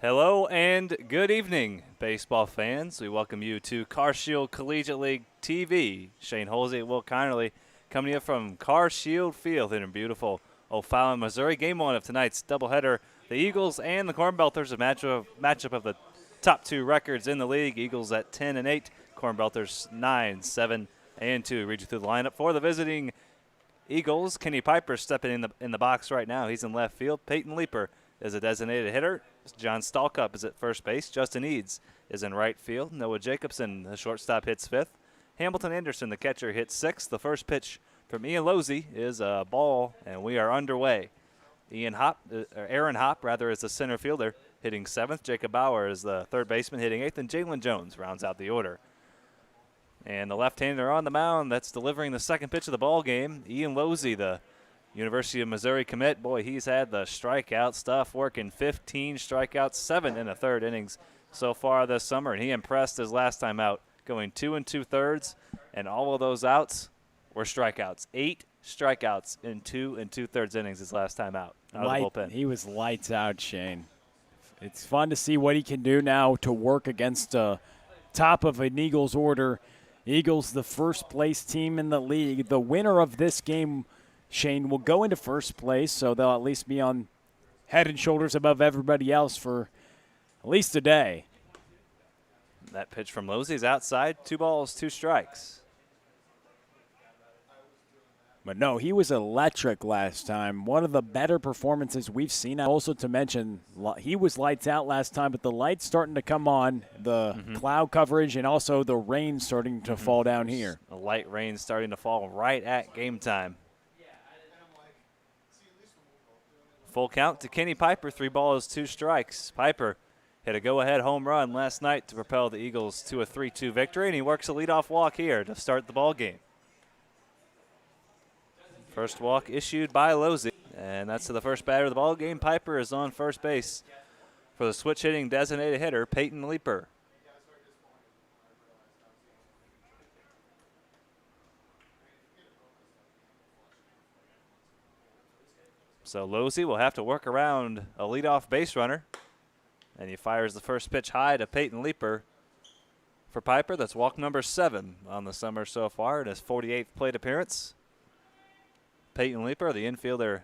Hello and good evening, baseball fans. We welcome you to Car Shield Collegiate League TV. Shane Holsey and Will Connerly coming to you from Car Shield Field in beautiful O'Fallon, Missouri. Game one of tonight's doubleheader. The Eagles and the Cornbelters, a matchup of the top two records in the league. Eagles at 10-8, Cornbelters 9-7-2. Read you through the lineup for the visiting Eagles. Kenny Piper stepping in the box right now. He's in left field. Peyton Leeper is a designated hitter. John Stalkup is at first base. Justin Eads is in right field. Noah Jacobson, the shortstop, hits fifth. Hamilton Anderson, the catcher, hits sixth. The first pitch from Ian Losey is a ball, and we are underway. Aaron Hopp, is the center fielder, hitting seventh. Jacob Bauer is the third baseman, hitting eighth, and Jalen Jones rounds out the order. And the left-hander on the mound that's delivering the second pitch of the ball game, Ian Losey, the University of Missouri commit. Boy, he's had the strikeout stuff working. 15 strikeouts, 7 in the third innings so far this summer, and he impressed his last time out, going 2 2/3, and all of those outs were strikeouts. 8 strikeouts in 2 2/3 innings his last time out of the bullpen. He was lights out, Shane. It's fun to see what he can do now to work against top of an Eagles order. Eagles, the first place team in the league. The winner of this game, Shane, will go into first place, so they'll at least be on head and shoulders above everybody else for at least a day. That pitch from Losey's outside. 2 balls, 2 strikes. But no, he was electric last time. One of the better performances we've seen. Also to mention, he was lights out last time, but the light's starting to come on. The cloud coverage and also the rain starting to fall down here. A light rain starting to fall right at game time. Full count to Kenny Piper. 3 balls, 2 strikes. Piper hit a go-ahead home run last night to propel the Eagles to a 3-2 victory, and he works a leadoff walk here to start the ball game. First walk issued by Losey, and that's to the first batter of the ball game. Piper is on first base for the switch-hitting designated hitter, Peyton Leeper. So Losey will have to work around a leadoff base runner, and he fires the first pitch high to Peyton Leeper. For Piper, that's walk number 7 on the summer so far in his 48th plate appearance. Peyton Leeper, the infielder,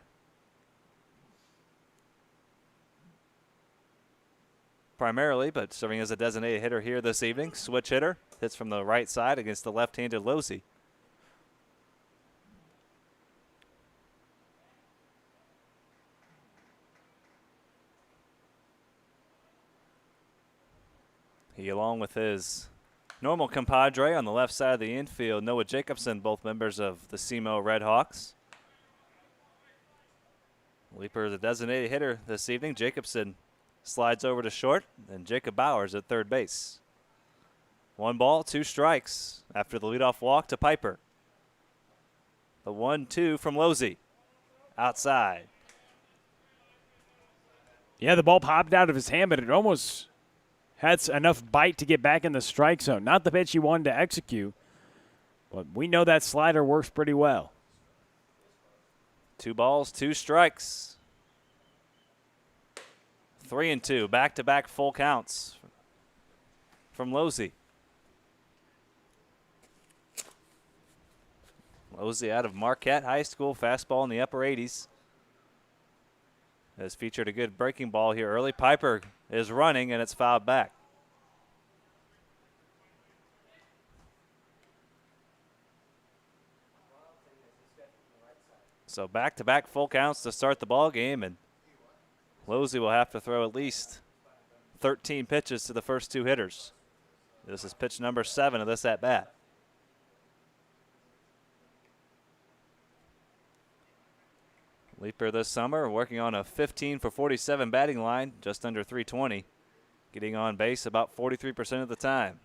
primarily, but serving as a designated hitter here this evening. Switch hitter, hits from the right side against the left-handed Losey. He, along with his normal compadre on the left side of the infield, Noah Jacobson, both members of the SEMO Redhawks. Leeper, the designated hitter this evening. Jacobson slides over to short, and Jacob Bowers at third base. 1 ball, 2 strikes after the leadoff walk to Piper. The 1-2 from Losey. Outside. Yeah, the ball popped out of his hand, but it almost had enough bite to get back in the strike zone. Not the pitch he wanted to execute, but we know that slider works pretty well. 2 balls, 2 strikes. 3-2, back-to-back full counts from Losey. Losey out of Marquette High School, fastball in the upper 80s. Has featured a good breaking ball here early. Piper is running, and it's fouled back. So back-to-back full counts to start the ball game, and Losey will have to throw at least 13 pitches to the first 2 hitters. This is pitch number 7 of this at-bat. Leeper this summer working on a 15 for 47 batting line, just under 320, getting on base about 43% of the time.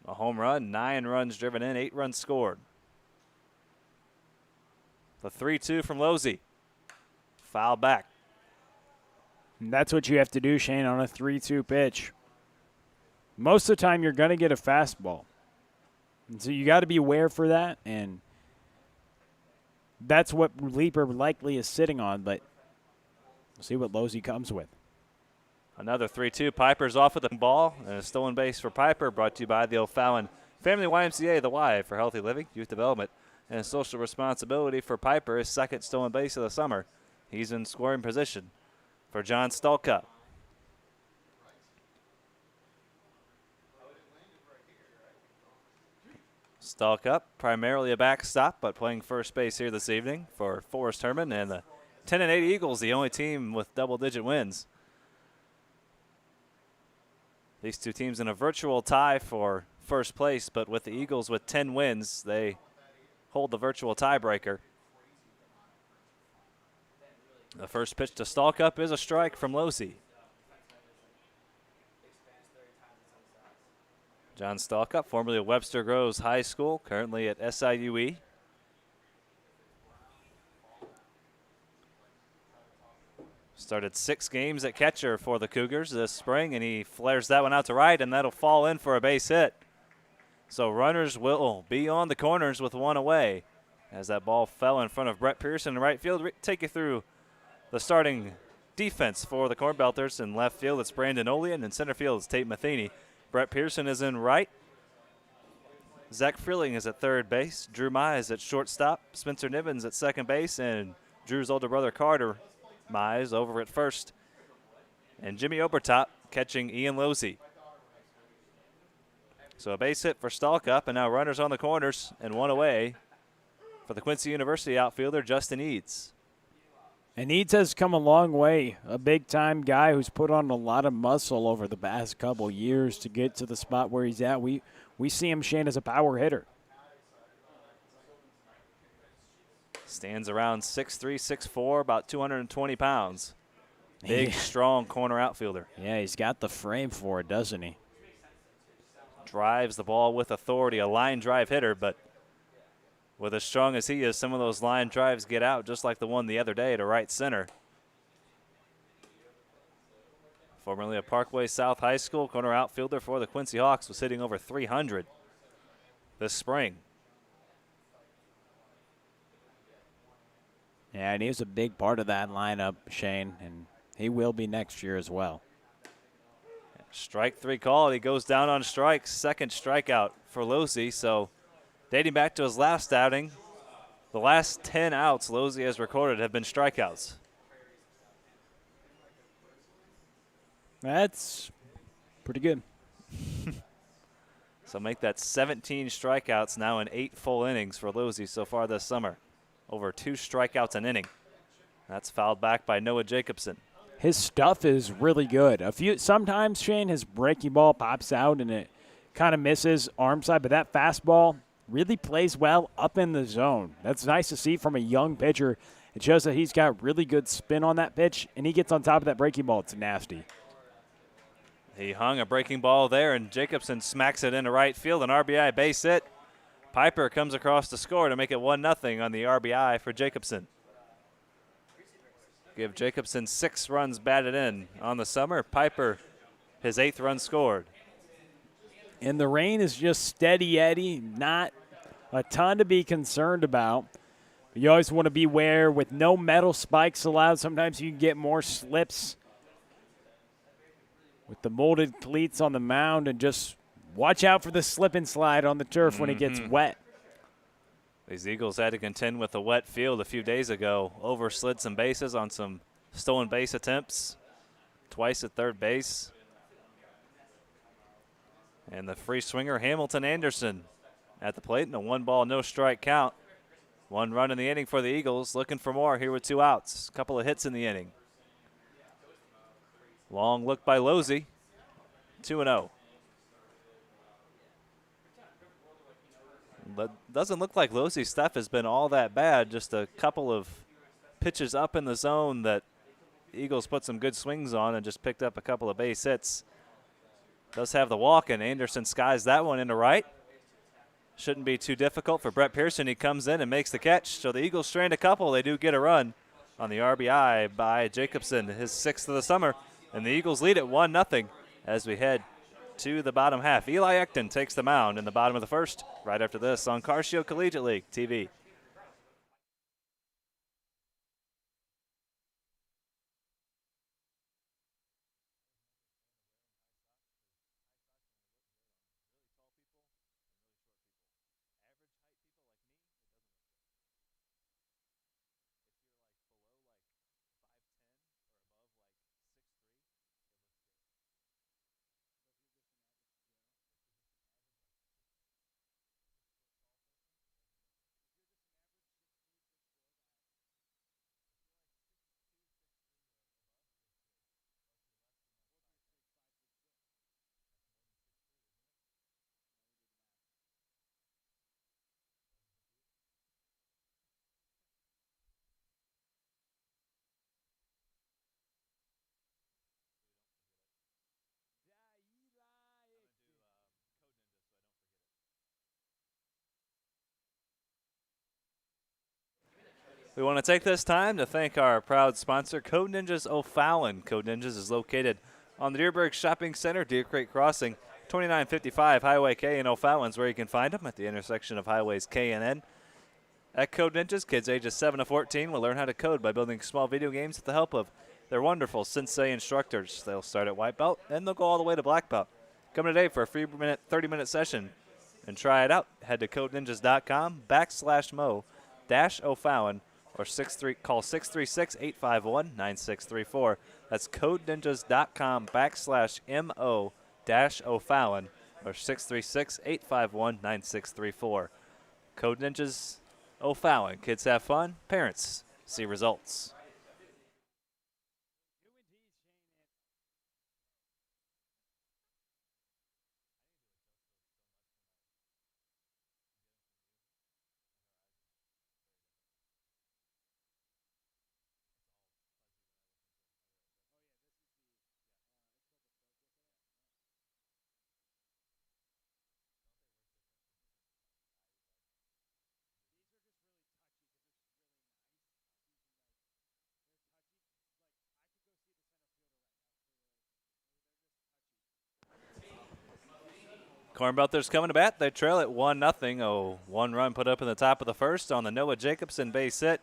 A home run, 9 runs driven in, 8 runs scored. The 3-2 from Losey. Foul back. And that's what you have to do, Shane, on a 3-2 pitch. Most of the time you're going to get a fastball. And so you got to be aware for that, and that's what Leeper likely is sitting on. But We'll see what Losey comes with. Another 3-2. Piper's off with the ball, and a stolen base for Piper, brought to you by the O'Fallon Family YMCA, the Y for healthy living, youth development, and social responsibility. For Piper, his second stolen base of the summer. He's in scoring position for John Stallcup. Stallcup, primarily a backstop, but playing first base here this evening for Forrest Herman and the 10-8 Eagles, the only team with double-digit wins. These two teams in a virtual tie for first place, but with the Eagles with 10 wins, they hold the virtual tiebreaker. The first pitch to Stallcup is a strike from Losey. John Stallcup, formerly of Webster Groves High School, currently at SIUE. Started 6 games at catcher for the Cougars this spring, and he flares that one out to right, and that'll fall in for a base hit. So runners will be on the corners with one away as that ball fell in front of Brett Pearson in right field. Take you through the starting defense for the Cornbelters. In left field, it's Brandon Olean. In center field, it's Tate Matheny. Brett Pearson is in right. Zach Freeling is at third base. Drew Mize at shortstop. Spencer Nivens at second base. And Drew's older brother, Carter Mize, over at first. And Jimmy Obertop catching Ian Losey. So a base hit for Stallcup, and now runners on the corners and one away for the Quincy University outfielder, Justin Eads. And Eads has come a long way, a big-time guy who's put on a lot of muscle over the past couple years to get to the spot where he's at. We see him, Shane, as a power hitter. Stands around 6'3", 6'4", about 220 pounds. Big, strong corner outfielder. Yeah, he's got the frame for it, doesn't he? Drives the ball with authority, a line drive hitter, but with as strong as he is, some of those line drives get out, just like the one the other day to right center. Formerly a Parkway South High School corner outfielder for the Quincy Hawks, was hitting over 300 this spring. Yeah, and he was a big part of that lineup, Shane, and he will be next year as well. Strike 3 call. He goes down on strikes. Second strikeout for Losey. So dating back to his last outing, the last 10 outs Losey has recorded have been strikeouts. That's pretty good. So make that 17 strikeouts now in 8 full innings for Losey so far this summer. Over 2 strikeouts an inning. That's fouled back by Noah Jacobson. His stuff is really good. Sometimes, Shane, his breaking ball pops out and it kind of misses arm side, but that fastball really plays well up in the zone. That's nice to see from a young pitcher. It shows that he's got really good spin on that pitch, and he gets on top of that breaking ball. It's nasty. He hung a breaking ball there, and Jacobson smacks it into right field, an RBI base hit. Piper comes across to score to make it 1-0 on the RBI for Jacobson. Give Jacobson 6 runs batted in on the summer. Piper, his 8th run scored. And the rain is just steady Eddie, not a ton to be concerned about. But you always want to beware with no metal spikes allowed. Sometimes you can get more slips with the molded cleats on the mound, and just watch out for the slip and slide on the turf when it gets wet. These Eagles had to contend with a wet field a few days ago. Overslid some bases on some stolen base attempts. Twice at third base. And the free swinger, Hamilton Anderson, at the plate in a 1-ball, no-strike count. 1 run in the inning for the Eagles. Looking for more here with 2 outs. A couple of hits in the inning. Long look by Losey. 2-0. But doesn't look like Losey's stuff has been all that bad. Just a couple of pitches up in the zone that Eagles put some good swings on and just picked up a couple of base hits. Does have the walk, and Anderson skies that one into right. Shouldn't be too difficult for Brett Pearson. He comes in and makes the catch. So the Eagles strand a couple. They do get a run on the RBI by Jacobson, his 6th of the summer. And the Eagles lead at 1-0 as we head to the bottom half. Eli Ekton takes the mound in the bottom of the first right after this on Carshield Collegiate League TV. We want to take this time to thank our proud sponsor, Code Ninjas O'Fallon. Code Ninjas is located on the Deerberg Shopping Center, Deer Creek Crossing, 2955 Highway K in O'Fallon's where you can find them at the intersection of Highways K and N. At Code Ninjas, kids ages 7 to 14 will learn how to code by building small video games with the help of their wonderful sensei instructors. They'll start at white belt, and they'll go all the way to black belt. Come today for a free 30-minute session and try it out. Head to codeninjas.com/mo-O'Fallon or call 636-851-9634. That's codeninjas.com/mo-O'Fallon or 636-851-9634. Code Ninjas O'Fallon. Kids have fun. Parents see results. Cornbelters coming to bat. They trail at 1-0. A one-run put up in the top of the first on the Noah Jacobson base hit.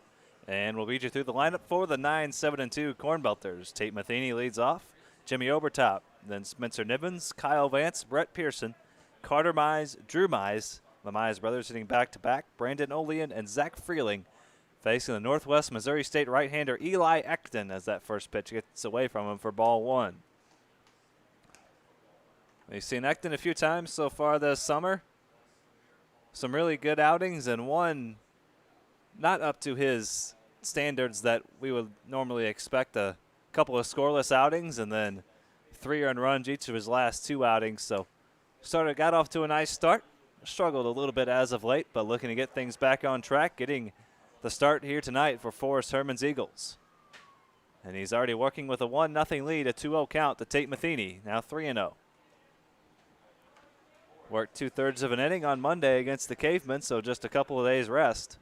And we'll read you through the lineup for the 9-7-2 Cornbelters. Tate Matheny leads off. Jimmy Obertop. Then Spencer Nivens, Kyle Vance, Brett Pearson, Carter Mize, Drew Mize. The Mize brothers hitting back-to-back. Brandon Olean and Zach Freeling facing the Northwest Missouri State right-hander Eli Ekton as that first pitch gets away from him for ball one. We've seen Ekton a few times so far this summer. Some really good outings and one not up to his standards that we would normally expect. A couple of scoreless outings and then 3 earned runs each of his last 2 outings. So got off to a nice start. Struggled a little bit as of late, but looking to get things back on track, getting the start here tonight for Forrest Herman's Eagles. And he's already working with a 1-0 lead, a 2-0 count to Tate Matheny, now 3-0. Worked 2/3 of an inning on Monday against the Cavemen, so just a couple of days rest.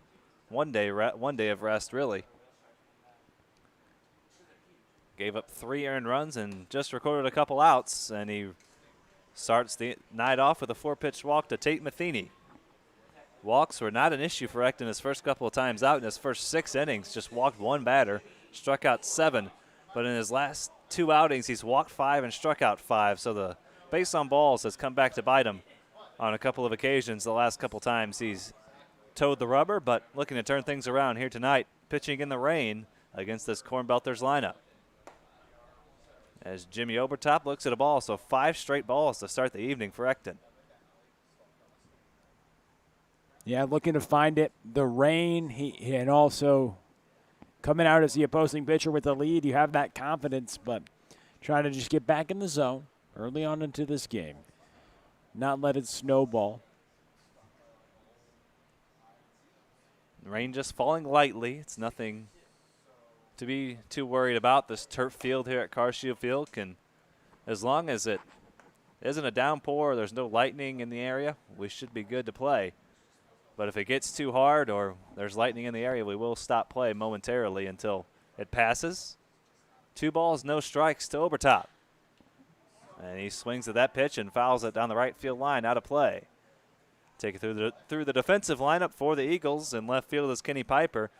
One day of rest, really. Gave up 3 earned runs and just recorded a couple outs, and he starts the night off with a 4-pitch walk to Tate Matheny. Walks were not an issue for Ekton his first couple of times out. In his first 6 innings, just walked 1 batter, struck out 7. But in his last 2 outings, he's walked 5 and struck out 5. So the base on balls has come back to bite him on a couple of occasions. The last couple times he's towed the rubber, but looking to turn things around here tonight, pitching in the rain against this Cornbelters lineup. As Jimmy Obertop looks at a ball, so 5 straight balls to start the evening for Ekton. Yeah, looking to find it. The rain, and also coming out as the opposing pitcher with the lead, you have that confidence, but trying to just get back in the zone early on into this game. Not let it snowball. Rain just falling lightly. It's nothing to be too worried about. This turf field here at Carshield Field can, as long as it isn't a downpour, there's no lightning in the area, we should be good to play. But if it gets too hard or there's lightning in the area, we will stop play momentarily until it passes. 2 balls, no strikes to Obertop. And he swings at that pitch and fouls it down the right field line, out of play. Take it through the defensive lineup for the Eagles. In left field is Kenny Piper.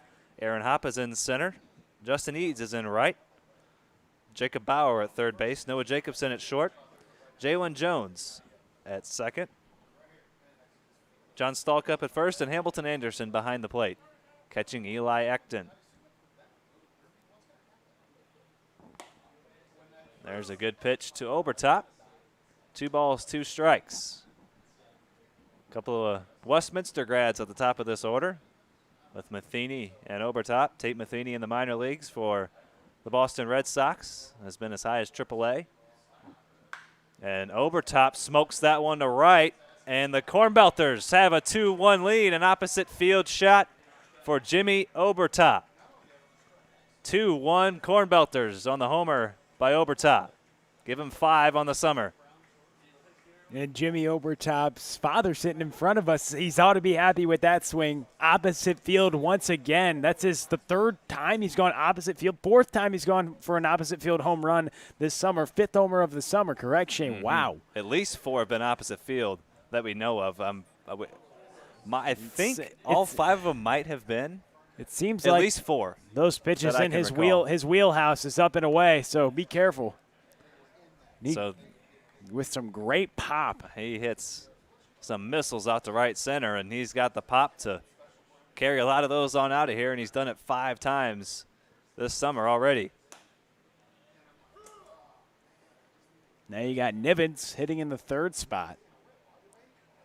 Aaron Hopp is in center. Justin Eads is in right. Jacob Bauer at third base. Noah Jacobson at short. Jalen Jones at second. John Stalkup at first, and Hamilton Anderson behind the plate, catching Eli Ekton. There's a good pitch to Obertop. 2 balls, 2 strikes. A couple of Westminster grads at the top of this order with Matheny and Obertop. Tate Matheny in the minor leagues for the Boston Red Sox, has been as high as AAA. And Obertop smokes that one to right, and the Cornbelters have a 2-1 lead, an opposite field shot for Jimmy Obertop. 2-1 Cornbelters on the homer by Obertop. Give him 5 on the summer. And Jimmy Obertop's father sitting in front of us. He's ought to be happy with that swing. Opposite field once again. That's the third time he's gone opposite field. Fourth time he's gone for an opposite field home run this summer. Fifth homer of the summer, correct, Shane? Wow. At least 4 have been opposite field that we know of. I think all 5 of them might have been. It seems at like least 4. Those pitches in his wheelhouse is up and away, so be careful. With some great pop. He hits some missiles out to right center, and he's got the pop to carry a lot of those on out of here, and he's done it 5 times this summer already. Now you got Nivens hitting in the 3rd spot.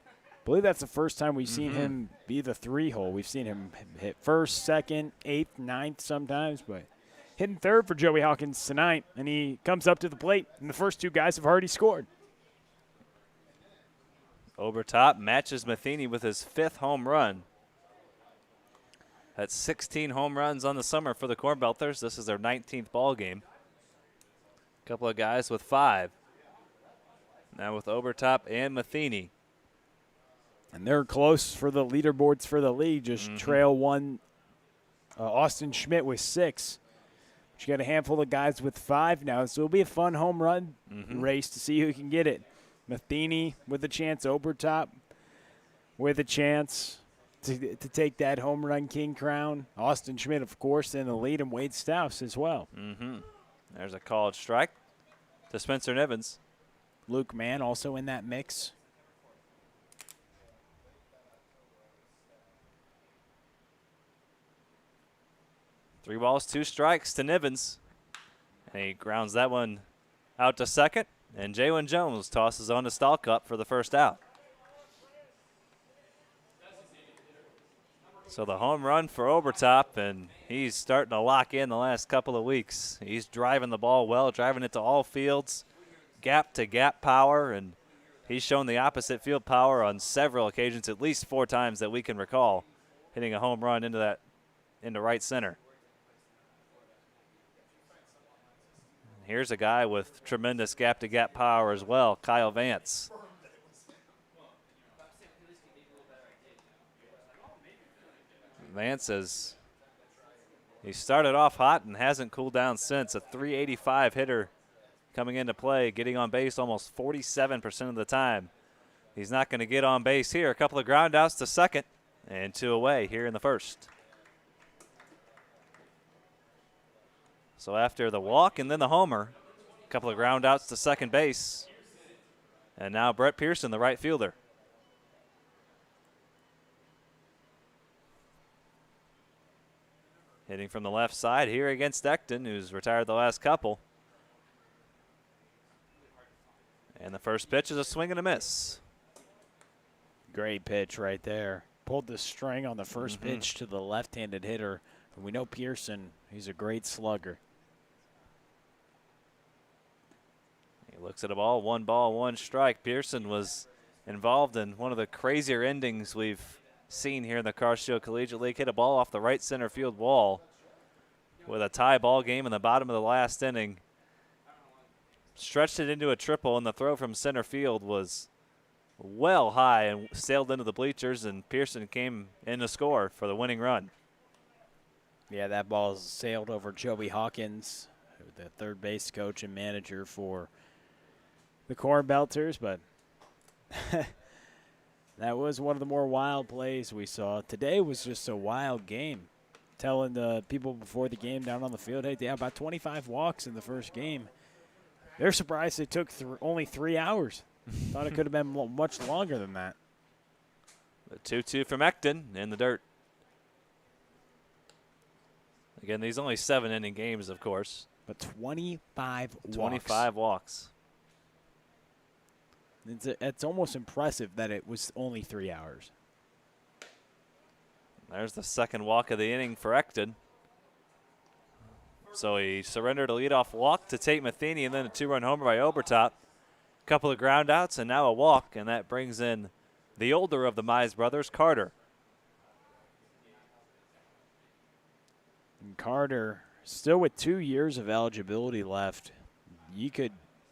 I believe that's the first time we've seen him be the 3-hole. We've seen him hit 1st, 2nd, 8th, 9th sometimes, but hitting 3rd for Joey Hawkins tonight, and he comes up to the plate, and the first 2 guys have already scored. Obertop matches Matheny with his 5th home run. That's 16 home runs on the summer for the Cornbelters. This is their 19th ball game. A couple of guys with 5. Now with Obertop and Matheny. And they're close for the leaderboards for the league. Just trail one, Austin Schmidt with 6. But you got a handful of guys with 5 now, so it'll be a fun home run race to see who can get it. Matheny with a chance, Obertop with a chance to take that home run king crown. Austin Schmidt, of course, in the lead, and Wade Stouse as well. There's a called strike to Spencer Nivens. Luke Mann also in that mix. Three balls, 2 strikes to Nivens. And he grounds that one out to second. And Jalen Jones tosses on to Stalkup for the first out. So the home run for Obertop, and he's starting to lock in the last couple of weeks. He's driving the ball well, driving it to all fields, gap-to-gap power, and he's shown the opposite field power on several occasions, at least 4 times that we can recall, hitting a home run into right center. Here's a guy with tremendous gap-to-gap power as well, Kyle Vance. Vance he started off hot and hasn't cooled down since. A .385 hitter coming into play, getting on base almost 47% of the time. He's not going to get on base here. A couple of ground outs to second and 2 away here in the first. So after the walk and then the homer, a couple of ground outs to second base. And now Brett Pearson, the right fielder. Hitting from the left side here against Ekton, who's retired the last couple. And the first pitch is a swing and a miss. Great pitch right there. Pulled the string on the first pitch to the left-handed hitter. And we know Pearson, he's a great slugger. He looks at a ball, 1 strike. Pearson was involved in one of the crazier endings we've seen here in the Car Shield Collegiate League. Hit a ball off the right center field wall with a tie ball game in the bottom of the last inning. Stretched it into a triple, and the throw from center field was well high and sailed into the bleachers, and Pearson came in to score for the winning run. Yeah, that ball sailed over Joey Hawkins, the third base coach and manager for the Cornbelters, but that was one of the more wild plays we saw. Today was just a wild game. Telling the people before the game down on the field, hey, they have about 25 walks in the first game. They're surprised it took only 3 hours. Thought it could have been much longer than that. The 2-2 from Ekton in the dirt. Again, these only 7-inning games, of course. But 25 walks. 25 walks. It's almost impressive that it was only 3 hours. There's the second walk of the inning for Ekton. So he surrendered a leadoff walk to Tate Matheny and then a 2-run homer by Obertop. A couple of ground outs and now a walk, and that brings in the older of the Mize brothers, Carter. And Carter, still with 2 years of eligibility left, you could,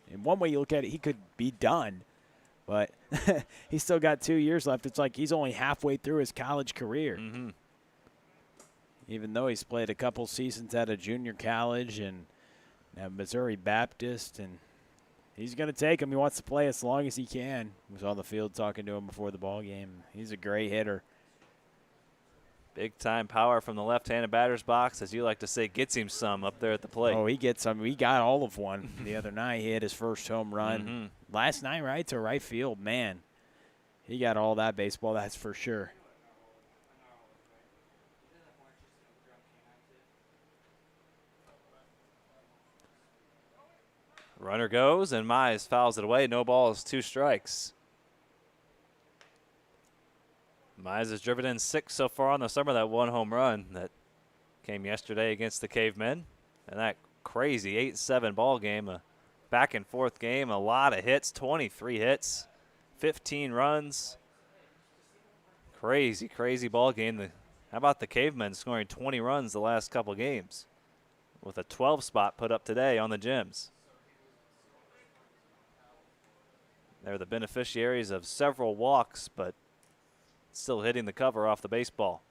in one way you look at it, he could be done. But he's still got 2 years left. It's like he's only halfway through his college career. Mm-hmm. Even though he's played a couple seasons at a junior college and at Missouri Baptist, and he's going to take him. He wants to play as long as he can. I was on the field talking to him before the ball game. He's a great hitter. Big-time power from the left-handed batter's box, as you like to say, gets him some up there at the plate. Oh, he gets some. He got all of one the other night. He hit his first home run last night, right, to right field. Man, he got all that baseball, that's for sure. Runner goes, and Mize fouls it away. No balls, 2 strikes. Mize has driven in 6 so far on the summer. That 1 home run that came yesterday against the Cavemen. And that crazy 8-7 ball game, a back-and-forth game, a lot of hits, 23 hits, 15 runs. Crazy, crazy ball game. How about the Cavemen scoring 20 runs the last couple games with a 12 spot put up today on the Gems? They're the beneficiaries of several walks, but still hitting the cover off the baseball.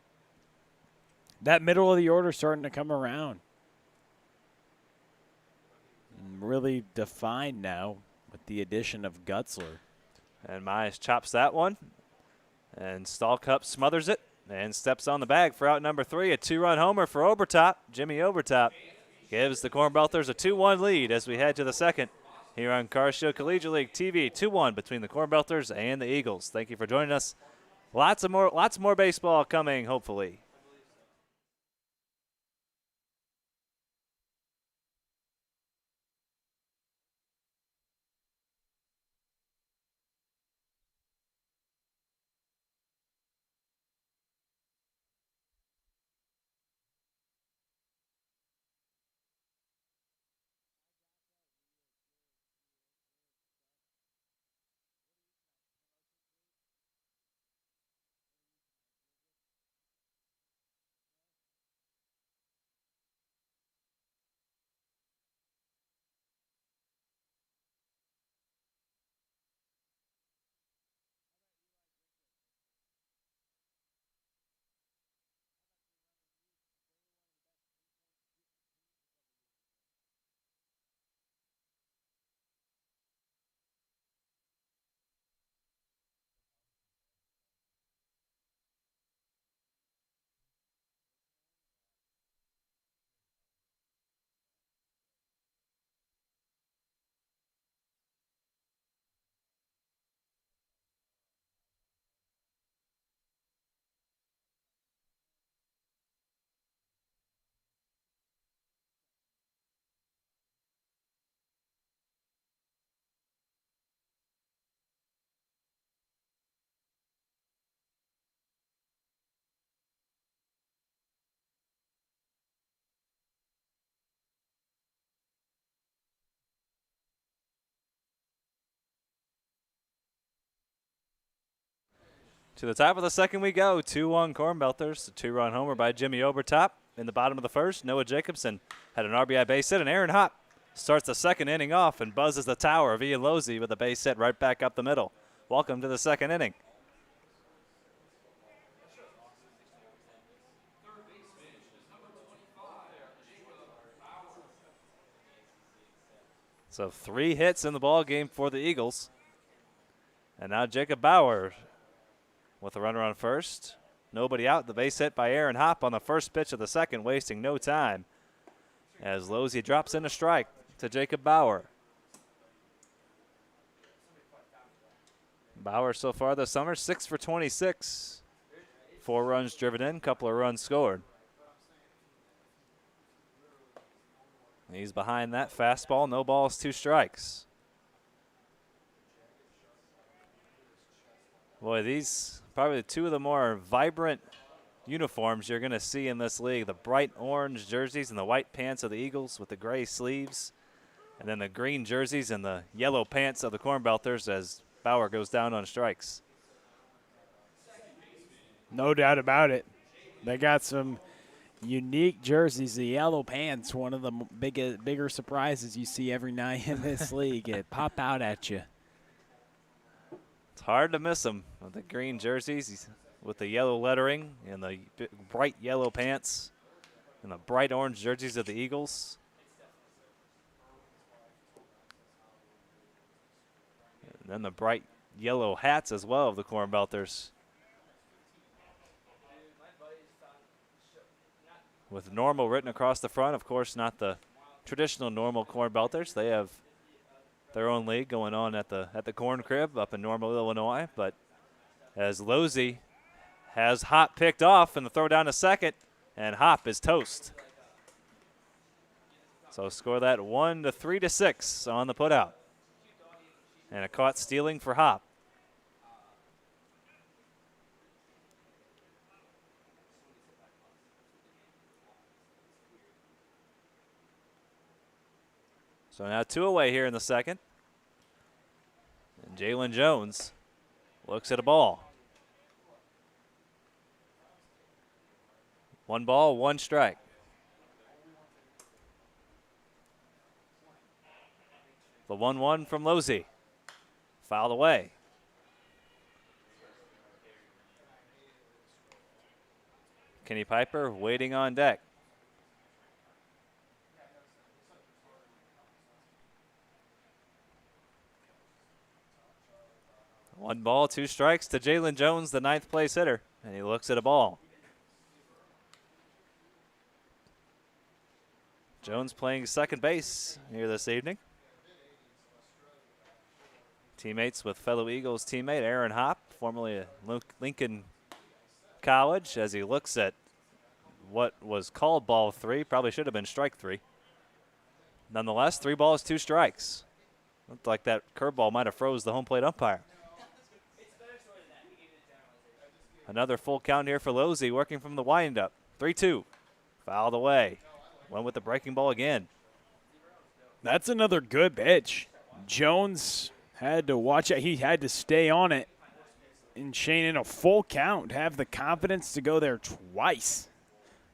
That middle of the order starting to come around. And really defined now with the addition of Gutzler. And Mize chops that one. And Stallcup smothers it and steps on the bag for out number 3. A 2-run homer for Obertop. Jimmy Obertop gives the Cornbelters a 2-1 lead as we head to the second. Here on Car Show Collegiate League TV, 2-1 between the Cornbelters and the Eagles. Thank you for joining us. Lots more baseball coming, hopefully. To the top of the second we go. 2-1 Cornbelters. A 2-run homer by Jimmy Obertop. In the bottom of the first, Noah Jacobson had an RBI base hit, and Aaron Hopp starts the second inning off and buzzes the tower of Ian Losey with a base hit right back up the middle. Welcome to the second inning. So 3 hits in the ball game for the Eagles. And now Jacob Bauer with a runner on first. Nobody out. The base hit by Aaron Hopp on the first pitch of the second, wasting no time as Losey drops in a strike to Jacob Bauer. Bauer so far this summer, 6 for 26. 4 runs driven in, couple of runs scored. He's behind that fastball. No balls, 2 strikes. Boy, these probably 2 of the more vibrant uniforms you're going to see in this league. The bright orange jerseys and the white pants of the Eagles with the gray sleeves. And then the green jerseys and the yellow pants of the Cornbelters as Bauer goes down on strikes. No doubt about it. They got some unique jerseys. The yellow pants, one of the bigger surprises you see every night in this league. It pop out at you. hard to miss him with the green jerseys, with the yellow lettering and the bright yellow pants and the bright orange jerseys of the Eagles. And then the bright yellow hats as well of the Cornbelters. With normal written across the front, of course, not the traditional normal Cornbelters. They have their own league going on at the Corn Crib up in Normal, Illinois. But as Losey has Hop picked off in the throw down to second, and Hop is toast. So score that 3-6 on the putout. And a caught stealing for Hop. So now 2 away here in the second. And Jalen Jones looks at a ball. 1 ball, 1 strike. The 1-1 from Losey. Fouled away. Kenny Piper waiting on deck. One ball, 2 strikes to Jalen Jones, the 9th place hitter, and he looks at a ball. Jones playing second base here this evening. Teammates with fellow Eagles teammate Aaron Hop, formerly at Lincoln College, as he looks at what was called ball 3, probably should have been strike 3. Nonetheless, 3 balls, 2 strikes. Looked like that curveball might have froze the home plate umpire. Another full count here for Losey, working from the windup. 3-2. Fouled away. Went with the breaking ball again. That's another good pitch. Jones had to watch it. He had to stay on it. And Shane, in a full count, have the confidence to go there twice.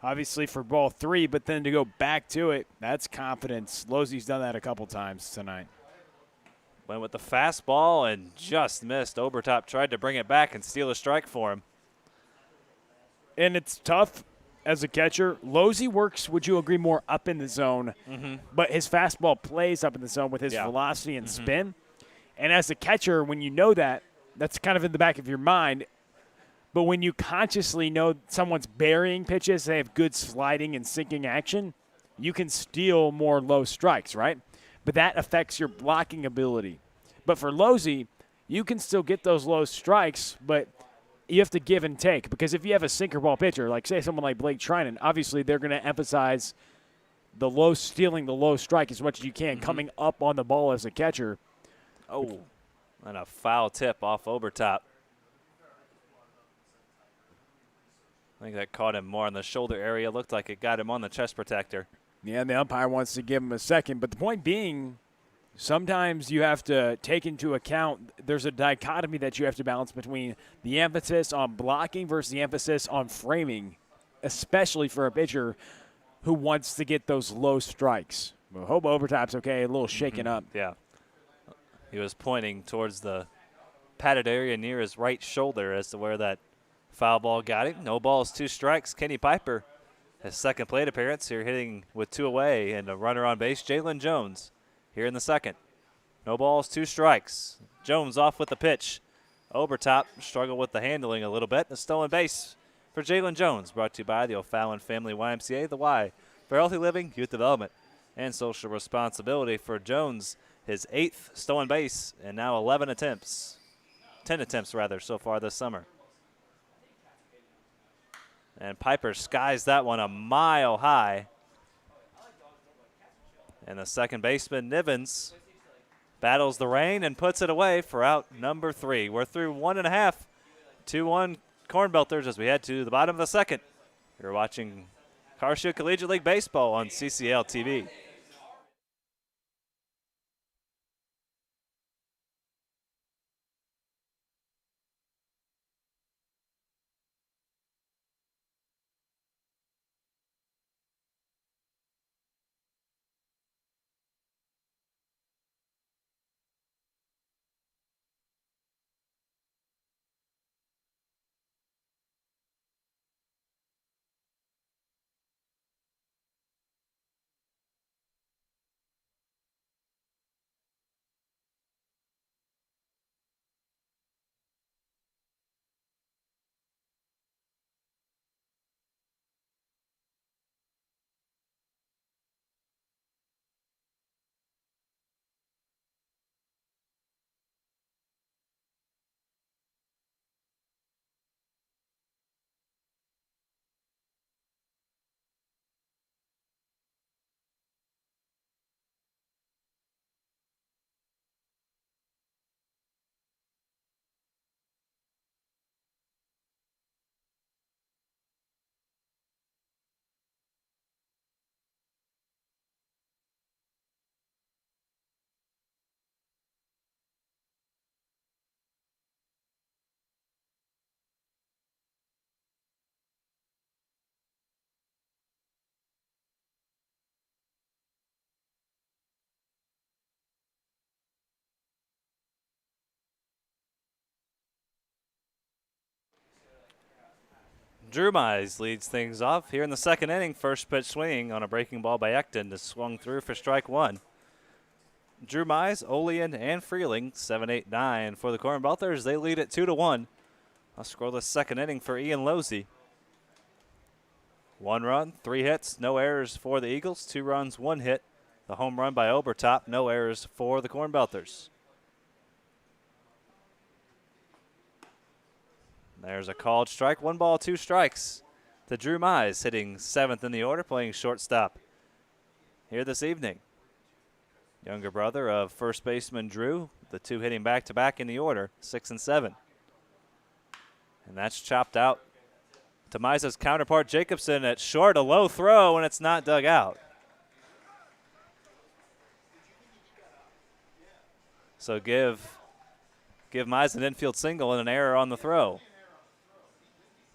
Obviously for ball 3, but then to go back to it, that's confidence. Losey's done that a couple times tonight. Went with the fastball and just missed. Obertop tried to bring it back and steal a strike for him. And it's tough as a catcher. Losey works, would you agree, more up in the zone, but his fastball plays up in the zone with his velocity and spin. And as a catcher, when you know that, that's kind of in the back of your mind. But when you consciously know someone's burying pitches, they have good sliding and sinking action, you can steal more low strikes, right? But that affects your blocking ability. But for Losey, you can still get those low strikes, but you have to give and take. Because if you have a sinker ball pitcher, like say someone like Blake Trinan, obviously they're going to emphasize stealing the low strike as much as you can, coming up on the ball as a catcher. Oh, and a foul tip off Obertop. I think that caught him more on the shoulder area. Looked like it got him on the chest protector. Yeah, and the umpire wants to give him a second. But the point being, sometimes you have to take into account there's a dichotomy that you have to balance between the emphasis on blocking versus the emphasis on framing, especially for a pitcher who wants to get those low strikes. Well, hope Obertop's okay, a little shaken up. Yeah. He was pointing towards the padded area near his right shoulder as to where that foul ball got him. No balls, 2 strikes. Kenny Piper, his second plate appearance here, hitting with 2 away and a runner on base. Jalen Jones here in the second. No balls, 2 strikes. Jones off with the pitch. Obertop struggled with the handling a little bit. A stolen base for Jalen Jones, brought to you by the O'Fallon Family YMCA, the Y for healthy living, youth development, and social responsibility. For Jones, his 8th stolen base, and now 10 attempts so far this summer. And Piper skies that one a mile high. And the second baseman, Nivens, battles the rain and puts it away for out number 3. We're through 1.5, 2-1 Cornbelters as we head to the bottom of the second. You're watching Car Shield Collegiate League Baseball on CCL TV. Drew Mize leads things off here in the second inning. First pitch swinging on a breaking ball by Ecton to swung through for strike one. Drew Mize, Olean, and Freeling, 7, 8, 9 for the Cornbelters. They lead it 2-1. A scoreless second inning for Ian Losey. 1 run, 3 hits, no errors for the Eagles. 2 runs, 1 hit. The home run by Obertop, no errors for the Cornbelters. There's a called strike. 1 ball, 2 strikes to Drew Mize, hitting 7th in the order, playing shortstop here this evening. Younger brother of first baseman Drew, the 2 hitting back-to-back in the order, 6 and 7. And that's chopped out to Mize's counterpart Jacobson at short, a low throw, and it's not dug out. So give Mize an infield single and an error on the throw.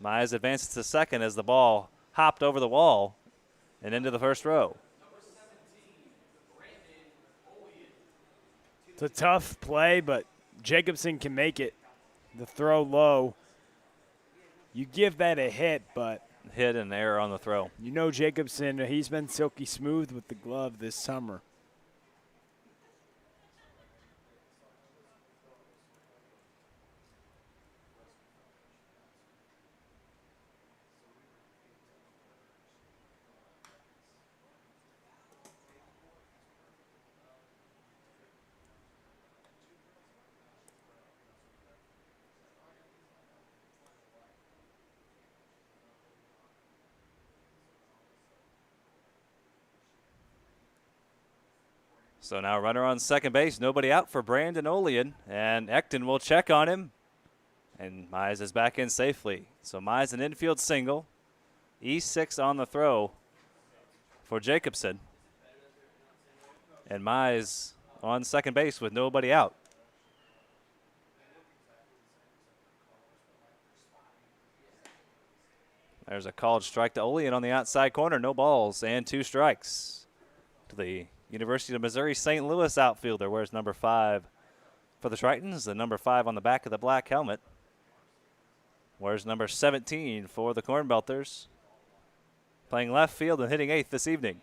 Mize advances to second as the ball hopped over the wall and into the first row. It's a tough play, but Jacobson can make it. The throw low. You give that a hit, but hit and error on the throw. You know Jacobson, he's been silky smooth with the glove this summer. So now runner on second base, nobody out for Brandon Olean, and Ecton will check on him, and Mize is back in safely. So Mize an infield single, E6 on the throw for Jacobson, and Mize on second base with nobody out. There's a called strike to Olean on the outside corner, no balls and 2 strikes to the University of Missouri St. Louis outfielder. Wears number 5 for the Tritons, the number 5 on the back of the black helmet. Wears number 17 for the Cornbelters. Playing left field and hitting 8th this evening.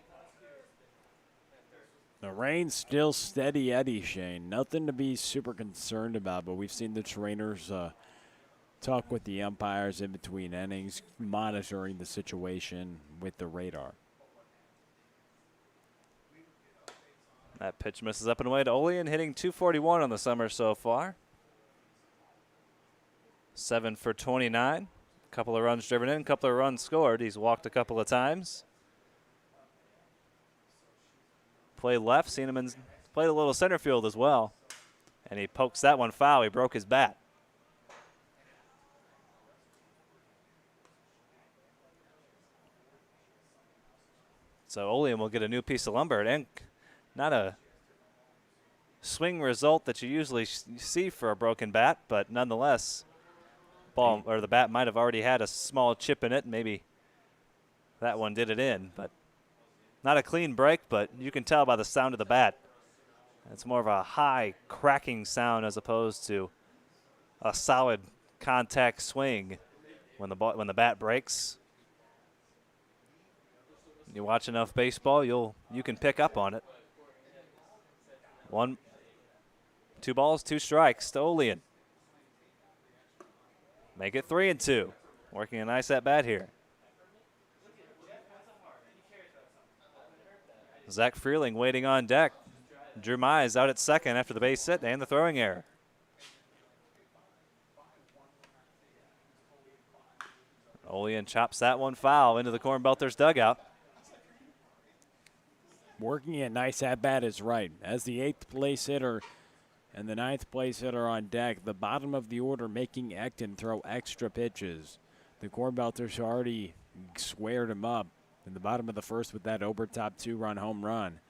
The rain's still steady Eddie, Shane. Nothing to be super concerned about, but we've seen the trainers talk with the umpires in between innings, monitoring the situation with the radar. That pitch misses up and away to Olean, hitting .241 on the summer so far. 7 for 29. A couple of runs driven in, a couple of runs scored. He's walked a couple of times. Played left, seen him played a little center field as well. And he pokes that one foul. He broke his bat. So Olean will get a new piece of lumber at ink. Not a swing result that you usually see for a broken bat, but nonetheless, the bat might have already had a small chip in it. Maybe that one did it in, but not a clean break, but you can tell by the sound of the bat. It's more of a high cracking sound as opposed to a solid contact swing when the bat breaks. You watch enough baseball, you can pick up on it. 2 balls, 2 strikes to Olean. Make it 3-2. Working a nice at bat here. Zach Freeling waiting on deck. Drew Mize out at second after the base hit and the throwing error. Olean chops that one foul into the Cornbelters dugout. Working a nice at-bat is right. As the 8th place hitter and the 9th place hitter on deck, the bottom of the order making Ecton throw extra pitches. The Cornbelters already squared him up in the bottom of the first with that Obertop 2-run home run.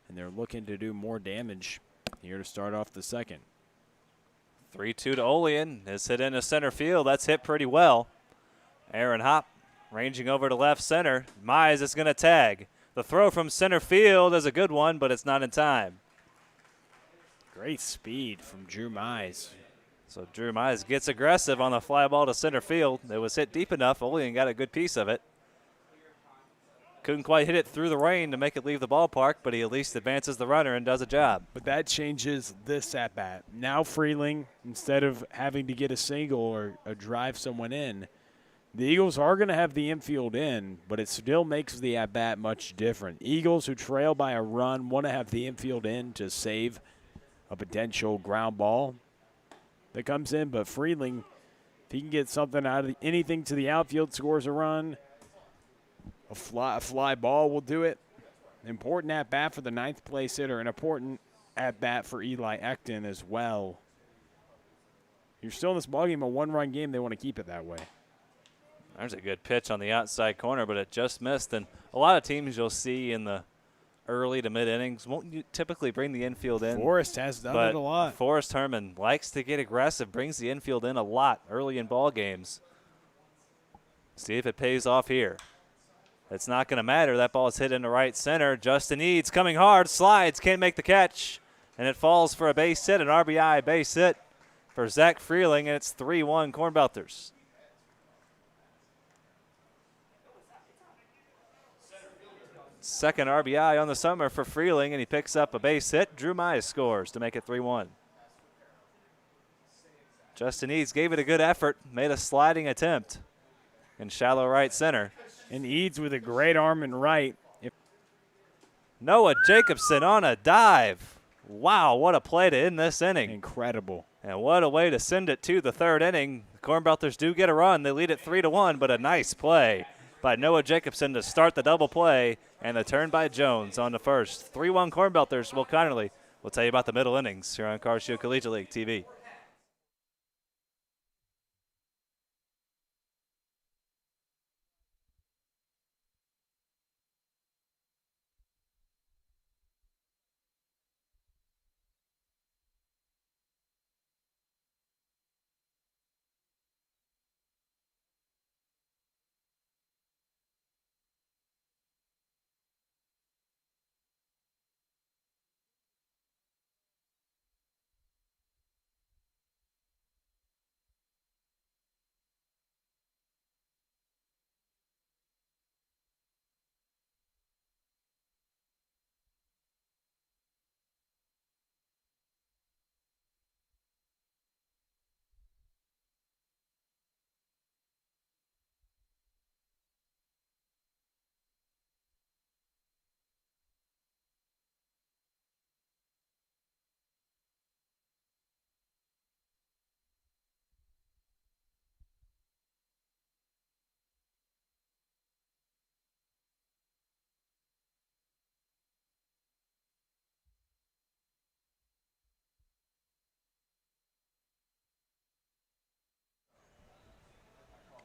And they're looking to do more damage here to start off the second. 3-2 to Olean. Is hit into center field. That's hit pretty well. Aaron Hopp ranging over to left center. Mize is going to tag. The throw from center field is a good one, but it's not in time. Great speed from Drew Mize. So Drew Mize gets aggressive on the fly ball to center field. It was hit deep enough. Olean got a good piece of it. Couldn't quite hit it through the rain to make it leave the ballpark, but he at least advances the runner and does a job. But that changes this at-bat. Now Freeling, instead of having to get a single or drive someone in, the Eagles are going to have the infield in, but it still makes the at-bat much different. Eagles, who trail by a run, want to have the infield in to save a potential ground ball that comes in. But Freeling, if he can get something out of anything to the outfield, scores a run, a fly ball will do it. Important at-bat for the ninth place hitter, an important at-bat for Eli Ekton as well. You're still in this ballgame, a one-run game. They want to keep it that way. There's a good pitch on the outside corner, but it just missed. And a lot of teams you'll see in the early to mid-innings won't typically bring the infield in. Forrest has done it a lot. Forrest Herman likes to get aggressive, brings the infield in a lot early in ball games. See if it pays off here. It's not going to matter. That ball is hit into right center. Justin Eads coming hard, slides, can't make the catch, and it falls for a base hit, an RBI base hit for Zach Freeling, and it's 3-1 Cornbelters. Second RBI on the summer for Freeling, and he picks up a base hit. Drew Mize scores to make it 3-1. Justin Eads gave it a good effort, made a sliding attempt in shallow right center. And Eads with a great arm in right. Noah Jacobson on a dive. Wow, what a play to end this inning. Incredible. And what a way to send it to the third inning. The Cornbelters do get a run. They lead it 3-1, but a nice play by Noah Jacobson to start the double play, and the turn by Jones on the first. 3-1 Cornbelters. Will Connerly will tell you about the middle innings here on Car Shield Collegiate League TV.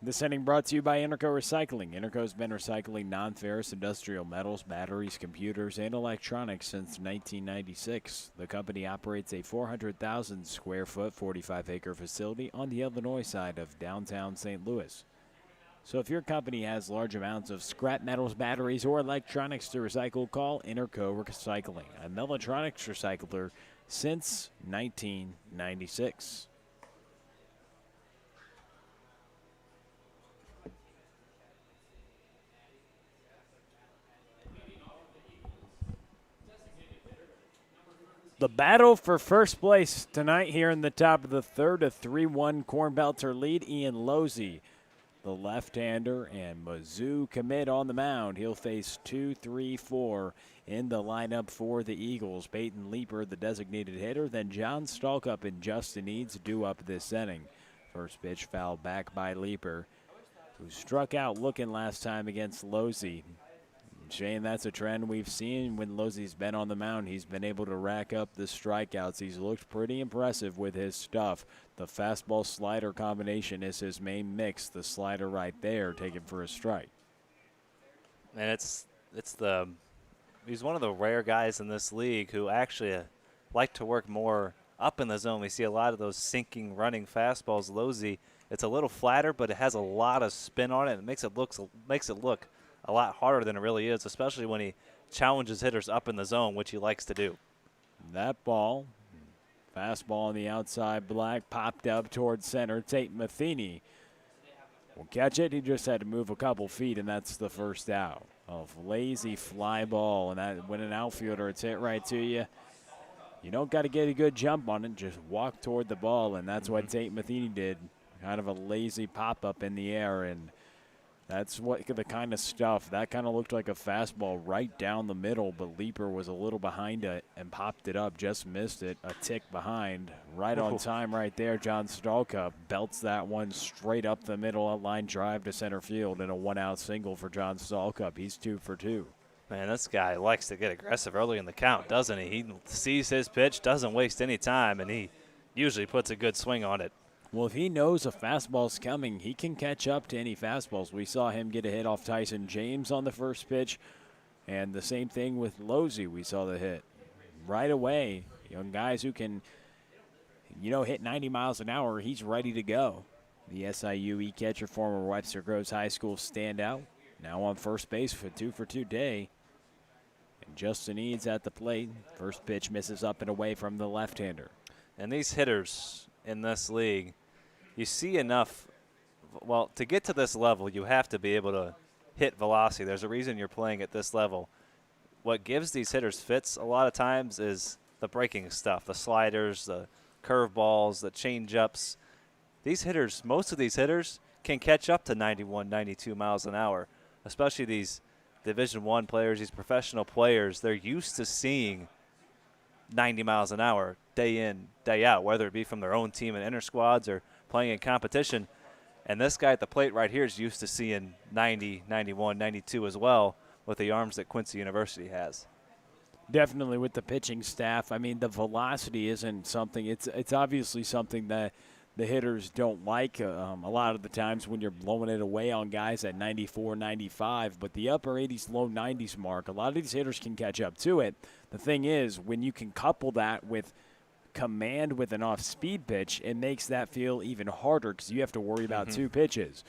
This inning brought to you by Interco Recycling. Interco's been recycling non-ferrous industrial metals, batteries, computers, and electronics since 1996. The company operates a 400,000 square foot, 45-acre facility on the Illinois side of downtown St. Louis. So if your company has large amounts of scrap metals, batteries, or electronics to recycle, call Interco Recycling, an electronics recycler since 1996. The battle for first place tonight here in the top of the third, a 3-1 Cornbelter lead. Ian Losey, the left-hander, and Mizzou commit on the mound. He'll face 2, 3, 4 in the lineup for the Eagles. Peyton Leeper, the designated hitter, then John Stalkup and Justin Eads due up this inning. First pitch fouled back by Leeper, who struck out looking last time against Losey. Shane, that's a trend we've seen when Losey's been on the mound. He's been able to rack up the strikeouts. He's looked pretty impressive with his stuff. The fastball-slider combination is his main mix. The slider right there, taken for a strike. And he's one of the rare guys in this league who actually like to work more up in the zone. We see a lot of those sinking, running fastballs. Losey, it's a little flatter, but it has a lot of spin on it. It makes it look a lot harder than it really is, especially when he challenges hitters up in the zone, which he likes to do. That ball Fastball on the outside, Black popped up towards center. Tate Matheny will catch it. He just had to move a couple feet, and that's the first out. A lazy fly ball, and that when an outfielder, it's hit right to you. You don't got to get a good jump on it. Just walk toward the ball, and that's what Tate Matheny did. Kind of a lazy pop-up in the air, and that's what the kind of stuff. That kind of looked like a fastball right down the middle, but Leaper was a little behind it and popped it up, just missed it, a tick behind. Right on time right there, John Stallcup belts that one straight up the middle, a line drive to center field, and a one-out single for John Stallcup. He's 2 for 2. Man, this guy likes to get aggressive early in the count, doesn't he? He sees his pitch, doesn't waste any time, and he usually puts a good swing on it. Well, if he knows a fastball's coming, he can catch up to any fastballs. We saw him get a hit off Tyson James on the first pitch, and the same thing with Losey. We saw the hit right away. Young guys who can, hit 90 miles an hour, he's ready to go. The SIU catcher, former Webster Groves High School standout, now on first base for 2 for 2 day. And Justin Eads at the plate. First pitch misses up and away from the left-hander. And these hitters in this league, you see enough. Well, to get to this level, you have to be able to hit velocity. There's a reason you're playing at this level. What gives these hitters fits a lot of times is the breaking stuff, the sliders, the curveballs, the change-ups. These hitters, most of these hitters, can catch up to 91, 92 miles an hour, especially these Division I players, these professional players. They're used to seeing 90 miles an hour day in, day out, whether it be from their own team in inter squads or playing in competition. And this guy at the plate right here is used to seeing 90, 91, 92 as well with the arms that Quincy University has. Definitely with the pitching staff. I mean, the velocity isn't something. It's obviously something that the hitters don't like a lot of the times when you're blowing it away on guys at 94, 95. But the upper 80s, low 90s mark, a lot of these hitters can catch up to it. The thing is, when you can couple that with command with an off-speed pitch, it makes that feel even harder because you have to worry about 2 pitches.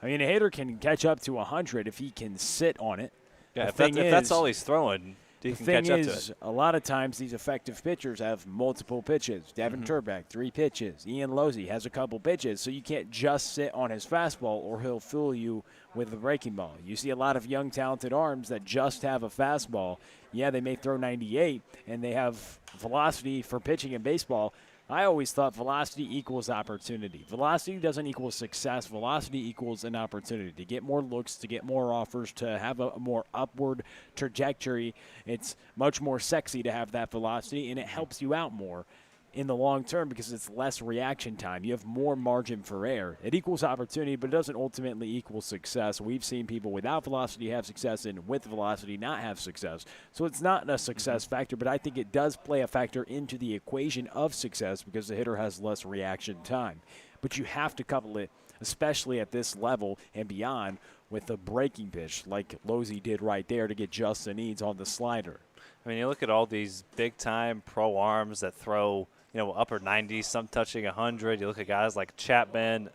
I mean, a hitter can catch up to 100 if he can sit on it. Yeah, if that's all he's throwing, he can catch up to it. A lot of times these effective pitchers have multiple pitches. Devin Turbeck, 3 pitches. Ian Losey has a couple pitches, so you can't just sit on his fastball or he'll fool you with the breaking ball. You see a lot of young, talented arms that just have a fastball. Yeah, they may throw 98, and they have velocity for pitching in baseball. I always thought velocity equals opportunity. Velocity doesn't equal success. Velocity equals an opportunity to get more looks, to get more offers, to have a more upward trajectory. It's much more sexy to have that velocity, and it helps you out more in the long term because it's less reaction time. You have more margin for error. It equals opportunity, but it doesn't ultimately equal success. We've seen people without velocity have success and with velocity not have success. So it's not a success factor, but I think it does play a factor into the equation of success because the hitter has less reaction time. But you have to couple it, especially at this level and beyond, with a breaking pitch like Losey did right there to get Justin Eads on the slider. I mean, you look at all these big-time pro arms that throw upper 90s, some touching 100. You look at guys like Chapman,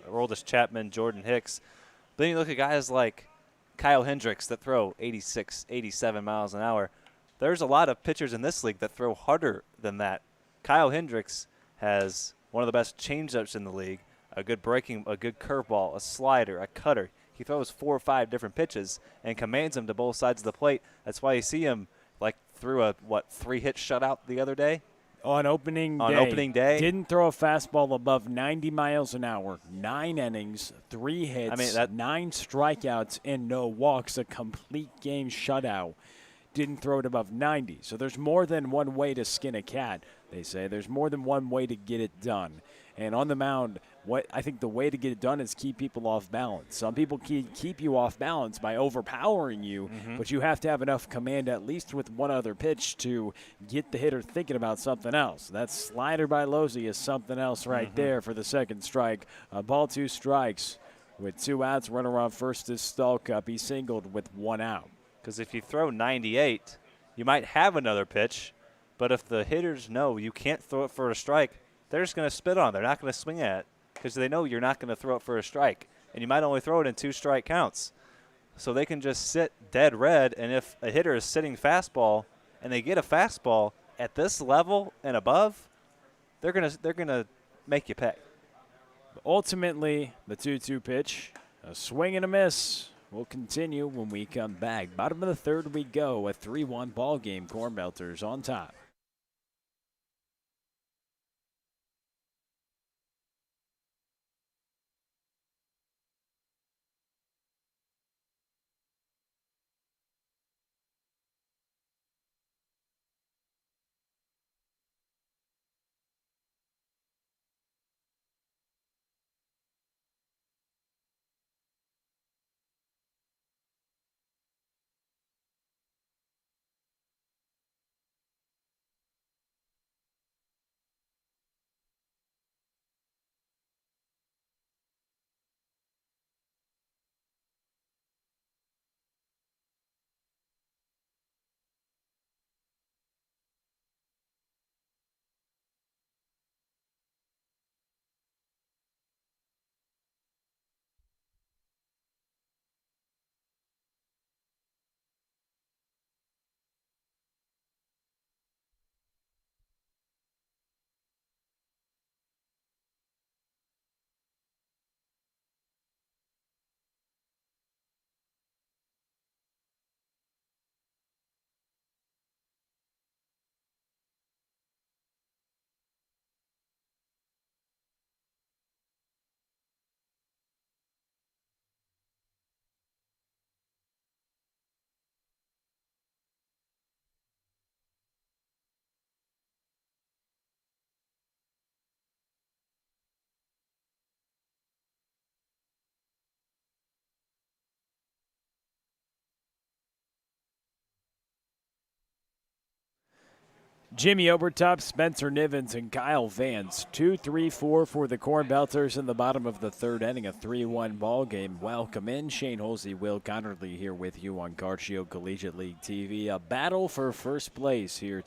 Aroldis Chapman, Jordan Hicks. Then you look at guys like Kyle Hendricks that throw 86, 87 miles an hour. There's a lot of pitchers in this league that throw harder than that. Kyle Hendricks has one of the best changeups in the league, a good curveball, a slider, a cutter. He throws 4 or 5 different pitches and commands them to both sides of the plate. That's why you see him threw a 3-hit shutout the other day. On opening day. Didn't throw a fastball above 90 miles an hour. 9 innings, 3 hits, 9 strikeouts, and no walks. A complete game shutout. Didn't throw it above 90. So there's more than one way to skin a cat, they say. There's more than one way to get it done. And on the mound, I think the way to get it done is keep people off balance. Some people keep you off balance by overpowering you, but you have to have enough command at least with one other pitch to get the hitter thinking about something else. That slider by Losey is something else right there for the second strike. Ball 2 strikes with 2 outs. Runner on first is Stallcup. He singled with 1 out. Because if you throw 98, you might have another pitch, but if the hitters know you can't throw it for a strike, they're just going to spit on it. They're not going to swing at it because they know you're not going to throw it for a strike. And you might only throw it in 2 strike counts. So they can just sit dead red, and if a hitter is sitting fastball and they get a fastball at this level and above, they're gonna make you pay. Ultimately, the 2-2 pitch, a swing and a miss. We'll continue when we come back. Bottom of the third we go, a 3-1 ball game. Cornbelters on top. Jimmy Obertop, Spencer Nivens, and Kyle Vance. 2-3-4 for the Cornbelters in the bottom of the third inning. A 3-1 ball game. Welcome in. Shane Holsey, Will Connerly here with you on Car Shield Collegiate League TV. A battle for first place here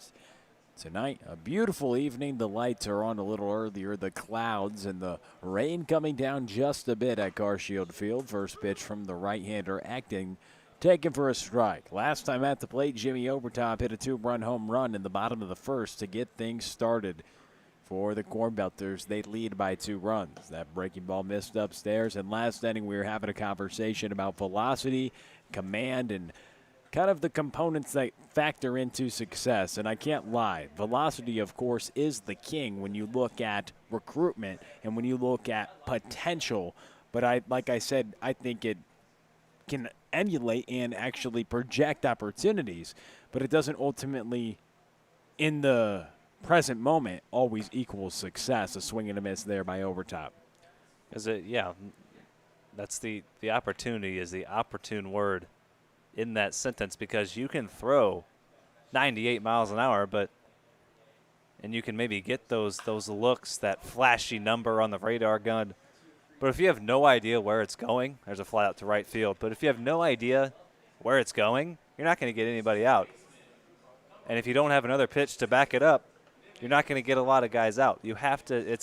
tonight. A beautiful evening. The lights are on a little earlier. The clouds and the rain coming down just a bit at Car Shield Field. First pitch from the right-hander acting. Taken for a strike. Last time at the plate, Jimmy Obertop hit a 2-run home run in the bottom of the first to get things started for the Cornbelters. They lead by 2 runs. That breaking ball missed upstairs. And last inning, we were having a conversation about velocity, command, and kind of the components that factor into success. And I can't lie. Velocity, of course, is the king when you look at recruitment and when you look at potential. But like I said, I think it can emulate and actually project opportunities, but it doesn't ultimately, in the present moment, always equal success. A swing and a miss there by Obertop. That's the opportunity is the opportune word in that sentence, because you can throw 98 miles an hour, and you can maybe get those looks, that flashy number on the radar gun. But if you have no idea where it's going, there's a fly out to right field. But if you have no idea where it's going, you're not going to get anybody out. And if you don't have another pitch to back it up, you're not going to get a lot of guys out. You have to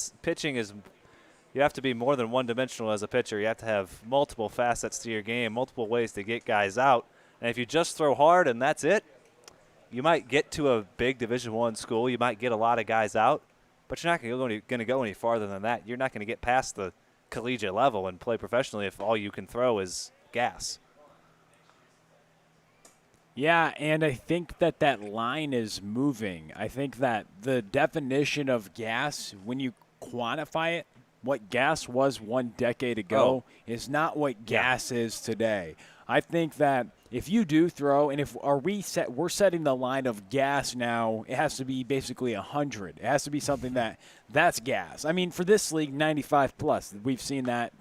be more than one-dimensional as a pitcher. You have to have multiple facets to your game, multiple ways to get guys out. And if you just throw hard and that's it, you might get to a big Division I school. You might get a lot of guys out, but you're not going to go any farther than that. You're not going to get past the collegiate level and play professionally if all you can throw is gas. Yeah, and I think that line is moving. I think that the definition of gas, when you quantify it, what gas was 1 decade ago is not what gas is today. I think that if you do throw, and we're setting the line of gas now, it has to be basically 100. It has to be something that's gas. I mean, for this league, 95 plus. We've seen that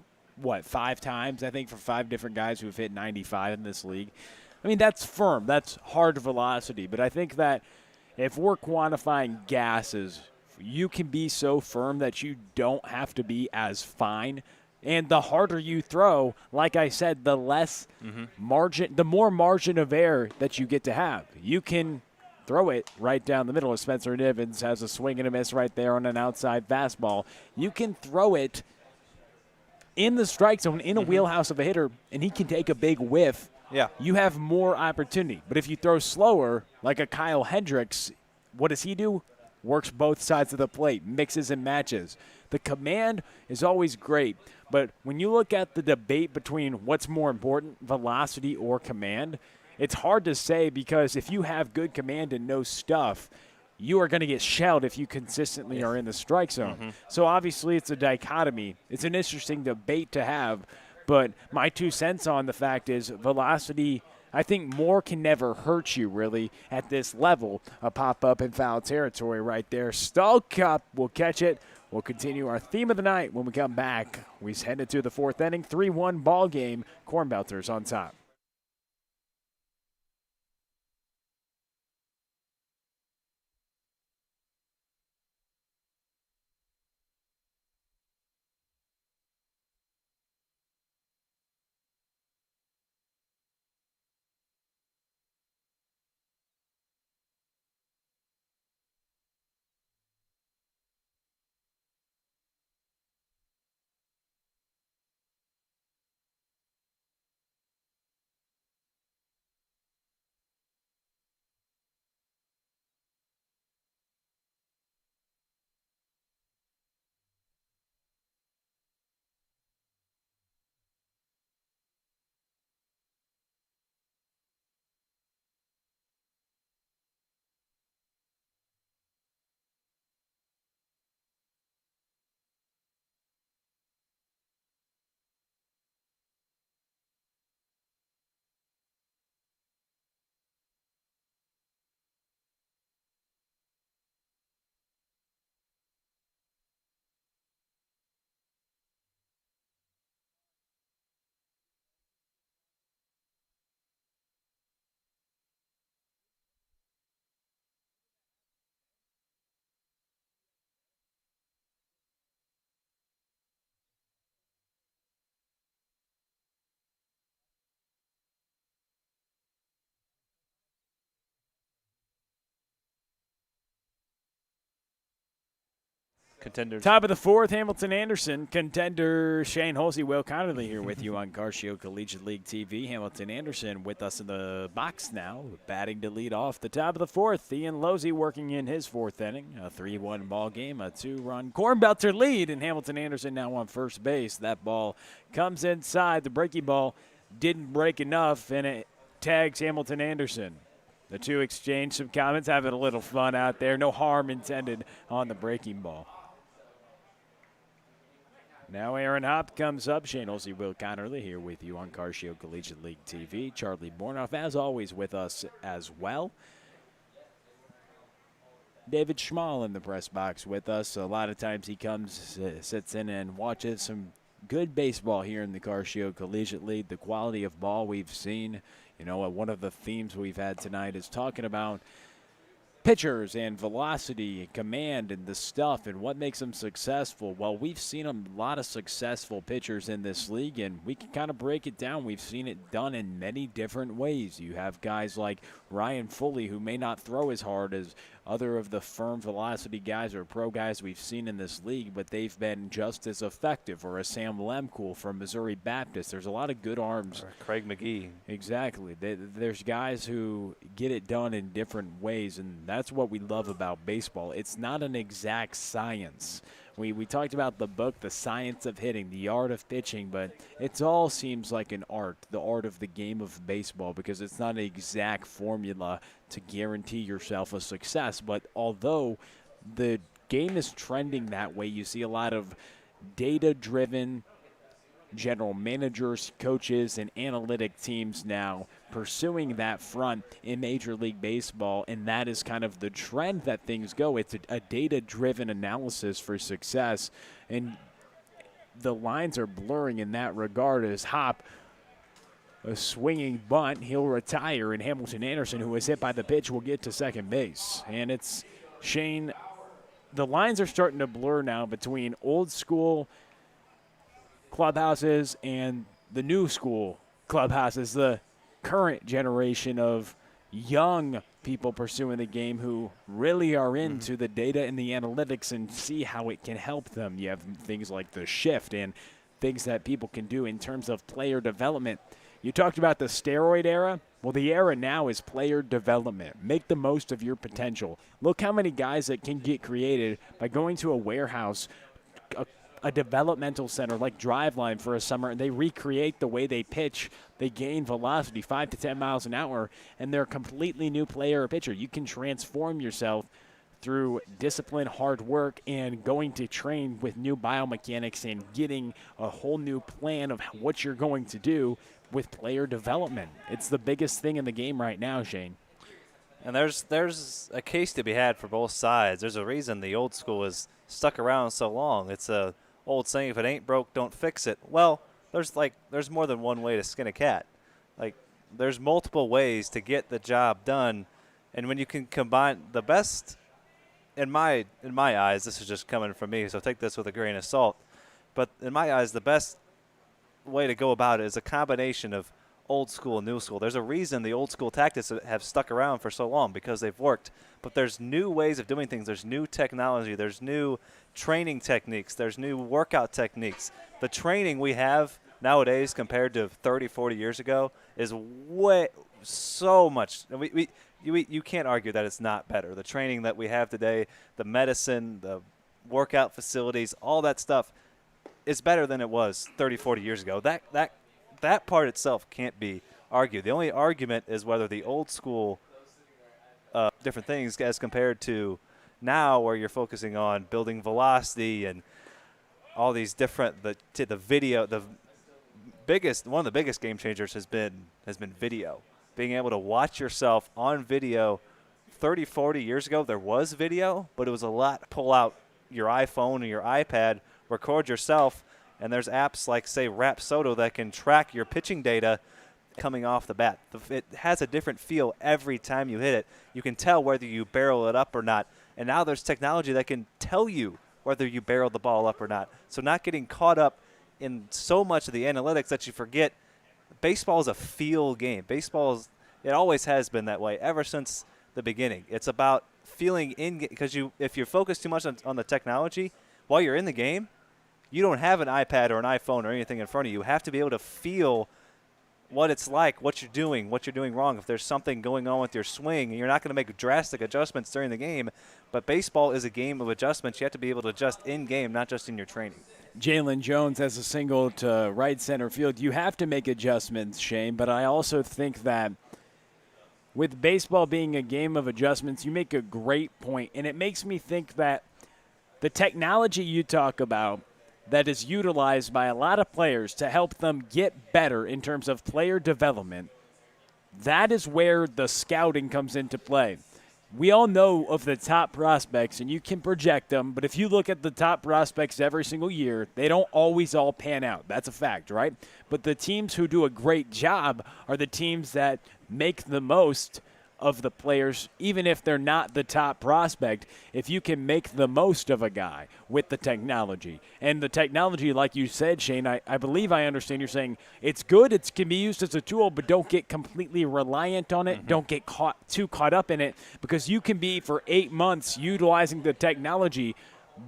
5 times, I think, for 5 different guys who've hit 95 in this league. I mean, that's firm. That's hard velocity. But I think that if we're quantifying gases, you can be so firm that you don't have to be as fine. And the harder you throw, like I said, the less margin, the more margin of error that you get to have. You can throw it right down the middle. As Spencer Nivens has a swing and a miss right there on an outside fastball. You can throw it in the strike zone, in a wheelhouse of a hitter, and he can take a big whiff. Yeah. You have more opportunity. But if you throw slower, like a Kyle Hendricks, what does he do? works both sides of the plate, mixes and matches. The command is always great, but when you look at the debate between what's more important, velocity or command, it's hard to say because if you have good command and no stuff, you are going to get shelled if you consistently are in the strike zone. So obviously it's a dichotomy. It's an interesting debate to have, but my 2 cents on the fact is velocity, I think more can never hurt you really at this level. A pop-up in foul territory right there. Stall Cup will catch it. We'll continue our theme of the night when we come back. We head into the 4th inning, 3-1 ball game. Cornbelters on top. Contenders. Top of the 4th, Hamilton Anderson. Contender Shane Holsey, Will Connerly here with you on Carcio Collegiate League TV. Hamilton Anderson with us in the box now, batting to lead off the top of the 4th. Ian Losey working in his 4th inning. A 3-1 ball game, a 2-run Cornbelter lead, and Hamilton Anderson now on first base. That ball comes inside. The breaking ball didn't break enough, and it tags Hamilton Anderson. The two exchange some comments, having a little fun out there. No harm intended on the breaking ball. Now Aaron Hopp comes up. Shane Olsey, Will Connerly here with you on Carcio Collegiate League TV. Charlie Bornoff, as always, with us as well. David Schmal in the press box with us. A lot of times he comes, sits in and watches some good baseball here in the Carcio Collegiate League. The quality of ball we've seen. You know, one of the themes we've had tonight is talking about pitchers and velocity and command and the stuff and what makes them successful. Well, we've seen a lot of successful pitchers in this league, and we can kind of break it down. We've seen it done in many different ways. You have guys like Ryan Foley, who may not throw as hard as other of the firm velocity guys or pro guys we've seen in this league, but they've been just as effective. Or a Sam Lemcool from Missouri Baptist. There's a lot of good arms. Or Craig McGee. Exactly. There's guys who get it done in different ways, and that's what we love about baseball. It's not an exact science. We talked about the book, The Science of Hitting, The Art of Pitching, but it all seems like an art, the art of the game of baseball, because it's not an exact formula to guarantee yourself a success. But although the game is trending that way, you see a lot of data-driven general managers, coaches, and analytic teams now pursuing that front in Major League Baseball, and that is kind of the trend that things go. It's a data-driven analysis for success, and the lines are blurring in that regard as Hop, a swinging bunt, he'll retire, and Hamilton Anderson, who was hit by the pitch, will get to second base. And it's Shane, the lines are starting to blur now between old school clubhouses and the new school clubhouses, the current generation of young people pursuing the game who really are into the data and the analytics and see how it can help them. You have things like the shift and things that people can do in terms of player development. You talked about the steroid era. Well, the era now is player development. Make the most of your potential. Look how many guys that can get created by going to a warehouse, a developmental center like Driveline for a summer, and they recreate the way they pitch. They gain velocity 5 to 10 miles an hour, and they're a completely new player or pitcher. You can transform yourself through discipline, hard work, and going to train with new biomechanics and getting a whole new plan of what you're going to do with player development. It's the biggest thing in the game right now, Shane. And there's a case to be had for both sides. There's a reason the old school is stuck around so long. It's a old saying, if it ain't broke, don't fix it. Well, there's more than one way to skin a cat. Like, there's multiple ways to get the job done, and when you can combine the best, in my eyes, this is just coming from me, so take this with a grain of salt, but in my eyes, the best way to go about it is a combination of old school and new school. There's a reason the old school tactics have stuck around for so long, because they've worked. But there's new ways of doing things. There's new technology. There's new training techniques. There's new workout techniques. The training we have nowadays compared to 30, 40 years ago is way so much. You can't argue that it's not better. The training that we have today, the medicine, the workout facilities, all that stuff is better than it was 30, 40 years ago. That part itself can't be argued. The only argument is whether the old school different things as compared to now, where you're focusing on building velocity and all these different the video. One of the biggest game changers has been video. Being able to watch yourself on video. 30, 40 years ago, there was video, but it was a lot. Pull out your iPhone or your iPad, record yourself, and there's apps like, say, Rapsodo that can track your pitching data coming off the bat. It has a different feel every time you hit it. You can tell whether you barrel it up or not. And now there's technology that can tell you whether you barreled the ball up or not. So not getting caught up in so much of the analytics that you forget baseball is a feel game. It always has been that way ever since the beginning. It's about feeling in, because if you're focused too much on the technology while you're in the game, you don't have an iPad or an iPhone or anything in front of you. You have to be able to feel what it's like, what you're doing wrong. If there's something going on with your swing, and you're not going to make drastic adjustments during the game, but baseball is a game of adjustments. You have to be able to adjust in-game, not just in your training. Jalen Jones has a single to right center field. You have to make adjustments, Shane, but I also think that with baseball being a game of adjustments, you make a great point, and it makes me think that the technology you talk about that is utilized by a lot of players to help them get better in terms of player development, that is where the scouting comes into play. We all know of the top prospects, and you can project them, but if you look at the top prospects every single year, they don't always all pan out. That's a fact, right? But the teams who do a great job are the teams that make the most of the players, even if they're not the top prospect, if you can make the most of a guy with the technology. And the technology, like you said, Shane, I believe I understand you're saying it's good, it can be used as a tool, but don't get completely reliant on it. Mm-hmm. Don't get too caught up in it, because you can be for 8 months utilizing the technology,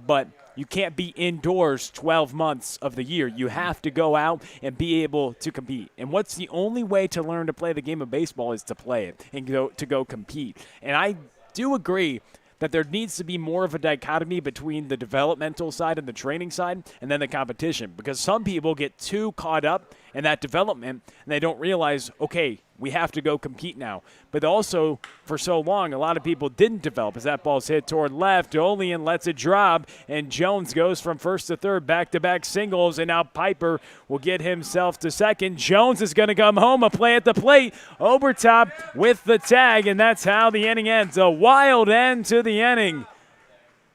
but you can't be indoors 12 months of the year. You have to go out and be able to compete. And what's the only way to learn to play the game of baseball is to play it and go compete. And I do agree that there needs to be more of a dichotomy between the developmental side and the training side, and then the competition, because some people get too caught up in that development and they don't realize, okay, we have to go compete now. But also, for so long, a lot of people didn't develop as that ball's hit toward left. Olean lets it drop, and Jones goes from first to third, back-to-back singles, and now Piper will get himself to second. Jones is going to come home, a play at the plate. Obertop with the tag, and that's how the inning ends. A wild end to the inning.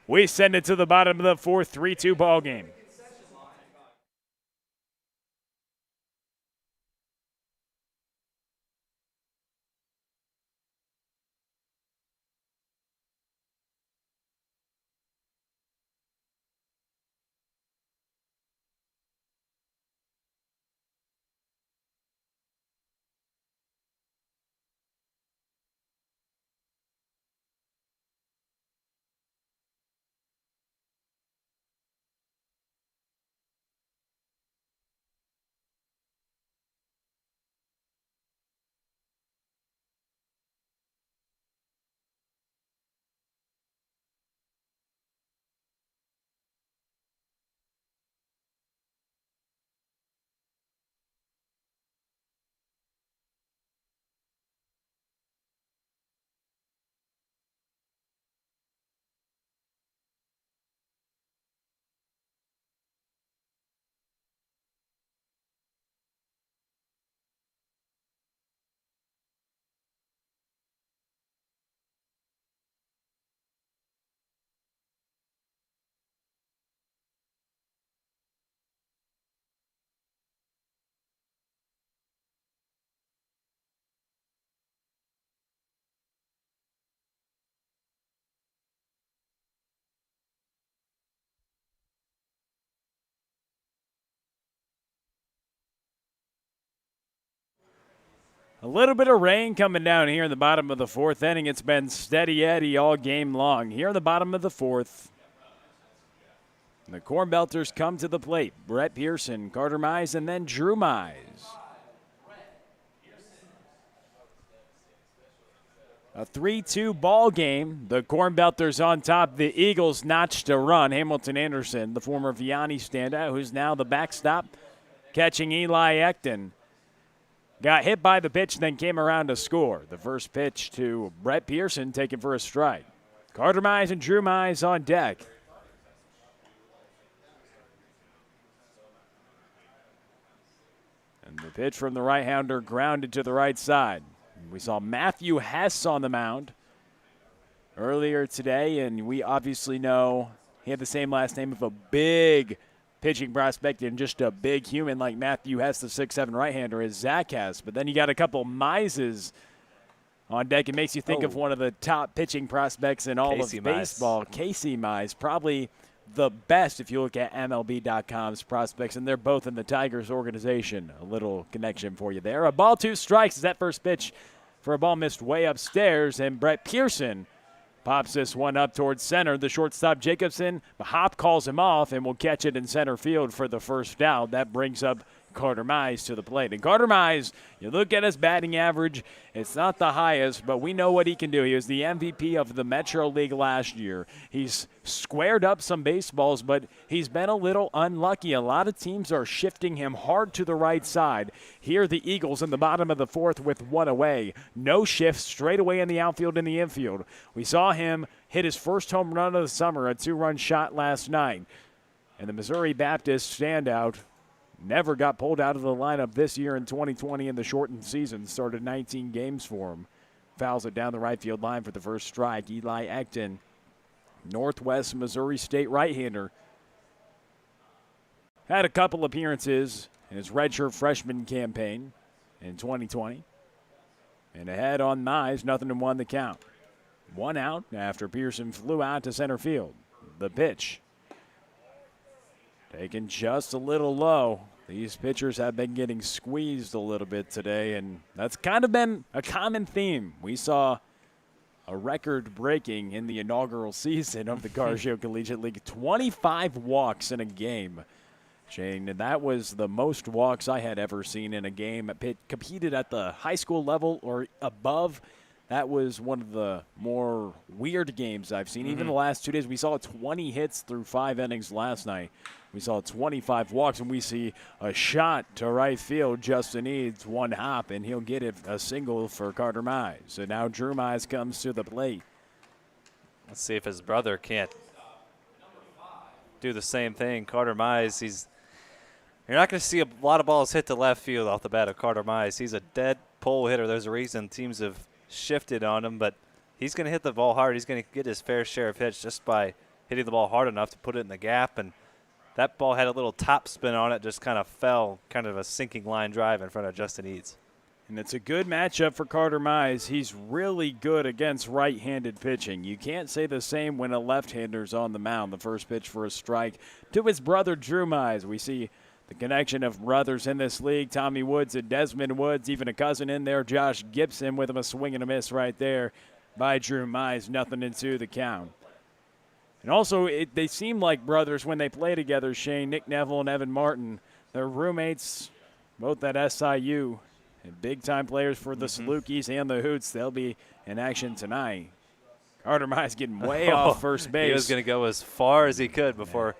We send it to the bottom of the fourth, 3-2 ball game. A little bit of rain coming down here in the bottom of the fourth inning. It's been steady Eddie all game long. Here in the bottom of the fourth, the Cornbelters come to the plate. Brett Pearson, Carter Mize, and then Drew Mize. A 3-2 ball game. The Cornbelters on top. The Eagles notched a run. Hamilton Anderson, the former Vianney standout, who's now the backstop, catching Eli Ecton. Got hit by the pitch, then came around to score. The first pitch to Brett Pearson, taken for a strike. Carter Mize and Drew Mize on deck. And the pitch from the right-hander grounded to the right side. We saw Matthew Hess on the mound earlier today, and we obviously know he had the same last name of a big pitching prospect and just a big human like Matthew Hess, the 6'7" right-hander, as Zach has. But then you got a couple Mizes on deck. It makes you think of one of the top pitching prospects in all Casey of baseball, Casey Mize, probably the best if you look at MLB.com's prospects, and they're both in the Tigers organization. A little connection for you there. A ball, 2 strikes is that first pitch for a ball missed way upstairs, and Brett Pearson pops this one up towards center. The shortstop, Jacobson, Hop calls him off and will catch it in center field for the first out. That brings up Carter Mize to the plate. And Carter Mize, you look at his batting average, it's not the highest, but we know what he can do. He was the MVP of the Metro League last year. He's squared up some baseballs, but he's been a little unlucky. A lot of teams are shifting him hard to the right side. Here the Eagles in the bottom of the fourth with one away. No shift, straight away in the outfield and the infield. We saw him hit his first home run of the summer, a 2-run shot last night. And the Missouri Baptist standout never got pulled out of the lineup this year in 2020 in the shortened season. Started 19 games for him. Fouls it down the right field line for the first strike. Eli Ecton, Northwest Missouri State right-hander, had a couple appearances in his redshirt freshman campaign in 2020. And ahead on Mize, 0-1 the count. 1 out after Pearson flew out to center field. The pitch taken just a little low. These pitchers have been getting squeezed a little bit today, and that's kind of been a common theme. We saw a record breaking in the inaugural season of the Car Show Collegiate League, 25 walks in a game. Shane, and that was the most walks I had ever seen in a game. Competed at the high school level or above. That was one of the more weird games I've seen. Even the last 2 days, we saw 20 hits through 5 innings last night. We saw 25 walks, and we see a shot to right field. Justin needs 1 hop, and he'll get it a single for Carter Mize. So now Drew Mize comes to the plate. Let's see if his brother can't do the same thing. Carter Mize, you're not going to see a lot of balls hit to left field off the bat of Carter Mize. He's a dead pull hitter. There's a reason teams have shifted on him, but he's going to hit the ball hard. He's going to get his fair share of hits just by hitting the ball hard enough to put it in the gap, and that ball had a little top spin on it, just kind of fell, kind of a sinking line drive in front of Justin Eads. And it's a good matchup for Carter Mize. He's really good against right-handed pitching. You can't say the same when a left-hander's on the mound. The first pitch for a strike to his brother Drew Mize. We see the connection of brothers in this league, Tommy Woods and Desmond Woods, even a cousin in there, Josh Gibson, with him a swing and a miss right there by Drew Mize. 0-2 the count. And also, they seem like brothers when they play together, Shane. Nick Neville and Evan Martin, they're roommates, both at SIU, and big-time players for the Salukis and the Hoots. They'll be in action tonight. Carter Mize getting way off first base. He was going to go as far as he could before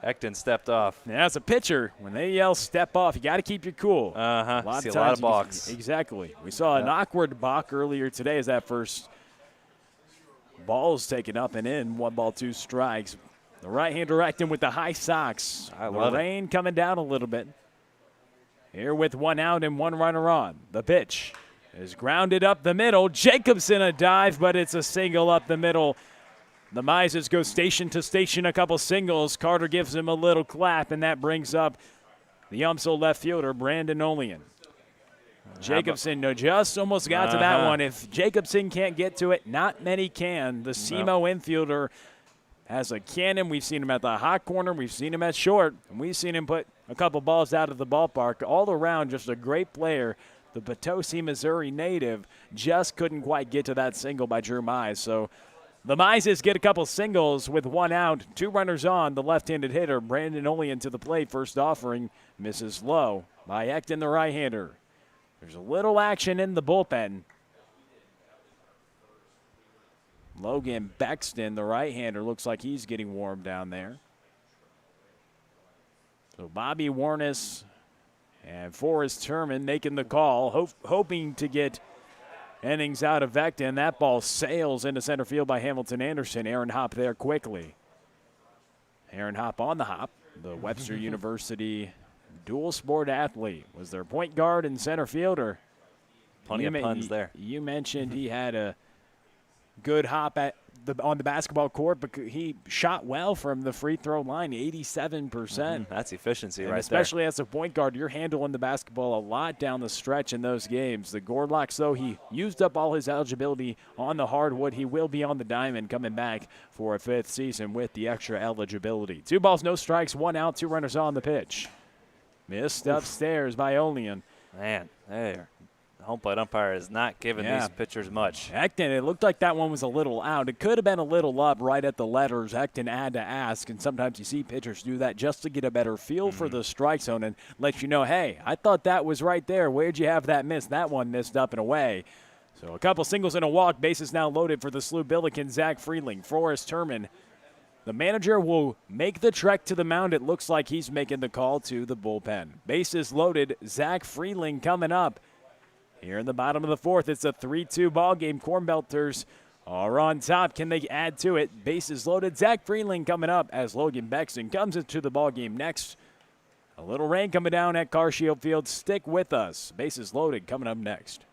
Ecton stepped off. Now, as a pitcher, when they yell step off, you got to keep your cool. A lot of balks. Exactly. We saw an awkward balk earlier today as that first ball's taken up and in. 1 ball, 2 strikes. The right-hander Ecton with the high socks. I love the rain coming down a little bit. Here with 1 out and 1 runner on. The pitch is grounded up the middle. Jacobson a dive, but it's a single up the middle. The Mizes go station to station, a couple singles. Carter gives him a little clap, and that brings up the UMSL left fielder, Brandon Olian. Jacobson just almost got to that one. If Jacobson can't get to it, not many can. The SEMO infielder has a cannon. We've seen him at the hot corner. We've seen him at short. And we've seen him put a couple balls out of the ballpark. All around, just a great player. the Potosi, Missouri native, just couldn't quite get to that single by Drew Mize. So the Mizes get a couple singles with one out, 2 runners on. The left-handed hitter, Brandon Olean, to the plate. First offering misses low by Ecton, the right-hander. There's a little action in the bullpen. Logan Bexton, the right-hander, looks like he's getting warm down there. So Bobby Warnes and Forrest Terman making the call, hoping to get innings out of Ecton. That ball sails into center field by Hamilton Anderson. Aaron Hopp there quickly. Aaron Hopp on the hop. The Webster University dual sport athlete. Was their point guard and center fielder. Plenty of puns there. You mentioned he had a good hop on the basketball court, but he shot well from the free throw line, 87%. That's efficiency right there. Especially as a point guard, you're handling the basketball a lot down the stretch in those games. The Gordlocks, though, he used up all his eligibility on the hardwood. He will be on the diamond coming back for a 5th season with the extra eligibility. 2 balls, no strikes, 1 out, 2 runners on the pitch. Missed upstairs by Olean. Man, there. The home plate umpire is not giving these pitchers much. Ecton, it looked like that one was a little out. It could have been a little up right at the letters. Ecton had to ask, and sometimes you see pitchers do that just to get a better feel for the strike zone and let you know, hey, I thought that was right there. Where'd you have that miss? That one missed up and away. So a couple singles and a walk. Bases now loaded for the Slew Billiken, Zach Freeling, Forrest Terman. The manager will make the trek to the mound. It looks like he's making the call to the bullpen. Bases loaded. Zach Freeling coming up. Here in the bottom of the 4th, it's a 3-2 ball game. Cornbelters are on top. Can they add to it? Bases loaded. Zach Freeling coming up as Logan Bexton comes into the ball game next. A little rain coming down at CarShield Field. Stick with us. Bases loaded coming up next.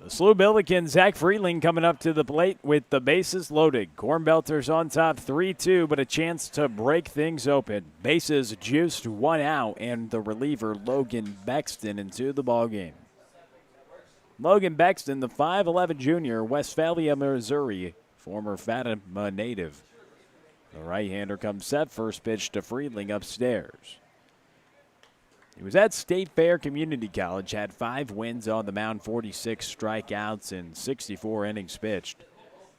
The Slew Billiken, Zach Freeling coming up to the plate with the bases loaded. Cornbelters on top 3-2, but a chance to break things open. Bases juiced, 1 out, and the reliever Logan Bexton into the ballgame. Logan Bexton, the 5'11 junior, Westphalia, Missouri, former Fatima native. The right-hander comes set, first pitch to Freeling upstairs. He was at State Fair Community College, had 5 wins on the mound, 46 strikeouts, and 64 innings pitched.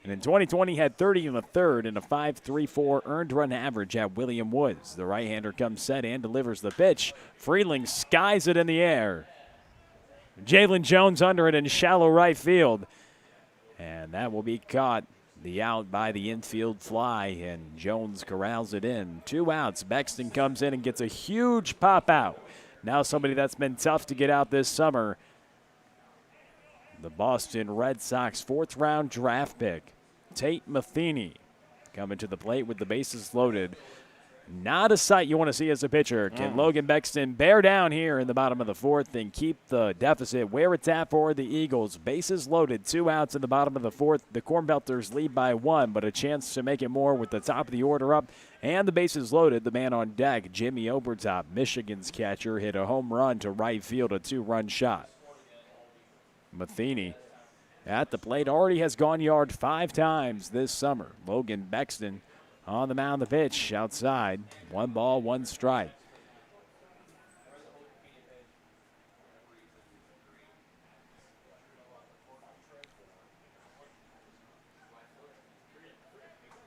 And in 2020, had 30 in the third and a 5.34 earned run average at William Woods. The right-hander comes set and delivers the pitch. Freeling skies it in the air. Jalen Jones under it in shallow right field. And that will be caught. The out by the infield fly, and Jones corrals it in. 2 outs. Bexton comes in and gets a huge pop out. Now somebody that's been tough to get out this summer. The Boston Red Sox 4th-round draft pick, Tate Matheny, coming to the plate with the bases loaded. Not a sight you want to see as a pitcher. Can Logan Bexton bear down here in the bottom of the 4th and keep the deficit where it's at for the Eagles? Bases loaded, 2 outs in the bottom of the 4th. The Cornbelters lead by 1, but a chance to make it more with the top of the order up. And the bases loaded, the man on deck, Jimmy Obertop, Michigan's catcher, hit a home run to right field, a 2-run shot. Matheny at the plate already has gone yard 5 times this summer. Logan Bexton on the mound, the pitch outside. 1 ball, 1 strike.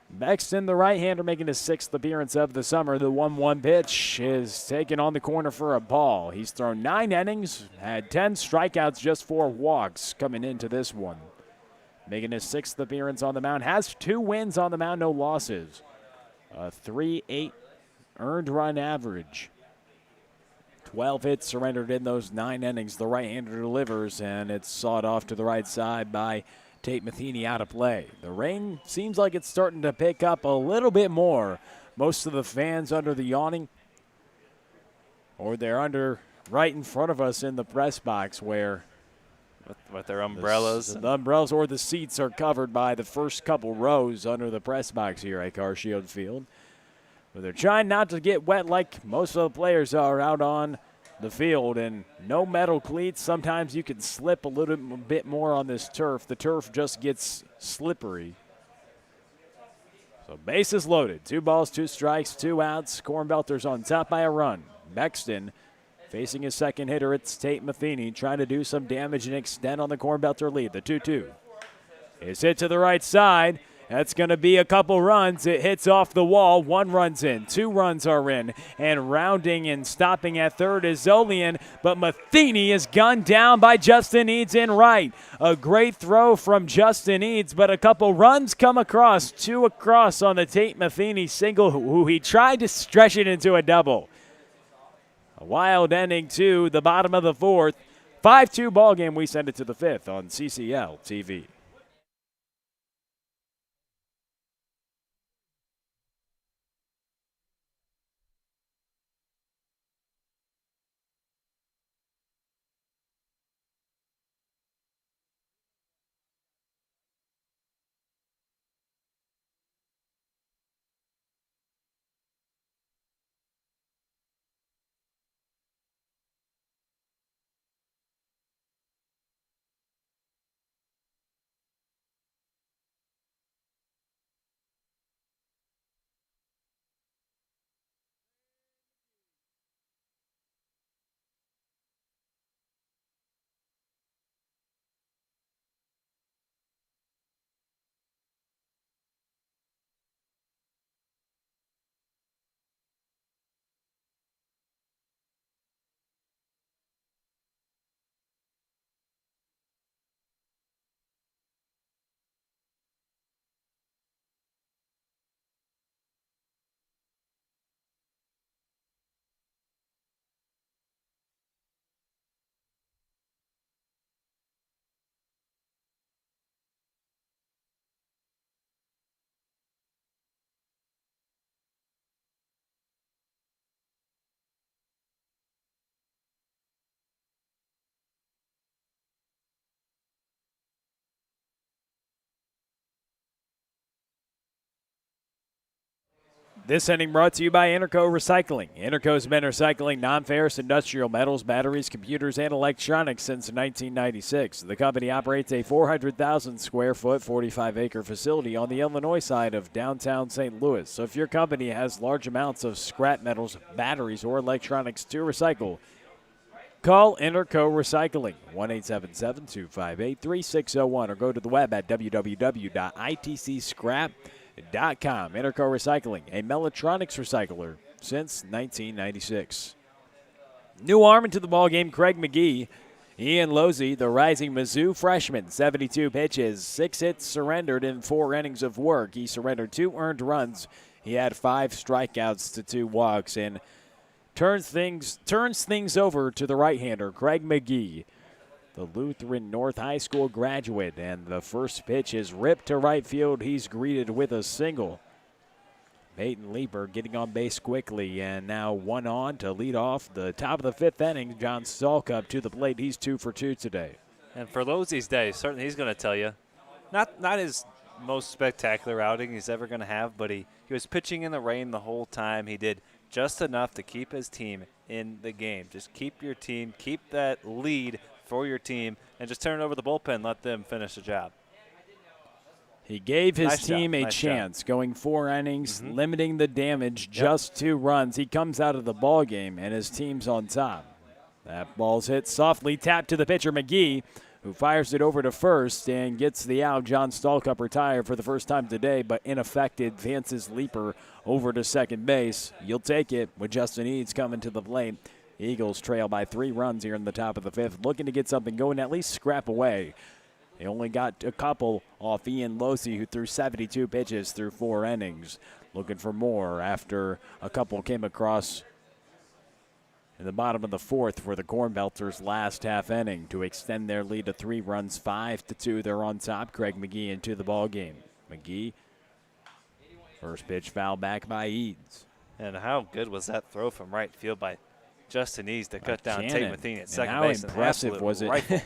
Bexton, the right-hander, making his 6th appearance of the summer. The 1-1 pitch is taken on the corner for a ball. He's thrown 9 innings, had 10 strikeouts, just 4 walks coming into this one. Making his 6th appearance on the mound. Has 2 wins on the mound, no losses. A 3.8 earned run average. 12 hits surrendered in those 9 innings. The right-hander delivers, and it's sawed off to the right side by Tate Matheny out of play. The rain seems like it's starting to pick up a little bit more. Most of the fans under the awning, or they're under right in front of us in the press box where with their umbrellas. The umbrellas or the seats are covered by the first couple rows under the press box here at CarShield Field. But they're trying not to get wet like most of the players are out on the field, and no metal cleats. Sometimes you can slip a little bit more on this turf. The turf just gets slippery. So bases loaded. 2 balls, 2 strikes, 2 outs. Cornbelters on top by a run. Bexton facing his second hitter. It's Tate Matheny trying to do some damage and extend on the Cornbelter lead. The 2-2 is hit to the right side. That's going to be a couple runs. It hits off the wall. 1 run's in. 2 runs are in. And rounding and stopping at third is Zolian. But Matheny is gunned down by Justin Eads in right. A great throw from Justin Eads, but a couple runs come across. 2 across on the Tate Matheny single, who he tried to stretch it into a double. A wild ending to the bottom of the 4th. 5-2 ball game. We send it to the 5th on CCL TV. This inning brought to you by Interco Recycling. Interco's been recycling non-ferrous industrial metals, batteries, computers, and electronics since 1996. The company operates a 400,000 square foot, 45-acre facility on the Illinois side of downtown St. Louis. So if your company has large amounts of scrap metals, batteries, or electronics to recycle, call Interco Recycling, 1-877-258-3601, or go to the web at www.itcscrap.com. Interco Recycling, a Mellatronics recycler since 1996. New arm into the ballgame, Craig McGee Ian Losey, the rising Mizzou freshman, 72 pitches, 6 hits surrendered in 4 innings of work. He surrendered 2 earned runs. He had 5 strikeouts to 2 walks and turns things over to the right-hander, Craig McGee, the Lutheran North High School graduate. And the first pitch is ripped to right field. He's greeted with a single. Peyton Leeper getting on base quickly, and now 1 on to lead off the top of the 5th inning. John Stallcup to the plate. He's 2 for 2 today. And for Losey's day, certainly he's going to tell you, not his most spectacular outing he's ever going to have, but he was pitching in the rain the whole time. He did just enough to keep his team in the game. Just keep your team, keep that lead for your team, and just turn it over the bullpen, let them finish the job. He gave his Nice team job. a Nice chance, job. going 4 innings, limiting the damage, just 2 runs. He comes out of the ball game, and his team's on top. That ball's hit softly, tapped to the pitcher, McGee, who fires it over to first and gets the out. John Stallcup retired for the first time today, but ineffective, advances Leeper over to second base. You'll take it with Justin Eads coming to the plate. Eagles trail by 3 runs here in the top of the 5th, looking to get something going, at least scrap away. They only got a couple off Ian Losey, who threw 72 pitches through 4 innings. Looking for more after a couple came across in the bottom of the 4th for the Cornbelters' last half inning to extend their lead to 3 runs, 5-2. They're on top. Craig McGee into the ball game. McGee, first pitch foul back by Eads. And how good was that throw from right field by Justin Eads to cut down Tate Cannon. Matheny at And second how base? impressive was it? Rifle.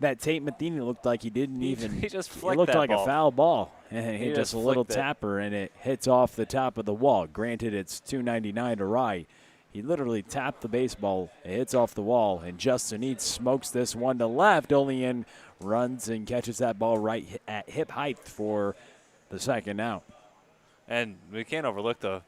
That Tate Matheny looked like he didn't even. He just It flicked looked that like ball. a foul ball, and He hit just just a little flicked it. tapper, and it hits off the top of the wall. Granted, it's 299 to right. He literally tapped the baseball. It hits off the wall, and Justin Eads smokes this one to left. Only in runs and catches that ball right at hip height for the second out. And we can't overlook the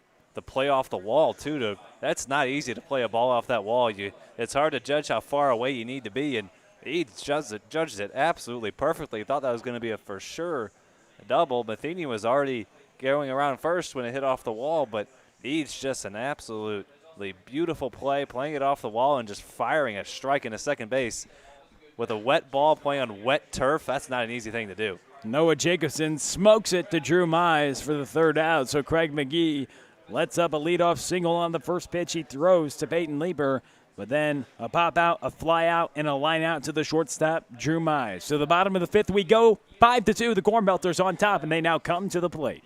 play off the wall, too. That's not easy to play a ball off that wall. It's hard to judge how far away you need to be, and he judged it absolutely perfectly. Thought that was going to be a for sure double. Matheny was already going around first when it hit off the wall, but Eads just an absolutely beautiful play, playing it off the wall and just firing a strike into second base. With a wet ball playing on wet turf, that's not an easy thing to do. Noah Jacobson smokes it to Drew Mize for the 3rd out, so Craig McGee lets up a leadoff single on the first pitch he throws to Peyton Leeper, but then a pop out, a fly out, and a line out to the shortstop, Drew Mize. To the bottom of the 5th we go, 5-2. The Cornbelters on top, and they now come to the plate.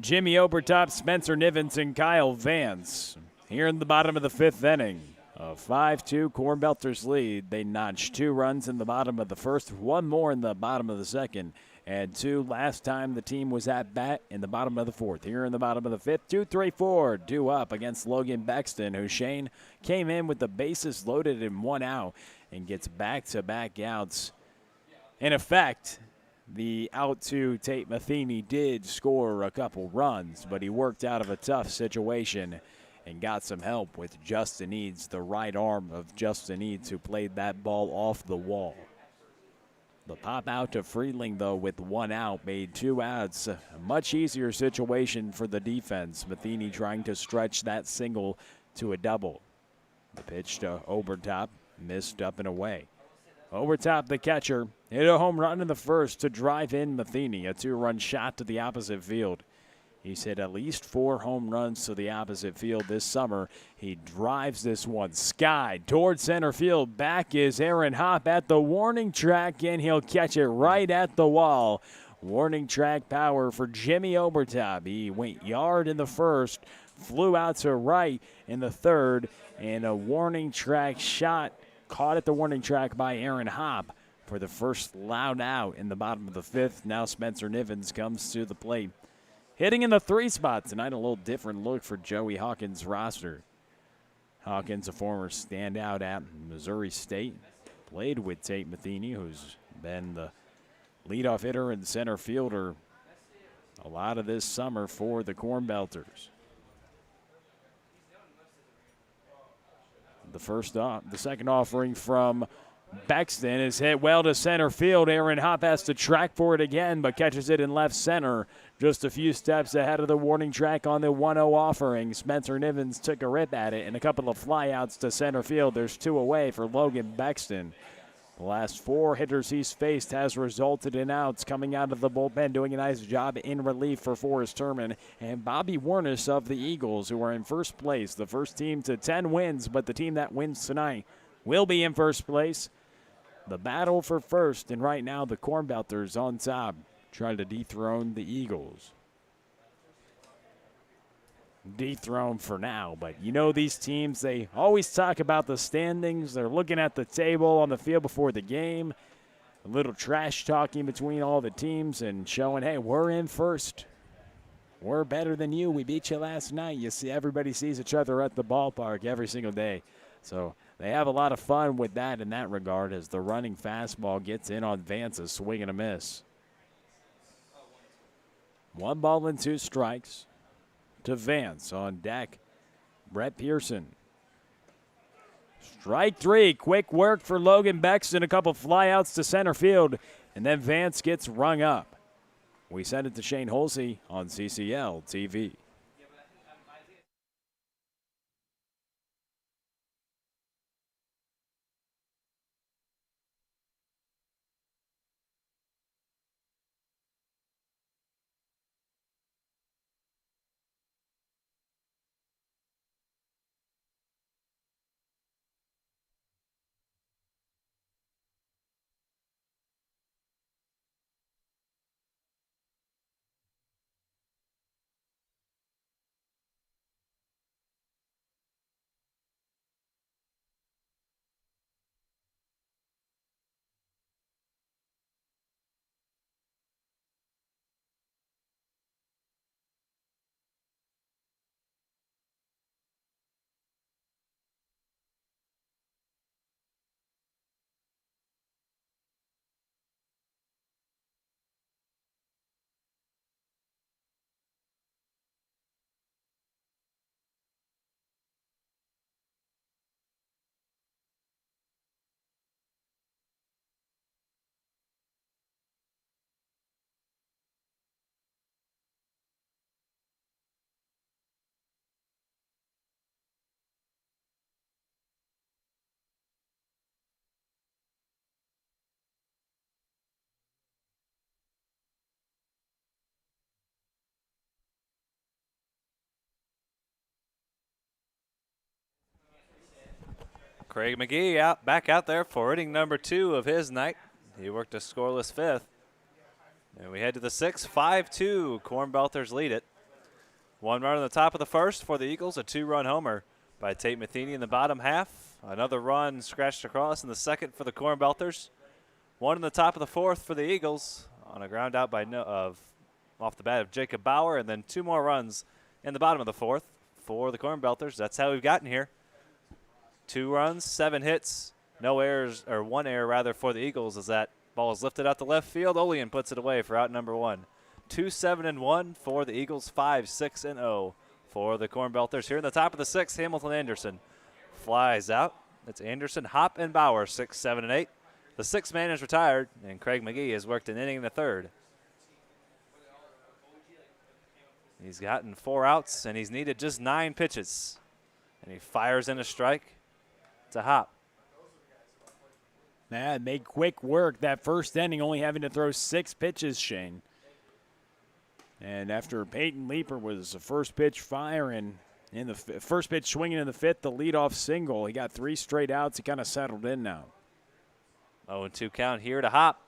Jimmy Obertop, Spencer Nivens, and Kyle Vance. Here in the bottom of the 5th inning, a 5-2 Cornbelters lead. They notched 2 runs in the bottom of the 1st, 1 more in the bottom of the 2nd, and 2 last time the team was at bat in the bottom of the 4th. Here in the bottom of the 5th, 2-3-4, due up against Logan Bexton, who Shane came in with the bases loaded and 1 out and gets back-to-back outs In effect, the out to Tate Matheny did score a couple runs, but he worked out of a tough situation and got some help with Justin Eads, the right arm of Justin Eads, who played that ball off the wall. The pop out to Friedling, though, with one out, made 2 outs. A much easier situation for the defense. Matheny trying to stretch that single to a double. The pitch to Obertop, missed up and away. Obertop, the catcher, hit a home run in the first to drive in Matheny, a 2-run shot to the opposite field. He's hit at least 4 home runs to the opposite field this summer. He drives this one skied towards center field. Back is Aaron Hopp at the warning track, and he'll catch it right at the wall. Warning track power for Jimmy Obertop. He went yard in the first, flew out to right in the third, and a warning track shot caught at the warning track by Aaron Hopp for the first loud out in the bottom of the 5th. Now Spencer Nivens comes to the plate. Hitting in the 3 spot tonight, a little different look for Joey Hawkins' roster. Hawkins, a former standout at Missouri State, played with Tate Matheny, who's been the leadoff hitter and center fielder a lot of this summer for the Cornbelters. The second offering from Bexton is hit well to center field. Aaron Hopp has to track for it again, but catches it in left center. Just a few steps ahead of the warning track on the 1-0 offering. Spencer Nivens took a rip at it and a couple of flyouts to center field. There's 2 away for Logan Bexton. The last 4 hitters he's faced has resulted in outs. Coming out of the bullpen, doing a nice job in relief for Forrest Turman and Bobby Warnes of the Eagles, who are in first place. The first team to 10 wins, but the team that wins tonight will be in first place. The battle for first, and right now the Cornbelters on top, trying to dethrone the Eagles. Dethroned for now, but you know these teams, they always talk about the standings. They're looking at the table on the field before the game. A little trash talking between all the teams and showing, hey, we're in first. We're better than you. We beat you last night. You see, everybody sees each other at the ballpark every single day. So they have a lot of fun with that in that regard as the running fastball gets in on Vance's swing and a miss. 1 ball and 2 strikes to Vance on deck. Brett Pearson. Strike 3. Quick work for Logan Bexton. A couple flyouts to center field, and then Vance gets rung up. We send it to Shane Holsey on CCL TV. Craig McGee back out there for inning number 2 of his night. He worked a scoreless 5th. And we head to the 6th, 5-2. Cornbelters lead it. 1 run on the top of the first for the Eagles, a 2-run homer by Tate Matheny in the bottom half. Another run scratched across in the second for the Cornbelters. 1 in the top of the 4th for the Eagles on a ground out off the bat of Jacob Bauer, and then 2 more runs in the bottom of the 4th for the Cornbelters. That's how we've gotten here. 2 runs, 7 hits, no errors, or 1 error rather for the Eagles, as that Ball is lifted out to left field. Olean puts it away for out number 1. 2-7-1 for the Eagles, 5-6-0 for the Cornbelters. Here in the top of the 6th, Hamilton Anderson flies out. It's Anderson, Hop, and Bauer, 6, 7, and 8. The 6th man is retired, and Craig McGee has worked an inning in the 3rd. He's gotten 4 outs, and he's needed just 9 pitches. And he fires in a strike to Hop. It made quick work that first inning, only having to throw 6 pitches, Shane. And after Peyton Leeper was the first pitch firing, in the first pitch swinging in the 5th, the leadoff single, he got 3 straight outs. He kind of settled in now. 0-2 count here to Hop.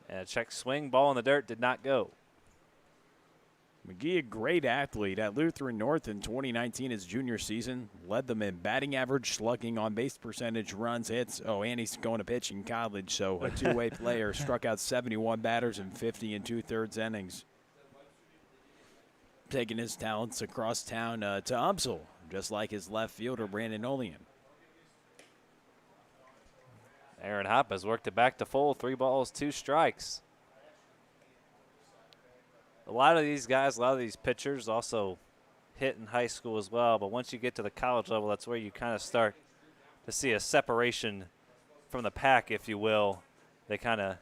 And a check swing, ball in the dirt, did not go. McGee, a great athlete at Lutheran North in 2019, his junior season. Led them in batting average, slugging, on-base percentage, runs, hits. Oh, and he's going to pitch in college, so a two-way player. Struck out 71 batters in 50 2/3 innings. Taking his talents across town to Umsel, just like his left fielder, Brandon Olean. Aaron Hop has worked it back to full. 3 balls, 2 strikes. A lot of these guys, a lot of these pitchers also hit in high school as well, but once you get to the college level, that's where you kind of start to see a separation from the pack, if you will. They kind of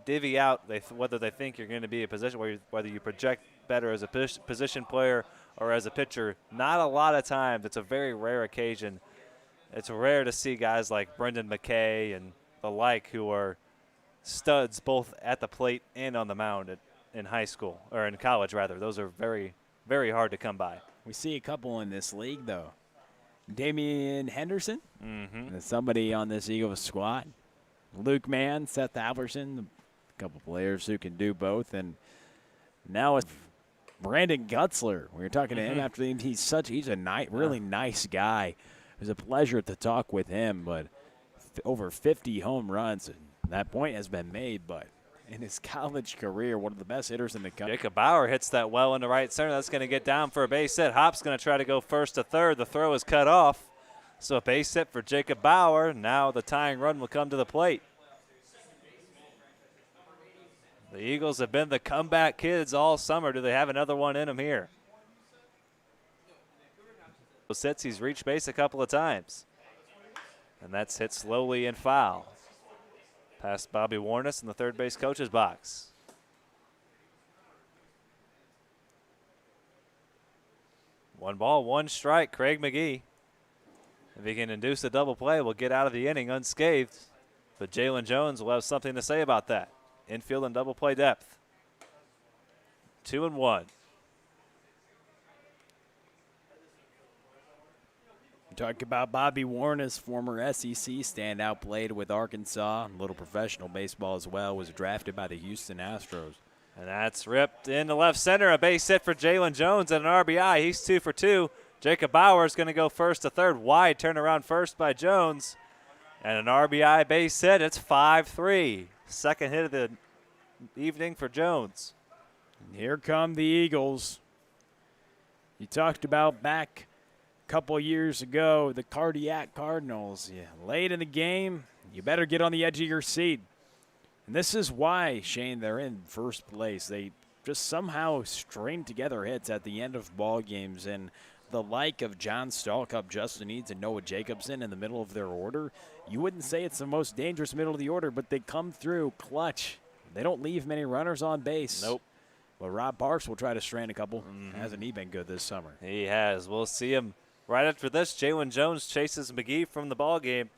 divvy out whether they think you're going to be a position, whether you project better as a position player or as a pitcher. Not a lot of times. It's a very rare occasion. It's rare to see guys like Brendan McKay and the like who are studs both at the plate and on the mound in high school, or in college rather. Those are very, very hard to come by. We see a couple in this league, though. Damian Henderson, somebody on this Eagles squad. Luke Mann, Seth Alverson, a couple players who can do both. And now it's Brandon Gutzler. We were talking to him after the game. He's a really nice guy. It was a pleasure to talk with him, but over 50 home runs. And that point has been made, but in his college career, one of the best hitters in the country. Jacob Bauer hits that well into right center. That's going to get down for a base hit. Hop's going to try to go first to third. The throw is cut off. So a base hit for Jacob Bauer. Now the tying run will come to the plate. The Eagles have been the comeback kids all summer. Do they have another one in them here? Those hits, he's reached base a couple of times. And that's hit slowly and foul. Past Bobby Warness in the third base coach's box. One ball, 1 strike, Craig McGee. If he can induce a double play, we'll get out of the inning unscathed. But Jalen Jones will have something to say about that. Infield and double play depth. 2-1. Talk about Bobby Warness, former SEC standout, played with Arkansas, a little professional baseball as well, was drafted by the Houston Astros. And that's ripped into left center. A base hit for Jalen Jones and an RBI. He's 2 for 2. Jacob Bauer is going to go first to third. Wide turnaround first by Jones. And an RBI base hit. It's 5-3. Second hit of the evening for Jones. And here come the Eagles. You talked about back a couple years ago, the Cardiac Cardinals. Late in the game, you better get on the edge of your seat. And this is why, Shane, they're in first place. They just somehow string together hits at the end of ball games, and the like of John Stallcup, Justin Eads, and Noah Jacobson in the middle of their order. You wouldn't say it's the most dangerous middle of the order, but they come through clutch. They don't leave many runners on base. Nope. But Rob Parks will try to strand a couple. Hasn't he been good this summer? He has. We'll see him right after this. Jalen Jones chases McGee from the ball game.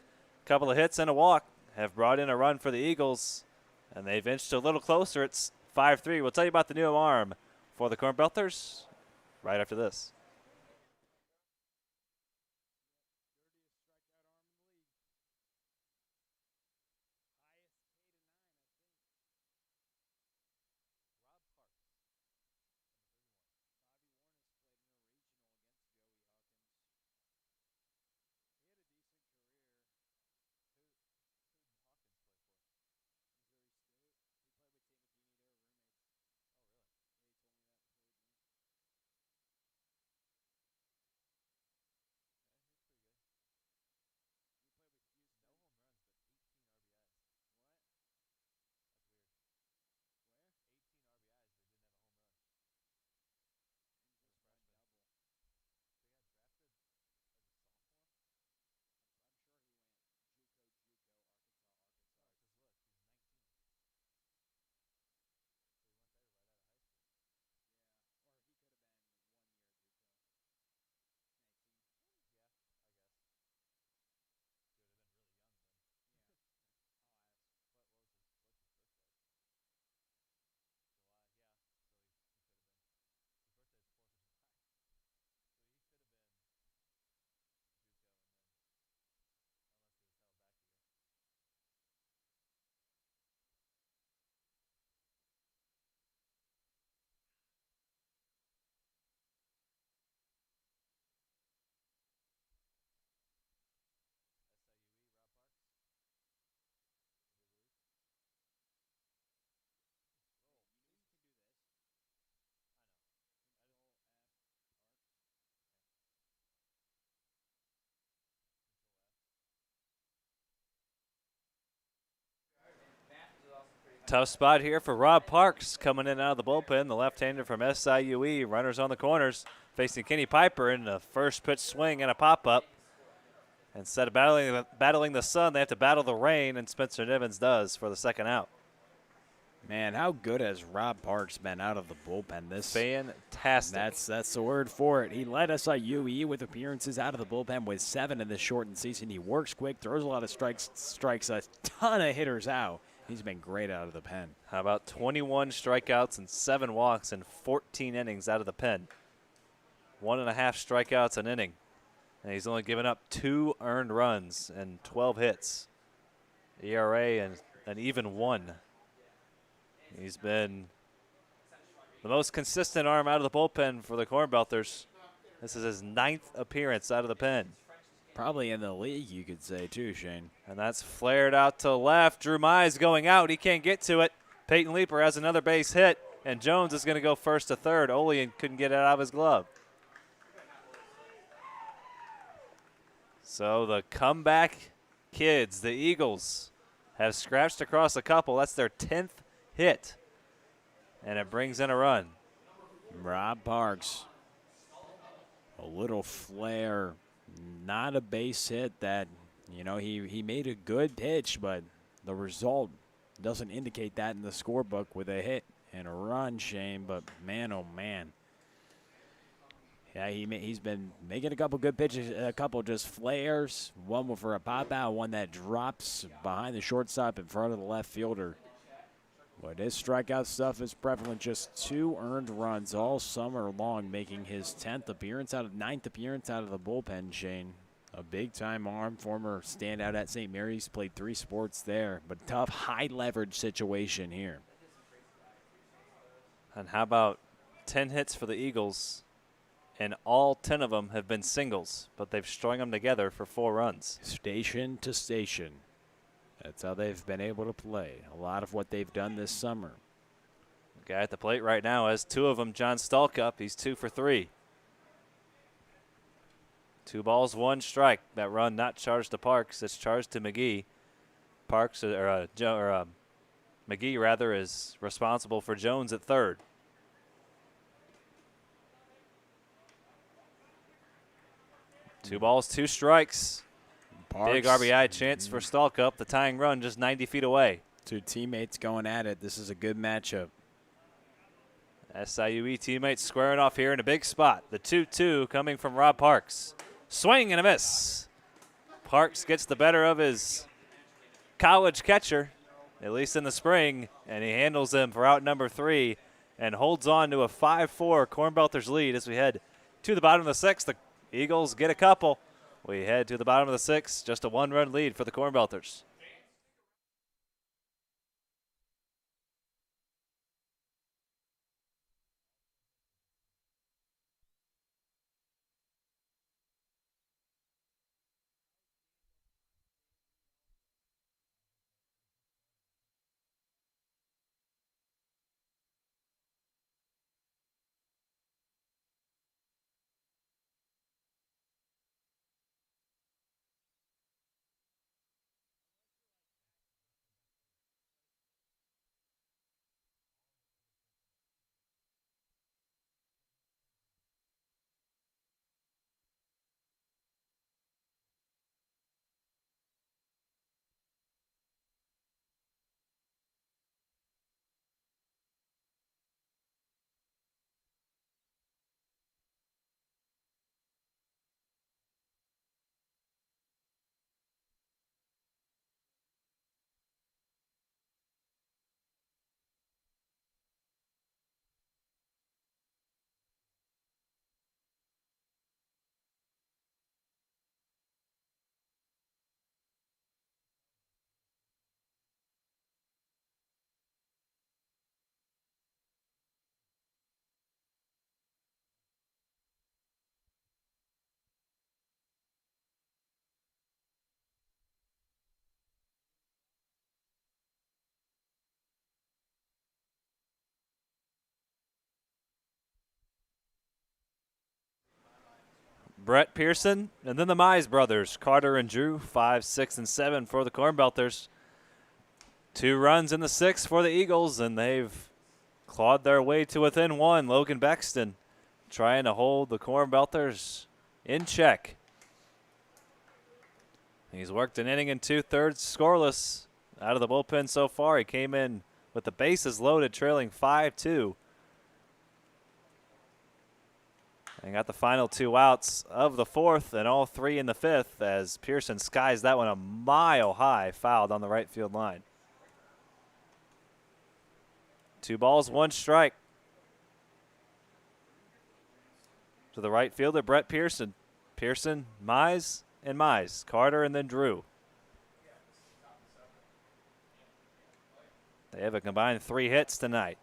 Couple of hits and a walk have brought in a run for the Eagles, and they've inched a little closer. It's 5-3. We'll tell you about the new arm for the Cornbelters right after this. Tough spot here for Rob Parks coming in out of the bullpen. The left-hander from SIUE. Runners on the corners facing Kenny Piper in the first pitch swing and a pop-up. Instead of battling the sun, they have to battle the rain, and Spencer Nivens does for the second out. Man, how good has Rob Parks been out of the bullpen? This fantastic. That's the word for it. He led SIUE with appearances out of the bullpen with 7 in this shortened season. He works quick, throws a lot of strikes a ton of hitters out. He's been great out of the pen. How about 21 strikeouts and 7 walks in 14 innings out of the pen? 1.5 strikeouts an inning. And he's only given up 2 earned runs and 12 hits. ERA and an even 1. He's been the most consistent arm out of the bullpen for the Cornbelters. This is his 9th appearance out of the pen. Probably in the league, you could say, too, Shane. And that's flared out to left. Drew Mize going out. He can't get to it. Peyton Leeper has another base hit, and Jones is going to go first to third. Olean couldn't get it out of his glove. So the comeback kids, the Eagles, have scratched across a couple. That's their 10th hit, and it brings in a run. Rob Parks, a little flare, not a base hit that, you know, he made a good pitch, but the result doesn't indicate that in the scorebook with a hit and a run, Shane. But man, oh man. Yeah, he's been making a couple good pitches, a couple just flares, one for a pop out, one that drops behind the shortstop in front of the left fielder. But his strikeout stuff is prevalent. Just 2 earned runs all summer long, making his 9th appearance out of the bullpen, Shane. A big-time arm, former standout at St. Mary's, played 3 sports there. But tough, high-leverage situation here. And how about 10 hits for the Eagles? And all 10 of them have been singles, but they've strung them together for 4 runs. Station to station. That's how they've been able to play. A lot of what they've done this summer. The guy at the plate right now has 2 of them. John Stallcup, he's 2 for 3. 2 balls, 1 strike. That run not charged to Parks. It's charged to McGee. McGee rather is responsible for Jones at third. Two balls, 2 strikes. Parks. Big RBI chance for Stallcup. The tying run just 90 feet away. 2 teammates going at it. This is a good matchup. SIUE teammates squaring off here in a big spot. The 2-2 coming from Rob Parks. Swing and a miss. Parks gets the better of his college catcher, at least in the spring, and he handles him for out number 3 and holds on to a 5-4 Cornbelters lead as we head to the bottom of the 6th. The Eagles get a couple. We head to the bottom of the 6th, just a 1-run lead for the Cornbelters. Brett Pearson, and then the Mize brothers, Carter and Drew, 5, 6, and 7 for the Cornbelters. 2 runs in the 6th for the Eagles, and they've clawed their way to within 1. Logan Bexton trying to hold the Cornbelters in check. He's worked an inning and 2/3 scoreless out of the bullpen so far. He came in with the bases loaded, trailing 5-2. And got the final 2 outs of the 4th and all 3 in the 5th as Pearson skies that one a mile high, fouled on the right field line. 2 balls, 1 strike. To the right fielder, Brett Pearson. Pearson, Mize, and Mize. Carter and then Drew. They have a combined 3 hits tonight.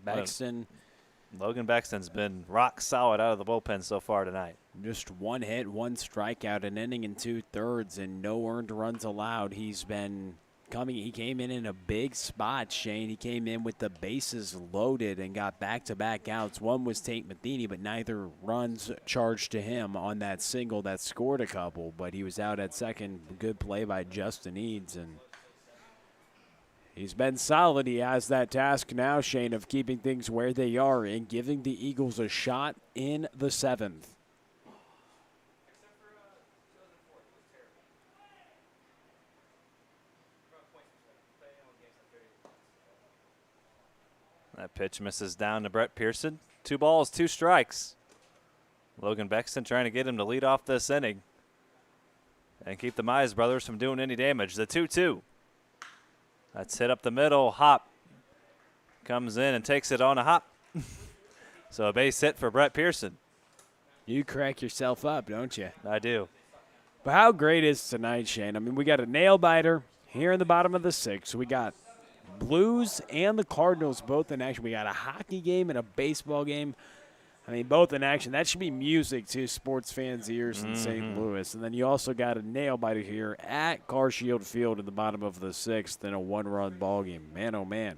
Bexton. Logan Bexton's been rock solid out of the bullpen so far tonight. Just 1 hit, 1 strikeout, an inning and 2/3, and no earned runs allowed. He's been coming. He came in a big spot, Shane. He came in with the bases loaded and got back-to-back outs. One was Tate Matheny, but neither runs charged to him on that single that scored a couple. But he was out at second. Good play by Justin Eads, and he's been solid. He has that task now, Shane, of keeping things where they are and giving the Eagles a shot in the 7th. That pitch misses down to Brett Pearson. 2 balls, 2 strikes. Logan Bexton trying to get him to lead off this inning and keep the Mize brothers from doing any damage. The 2-2. That's hit up the middle. Hop comes in and takes it on a hop. So a base hit for Brett Pearson. You crack yourself up, don't you? I do. But how great is tonight, Shane? I mean, we got a nail-biter here in the bottom of the 6th. We got Blues and the Cardinals both in action. We got a hockey game and a baseball game. I mean, both in action. That should be music to sports fans' ears in St. Louis. And then you also got a nail-biter here at CarShield Field in the bottom of the 6th in a 1-run ball game. Man, oh, man.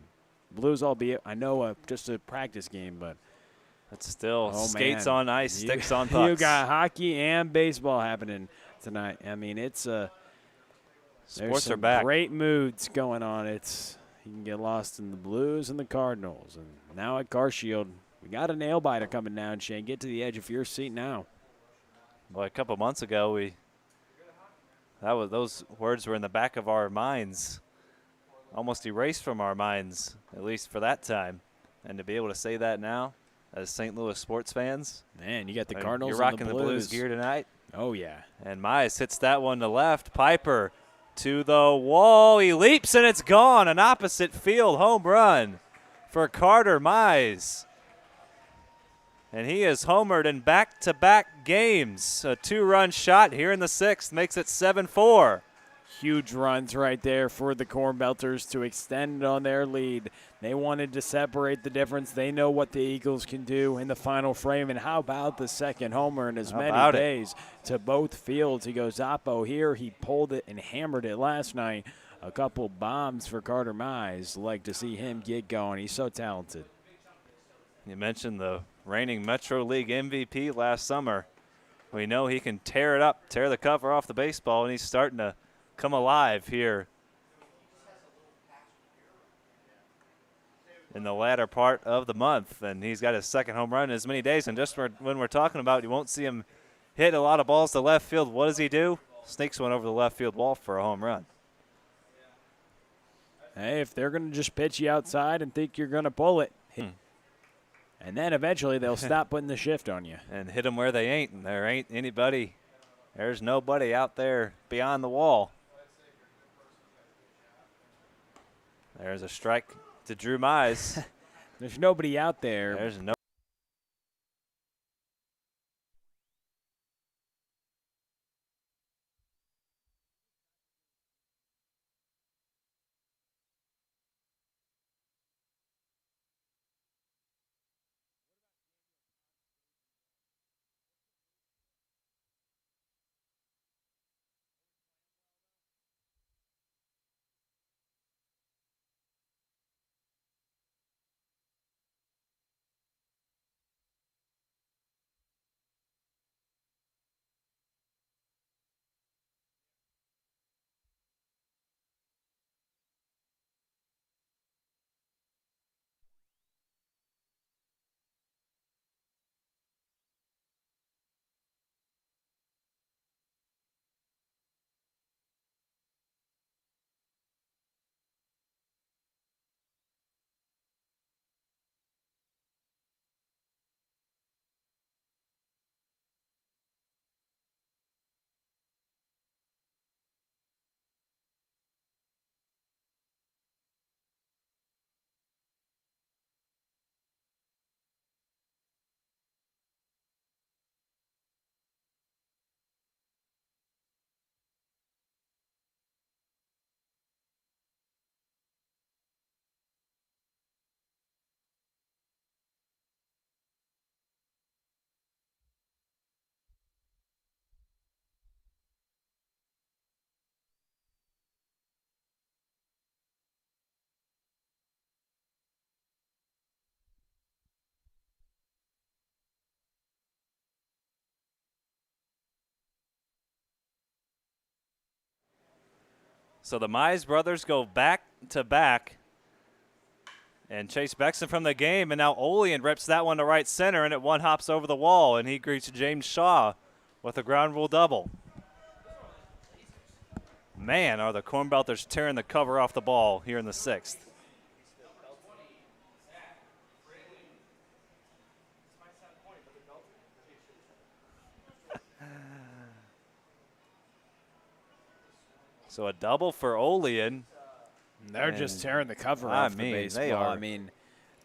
Blues, albeit, I know just a practice game, but it's still skates on ice, sticks on pucks. You got hockey and baseball happening tonight. I mean, it's sports are back. Great moods going on. You can get lost in the Blues and the Cardinals. And now at CarShield, we got a nail-biter coming down, Shane. Get to the edge of your seat now. Well, a couple months ago, those words were in the back of our minds, almost erased from our minds, at least for that time. And to be able to say that now, as St. Louis sports fans, man, you got the Cardinals. You're rocking and the Blues gear tonight. Oh yeah. And Mize hits that one to left. Piper to the wall. He leaps and it's gone. An opposite field home run for Carter Mize. And he is homered in back-to-back games. A 2-run shot here in the 6th makes it 7-4. Huge runs right there for the Cornbelters to extend on their lead. They wanted to separate the difference. They know what the Eagles can do in the final frame. And how about the second homer in as many days to both fields? He goes Oppo here. He pulled it and hammered it last night. A couple bombs for Carter Mize. Like to see him get going. He's so talented. You mentioned the reigning Metro League MVP last summer. We know he can tear it up, tear the cover off the baseball, and he's starting to come alive here in the latter part of the month. And he's got his second home run in as many days. And just when we're talking about you won't see him hit a lot of balls to left field, what does he do? Sneaks one over the left field wall for a home run. Hey, if they're going to just pitch you outside and think you're going to pull it, and then eventually they'll stop putting the shift on you. And hit them where they ain't. And there ain't anybody. There's nobody out there beyond the wall. There's a strike to Drew Mize. There's nobody out there. There's no. So the Mize brothers go back to back. And Chase Bexton from the game, and now Olean rips that one to right center, and it one hops over the wall, and he greets James Shaw with a ground rule double. Man, are the Cornbelters tearing the cover off the ball here in the 6th. So a double for Olean. They're just tearing the cover off the baseball. They are. I mean,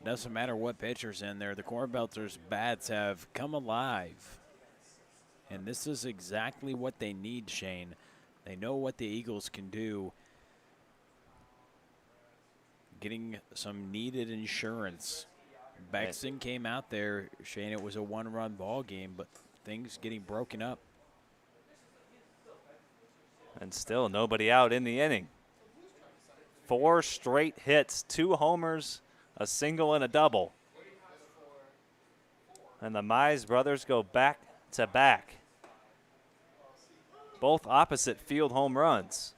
doesn't matter what pitcher's in there. The Cornbelters' bats have come alive. And this is exactly what they need, Shane. They know what the Eagles can do. Getting some needed insurance. Bexton came out there, Shane. It was a one-run ball game, but things getting broken up. And still nobody out in the inning. 4 straight hits, 2 homers, a single, and a double. And the Mize brothers go back to back. Both opposite field home runs.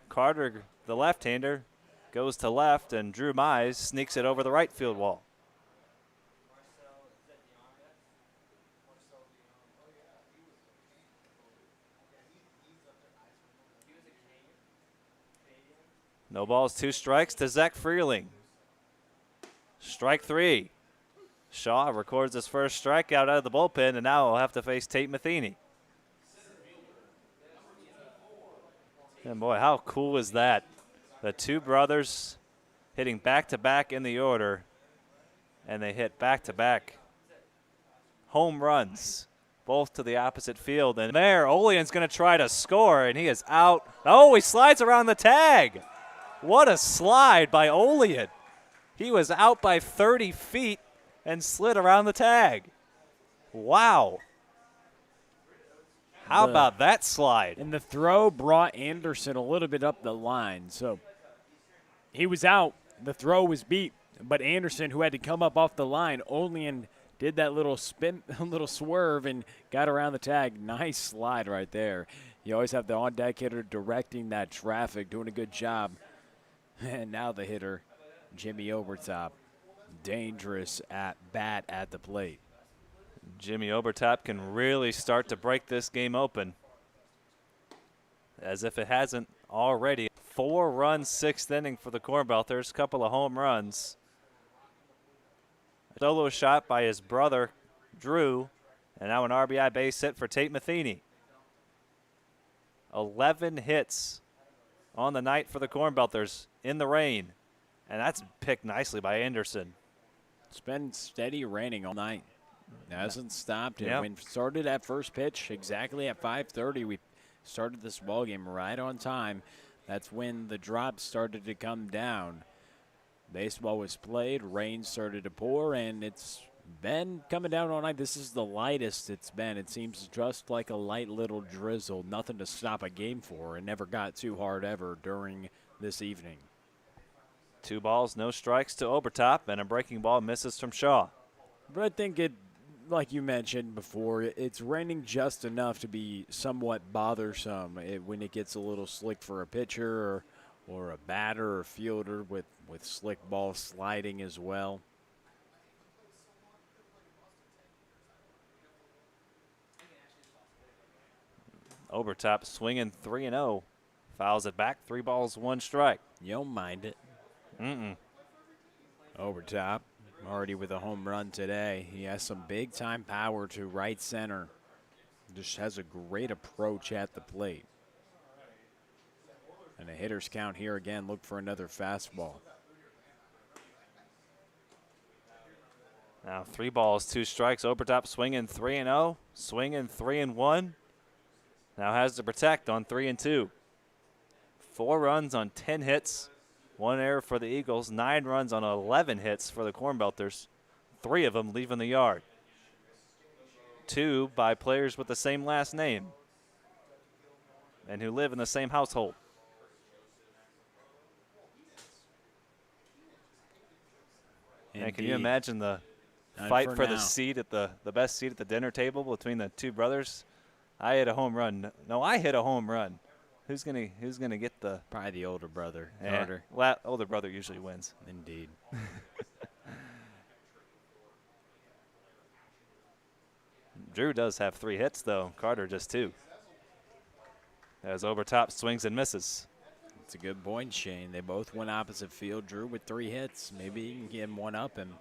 Carter, the left-hander, goes to left, and Drew Mize sneaks it over the right field wall. No balls, 2 strikes to Zach Freeling. Strike 3. Shaw records his first strikeout out of the bullpen, and now he'll have to face Tate Matheny. And boy, how cool is that? The 2 brothers hitting back-to-back in the order, and they hit back-to-back home runs, both to the opposite field. And there, Olean's going to try to score, and he is out. Oh, he slides around the tag. What a slide by Olean. He was out by 30 feet and slid around the tag. Wow. How about that slide? And the throw brought Anderson a little bit up the line. So he was out. The throw was beat. But Anderson, who had to come up off the line, Olean did that little spin, little swerve, and got around the tag. Nice slide right there. You always have the on-deck hitter directing that traffic, doing a good job. And now the hitter, Jimmy Obertop, dangerous at bat at the plate. Jimmy Obertop can really start to break this game open, as if it hasn't already. 4-run 6th inning for the Cornbelters, couple of home runs. A solo shot by his brother, Drew, and now an RBI base hit for Tate Matheny. 11 hits on the night for the Cornbelters in the rain, and that's picked nicely by Anderson. It's been steady raining all night. It hasn't stopped. Yep. We started at first pitch exactly at 5:30. We started this ball game right on time. That's when the drops started to come down. Baseball was played, rain started to pour, and it's been coming down all night. This is the lightest it's been. It seems just like a light little drizzle, nothing to stop a game for. It never got too hard ever during this evening. 2 balls, no strikes to Obertop, and a breaking ball misses from Shaw. But I think it, like you mentioned before, it's raining just enough to be somewhat bothersome when it gets a little slick for a pitcher or a batter or fielder with slick ball sliding as well. Obertop swinging 3-0. Fouls it back, 3 balls, 1 strike. You don't mind it. Mm-mm. Obertop already with a home run today. He has some big-time power to right center. Just has a great approach at the plate. And a hitter's count here again. Look for another fastball. Now 3 balls, 2 strikes. Obertop swinging 3-0, swinging 3-1. Now has to protect on 3-2. 4 runs on 10 hits, 1 error for the Eagles, 9 runs on 11 hits for the Cornbelters, 3 of them leaving the yard. 2 by players with the same last name and who live in the same household. And can you imagine the fight for the seat at the best seat at the dinner table between the 2 brothers? I hit a home run. No, I hit a home run. Who's gonna get the Probably the older brother, yeah, Carter. well, older brother usually wins. Indeed. Drew does have 3 hits though. Carter just 2. As Overtop swings and misses. It's a good point, Shane. They both went opposite field. Drew with 3 hits. Maybe you can get him one up him.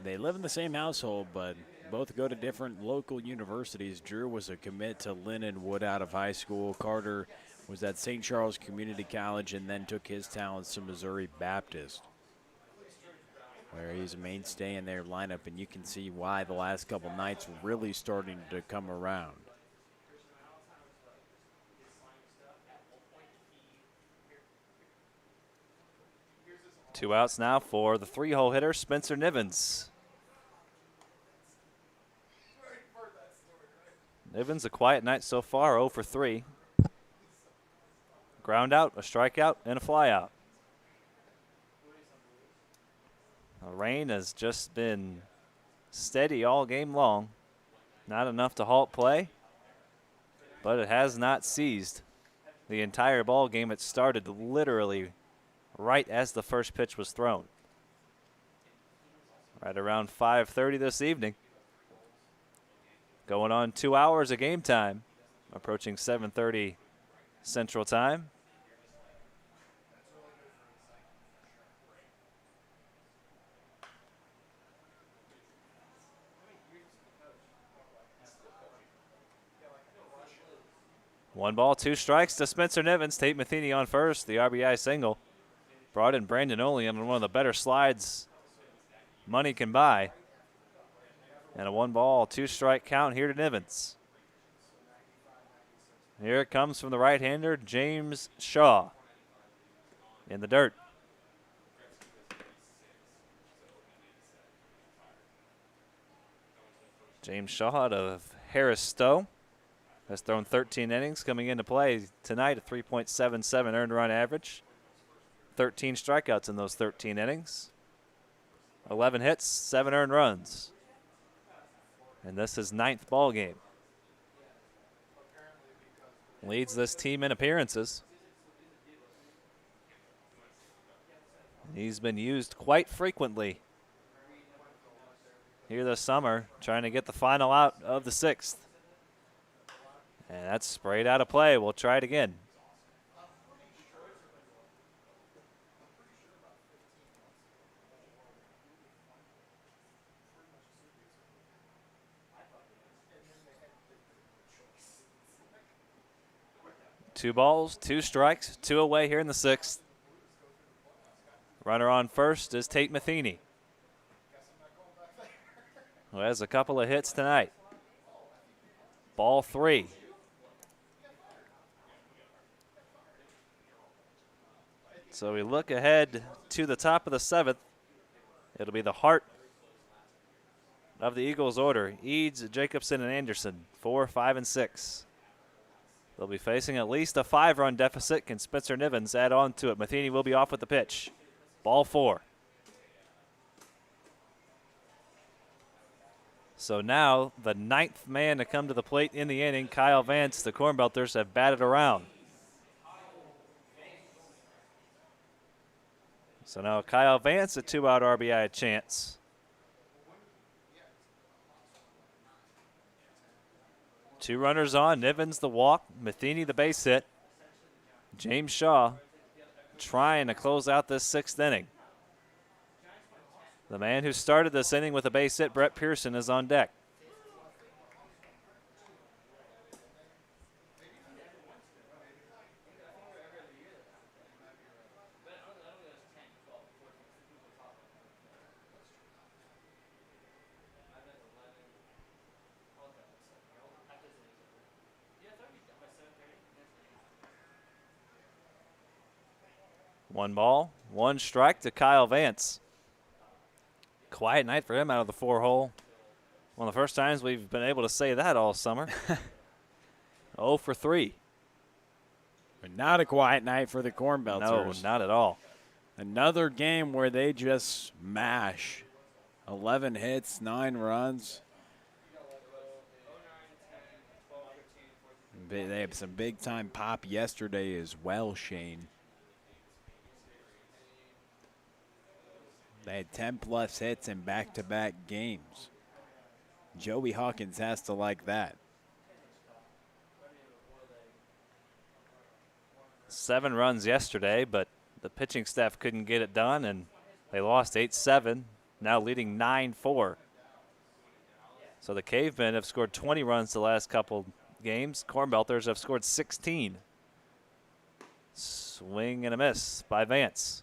They live in the same household, but both go to different local universities. Drew was a commit to Lindenwood out of high school. Carter was at St. Charles Community College and then took his talents to Missouri Baptist, where he's a mainstay in their lineup, and you can see why the last couple nights really starting to come around. Two outs now for the 3-hole hitter, Spencer Nivens. Nivens, a quiet night so far, 0 for 3. Ground out, a strikeout, and a flyout. The rain has just been steady all game long. Not enough to halt play, but it has not ceased the entire ball game. It started literally right as the first pitch was thrown. Right around 5:30 this evening. Going on 2 hours of game time, approaching 7:30 Central Time. One ball, 2 strikes to Spencer Nivens. Tate Matheny on first, the RBI single. Brought in Brandon Olean on one of the better slides money can buy. And a 1 ball, 2 strike count here to Nivens. Here it comes from the right-hander, James Shaw, in the dirt. James Shaw out of Harris Stowe has thrown 13 innings, coming into play tonight at 3.77 earned run average. 13 strikeouts in those 13 innings. 11 hits, 7 earned runs. And this is 9th ball game. Leads this team in appearances. He's been used quite frequently here this summer, trying to get the final out of the 6th. And that's sprayed out of play. We'll try it again. Two balls, 2 strikes, 2 away here in the 6th. Runner on first is Tate Matheny, who has a couple of hits tonight. Ball 3. So we look ahead to the top of the 7th. It'll be the heart of the Eagles order. Eads, Jacobson, and Anderson, 4, 5, and 6. They'll be facing at least a 5-run deficit. Can Spencer Nivens add on to it? Matheny will be off with the pitch. Ball 4. So now the 9th man to come to the plate in the inning, Kyle Vance. The Cornbelters have batted around. So now Kyle Vance, a 2-out RBI chance. Two runners on, Nivens the walk, Matheny the base hit. James Shaw trying to close out this 6th inning. The man who started this inning with a base hit, Brett Pearson, is on deck. One ball, 1 strike to Kyle Vance. Quiet night for him out of the 4-hole. One of the first times we've been able to say that all summer. 0 for 3. But not a quiet night for the Cornbelters. No, not at all. Another game where they just mash. 11 hits, 9 runs. They have some big time pop yesterday as well, Shane. They had 10-plus hits in back-to-back games. Joey Hawkins has to like that. 7 runs yesterday, but the pitching staff couldn't get it done, and they lost 8-7, now leading 9-4. So the Cavemen have scored 20 runs the last couple games. Cornbelters have scored 16. Swing and a miss by Vance.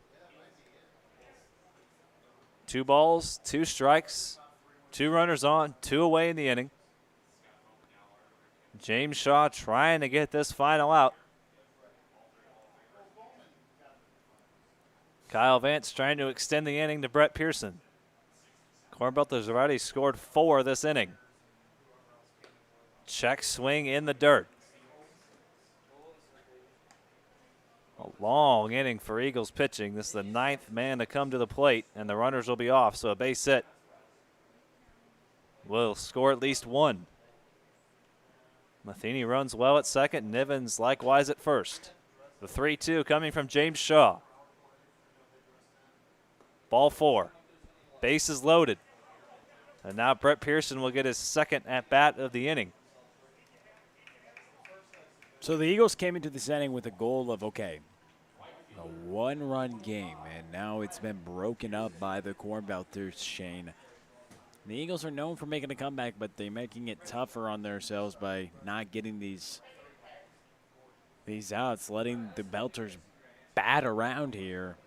2 balls, 2 strikes, 2 runners on, 2 away in the inning. James Shaw trying to get this final out. Kyle Vance trying to extend the inning to Brett Pearson. Cornbelters have already scored 4 this inning. Check swing in the dirt. A long inning for Eagles pitching. This is the 9th man to come to the plate, and the runners will be off, so a base hit will score at least 1. Matheny runs well at second, Nivens likewise at first. The 3-2 coming from James Shaw. Ball 4. Bases loaded. And now Brett Pearson will get his second at-bat of the inning. So the Eagles came into this inning with a goal of, okay, a 1-run game, and now it's been broken up by the Cornbelters, Shane. The Eagles are known for making a comeback, but they're making it tougher on themselves by not getting these outs, letting the Belters bat around here.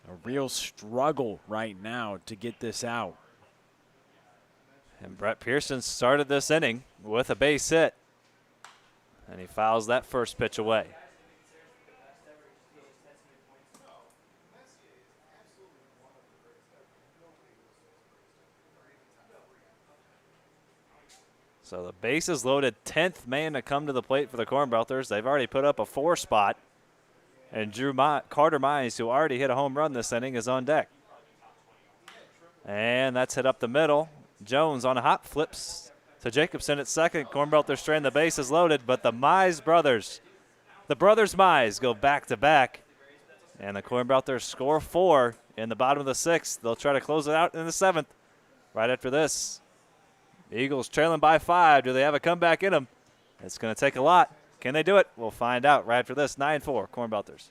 A real struggle right now to get this out. And Brett Pearson started this inning with a base hit. And he fouls that first pitch away. So the bases loaded, 10th man to come to the plate for the Cornbelters. They've already put up a 4 spot. And Carter Mize, who already hit a home run this inning, is on deck. And that's hit up the middle. Jones on a hop flips to Jacobson at second. Cornbelters strand the bases loaded, but the Mize brothers, the brothers Mize, go back-to-back. And the Cornbelters score 4 in the bottom of the 6th. They'll try to close it out in the 7th. Right after this, the Eagles trailing by 5. Do they have a comeback in them? It's going to take a lot. Can they do it? We'll find out right after this. 9-4, Cornbelters.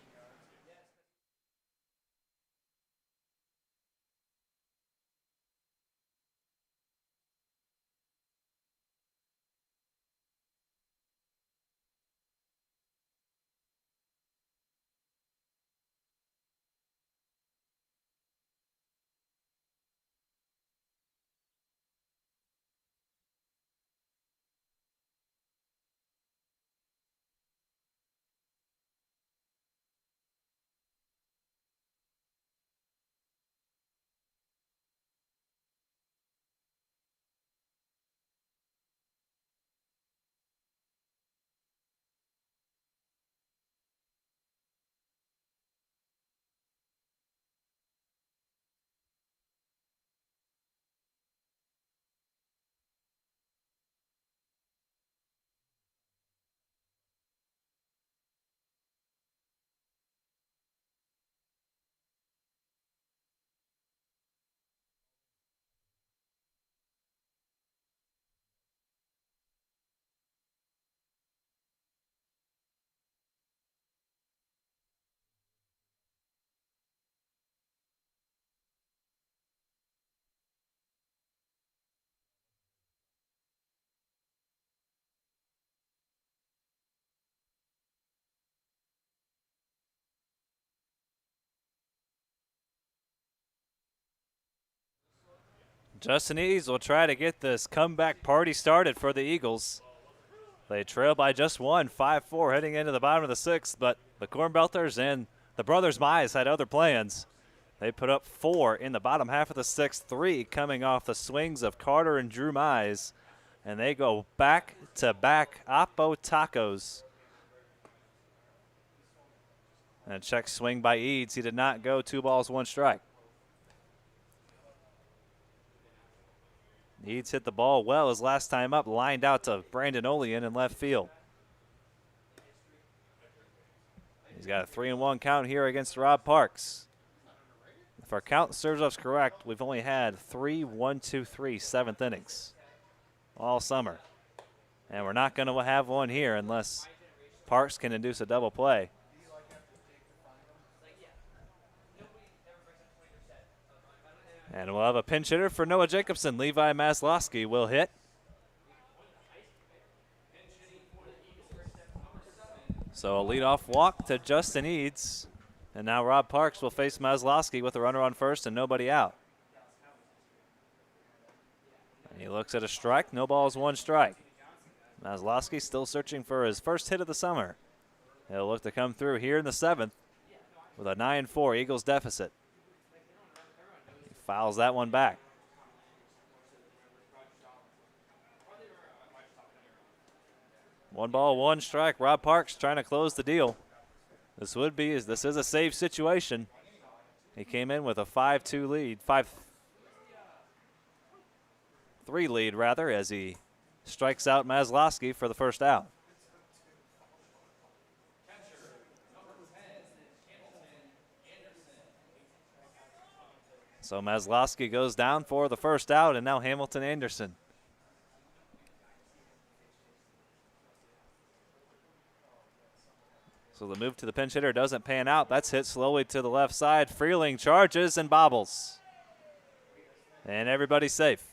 Justin Eves will try to get this comeback party started for the Eagles. They trail by just 1, 5-4 heading into the bottom of the 6th, but the Cornbelters and the brothers Mize had other plans. They put up 4 in the bottom half of the 6th, 3 coming off the swings of Carter and Drew Mize, and they go back-to-back Oppo tacos. And a check swing by Eads. He did not go 2 balls, 1 strike. Eads hit the ball well his last time up, lined out to Brandon Olean in left field. He's got a 3-1 count here against Rob Parks. If our count serves us correct, we've only had 3 1-2-3 seventh innings all summer. And we're not going to have one here unless Parks can induce a double play. And we'll have a pinch hitter for Noah Jacobson. Levi Maslowski will hit. So a leadoff walk to Justin Eads. And now Rob Parks will face Maslowski with a runner on first and nobody out. And he looks at a strike. No balls, 1 strike. Maslowski still searching for his first hit of the summer. He'll look to come through here in the 7th with a 9-4 Eagles deficit. He fouls that one back. One ball, 1 strike. Rob Parks trying to close the deal. This is a save situation. He came in with a 5-2 lead, 5-3 lead rather, as he strikes out Maslowski for the first out. So Maslowski goes down for the first out, and now Hamilton Anderson. So the move to the pinch hitter doesn't pan out. That's hit slowly to the left side. Freeling charges and bobbles. And everybody's safe.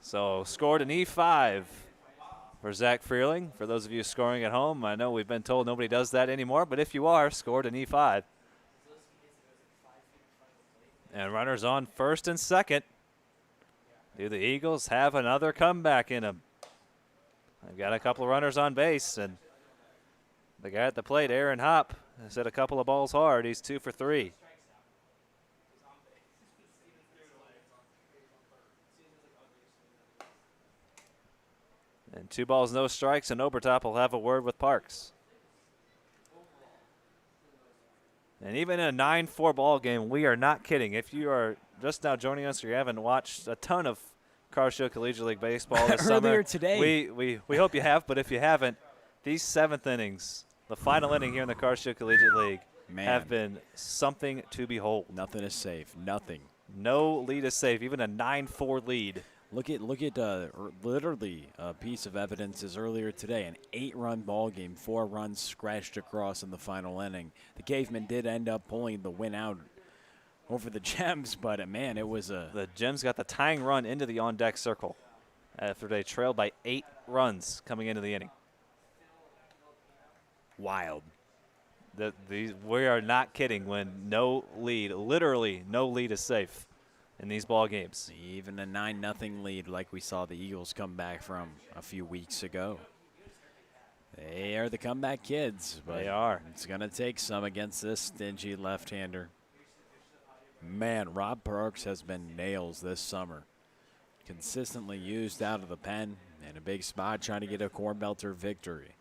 So scored an E5 for Zach Freeling. For those of you scoring at home, I know we've been told nobody does that anymore, but if you are, scored an E5. And runners on first and second. Do the Eagles have another comeback in them? They've got a couple of runners on base, and the guy at the plate, Aaron Hopp, has hit a couple of balls hard. He's 2 for 3. And 2 balls, no strikes, and Obertop will have a word with Parks. And even in a 9-4 ball game, we are not kidding. If you are just now joining us or you haven't watched a ton of Car Show Collegiate League baseball this summer, earlier today, we hope you have. But if you haven't, these 7th innings, the final inning here in the Car Show Collegiate League, have been something to behold. Nothing is safe. Nothing. No lead is safe. Even a 9-4 lead. Look at literally a piece of evidence is earlier today, an 8-run ball game, 4 runs scratched across in the final inning. The Cavemen did end up pulling the win out over the Gems, but man, it was a... The Gems got the tying run into the on-deck circle after they trailed by 8 runs coming into the inning. Wild. We are not kidding when no lead, literally no lead is safe in these ball games. Even a 9-0 lead like we saw the Eagles come back from a few weeks ago. They are the comeback kids. But they are. It's going to take some against this stingy left-hander. Man, Rob Parks has been nails this summer. Consistently used out of the pen and a big spot trying to get a Cornbelter victory.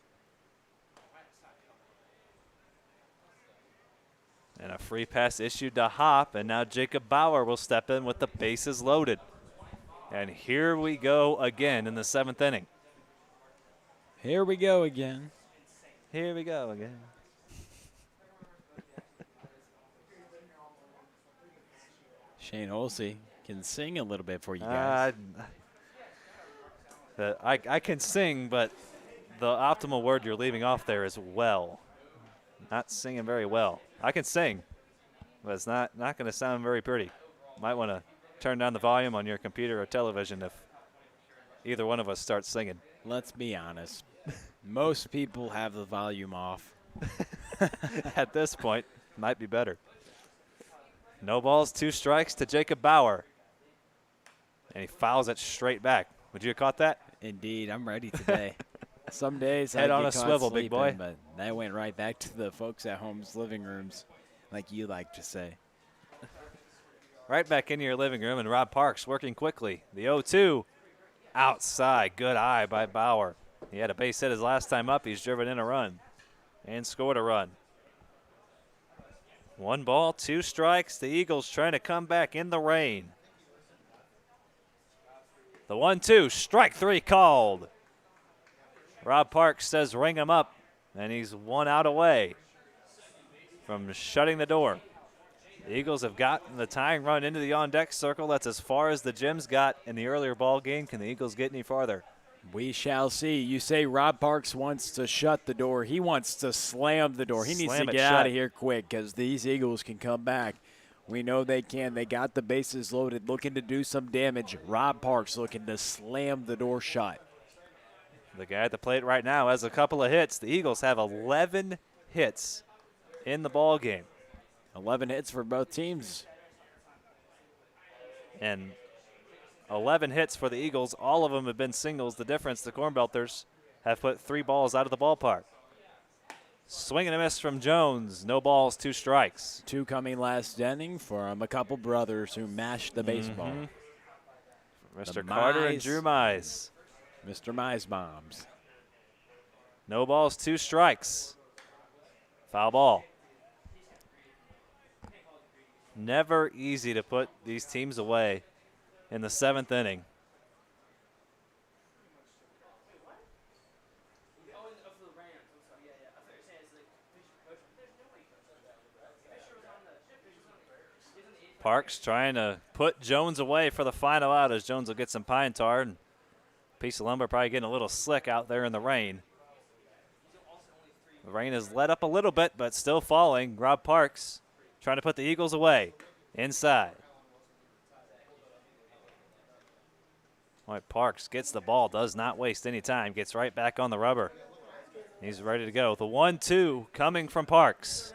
And a free pass issued to Hopp, and now Jacob Bauer will step in with the bases loaded. And here we go again in the 7th inning. Here we go again. Here we go again. Shane Holsey can sing a little bit for you guys. I can sing, but the optimal word you're leaving off there is well. Not singing very well. I can sing, but it's not going to sound very pretty. Might want to turn down the volume on your computer or television if either one of us starts singing. Let's be honest. Most people have the volume off. At this point, might be better. No balls, 2 strikes to Jacob Bauer. And he fouls it straight back. Would you have caught that? Indeed, I'm ready today. Some days head I on get a caught swivel, sleeping, big boy. But that went right back to the folks at home's living rooms, like you like to say. Right back into your living room, and Rob Parks working quickly. The 0-2 outside. Good eye by Bauer. He had a base hit his last time up. He's driven in a run and scored a run. 1 ball, 2 strikes. The Eagles trying to come back in the rain. The 1-2, strike three called. Rob Parks says ring him up, and he's 1 out away from shutting the door. The Eagles have gotten the tying run into the on-deck circle. That's as far as the Gems got in the earlier ball game. Can the Eagles get any farther? We shall see. You say Rob Parks wants to shut the door. He wants to slam the door. He needs to get out of here quick because these Eagles can come back. We know they can. They got the bases loaded, looking to do some damage. Rob Parks looking to slam the door shut. The guy at the plate right now has a couple of hits. The Eagles have 11 hits in the ball game. 11 hits for both teams. And 11 hits for the Eagles. All of them have been singles. The difference, the Cornbelters have put 3 balls out of the ballpark. Swing and a miss from Jones. No balls, 2 strikes. 2 coming last inning from a couple brothers who mashed the baseball. Mr. Carter and Drew Mize. Mr. Mize bombs. No balls, 2 strikes. Foul ball. Never easy to put these teams away in the 7th inning. Parks trying to put Jones away for the final out as Jones will get some pine tar. And a piece of lumber probably getting a little slick out there in the rain. The rain has let up a little bit, but still falling. Rob Parks trying to put the Eagles away inside. White Parks gets the ball, does not waste any time, gets right back on the rubber. He's ready to go. The 1-2 coming from Parks.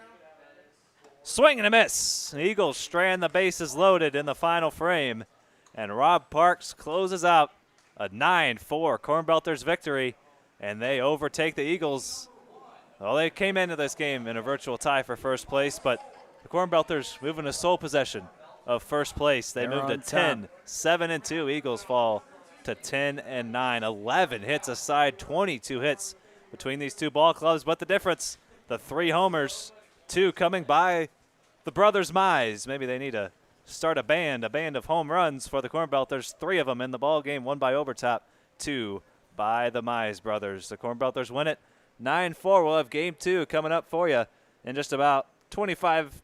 Swing and a miss. The Eagles strand the bases loaded in the final frame, and Rob Parks closes out a 9-4 Cornbelters victory, and they overtake the Eagles. Well, they came into this game in a virtual tie for first place, but the Cornbelters moving to sole possession of first place. They move to 10, 7-2. Eagles fall to 10-9. 11 hits aside, 22 hits between these two ball clubs. But the difference, the 3 homers, 2 coming by the brothers Mize. Maybe they need to start a band of home runs for the Cornbelters. 3 of them in the ball game, 1 by Overtop, 2 by the Mize brothers. The Cornbelters win it 9-4. We'll have game 2 coming up for you in just about 25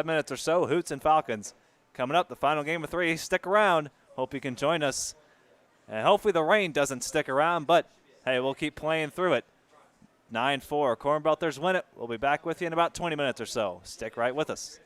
minutes or so. Hoots and Falcons coming up, the final game of 3. Stick around. Hope you can join us. And hopefully the rain doesn't stick around, but hey, we'll keep playing through it. 9-4. Cornbelters win it. We'll be back with you in about 20 minutes or so. Stick right with us.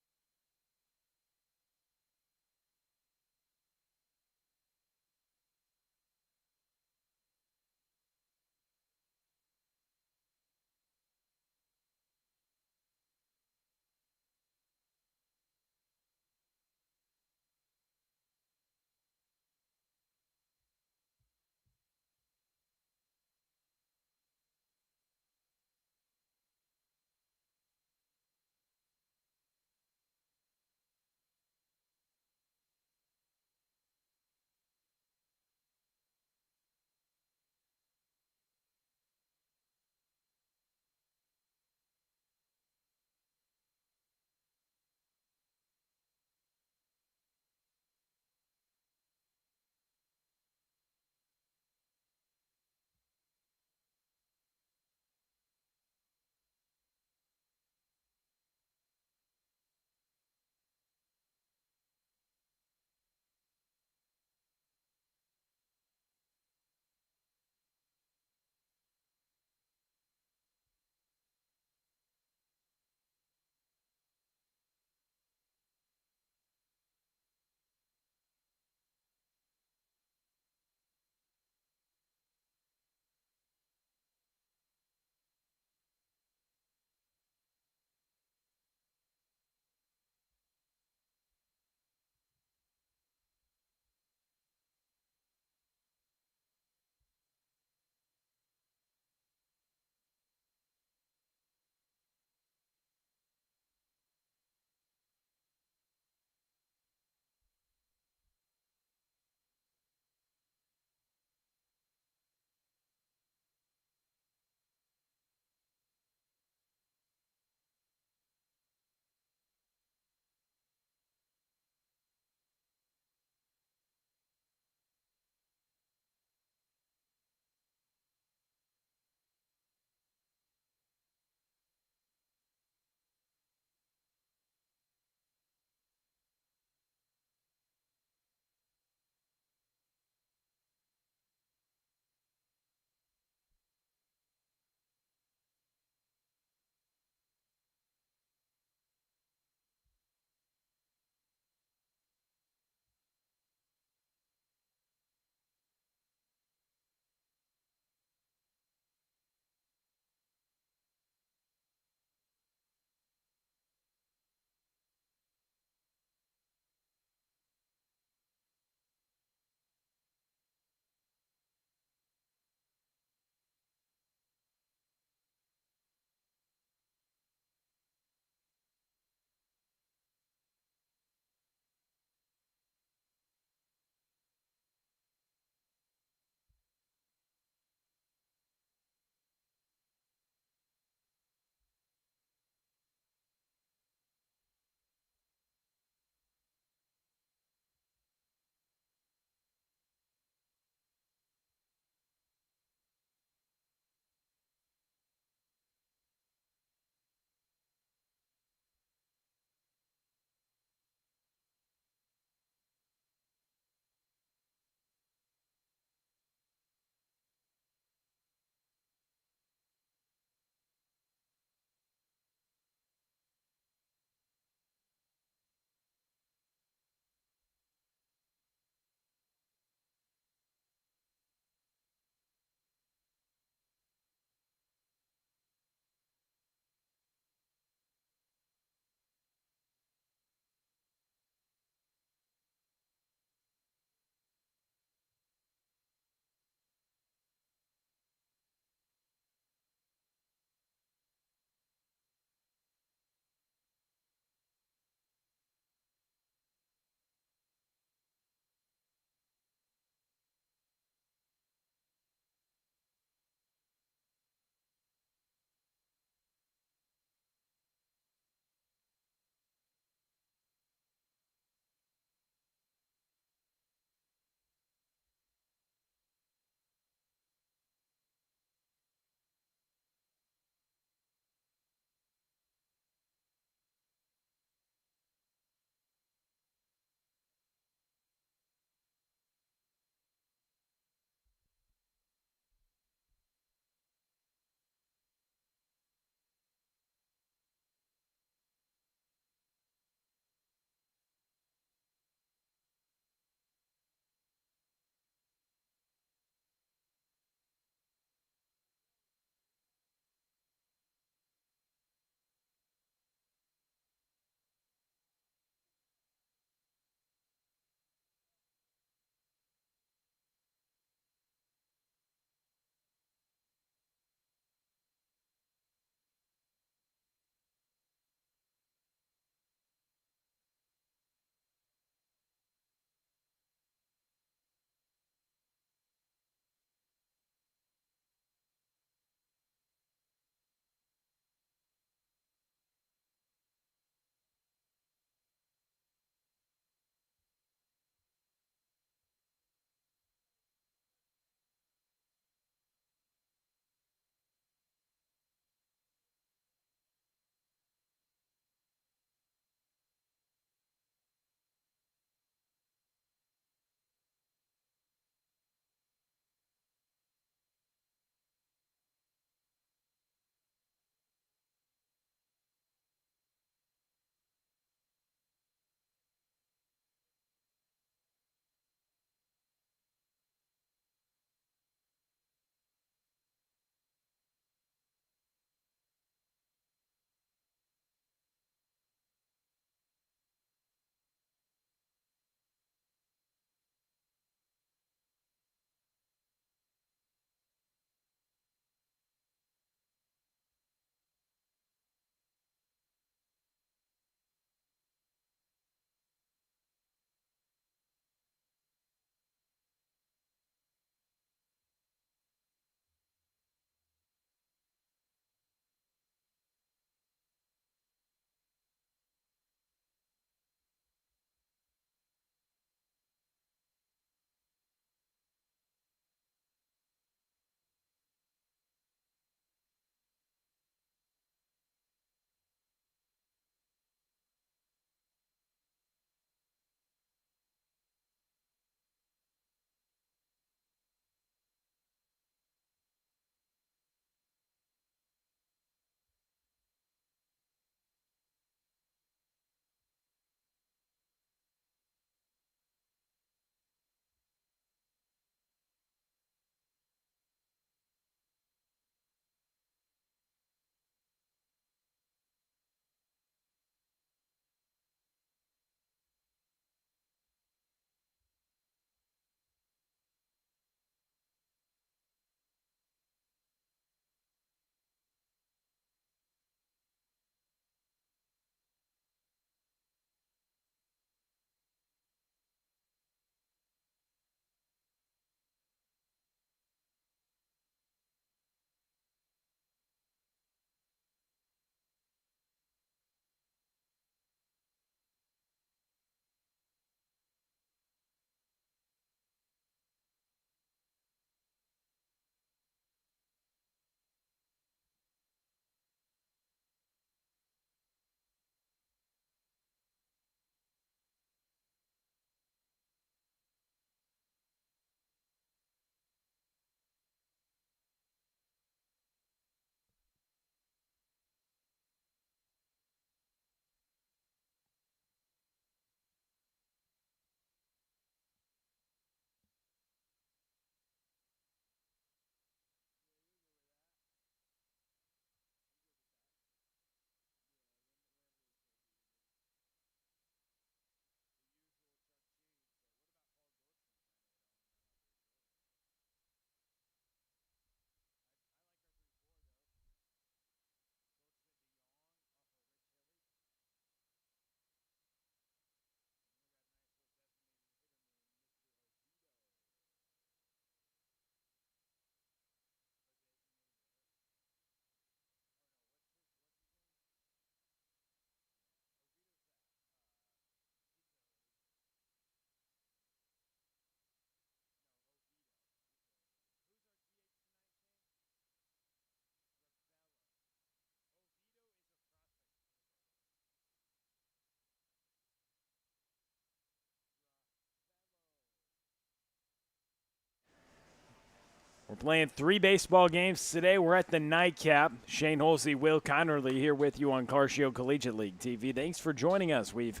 We're playing 3 baseball games today. We're at the nightcap. Shane Holsey, Will Connerly here with you on Car Shield Collegiate League TV. Thanks for joining us. We've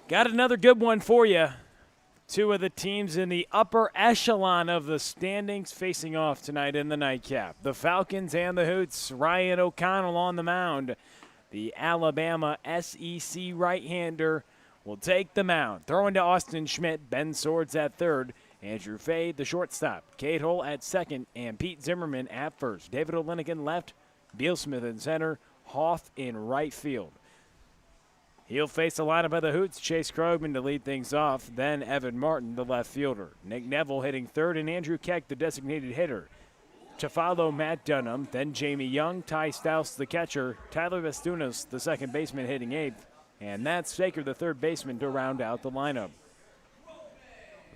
got another good one for you. 2 of the teams in the upper echelon of the standings facing off tonight in the nightcap. The Falcons and the Hoots. Ryan O'Connell on the mound. The Alabama SEC right-hander will take the mound. Throwing to Austin Schmidt, Ben Swords at third. Andrew Fay, the shortstop, Cade Hull at second, and Pete Zimmerman at first. David O'Linigan left, Beal Smith in center, Hoff in right field. He'll face the lineup of the Hoots, Chase Krogman to lead things off, then Evan Martin, the left fielder. Nick Neville hitting third, and Andrew Keck, the designated hitter. To follow Matt Dunham, then Jamie Young, Ty Stouse, the catcher, Tyler Vestunas, the second baseman, hitting eighth, and Matt Saker, the third baseman, to round out the lineup.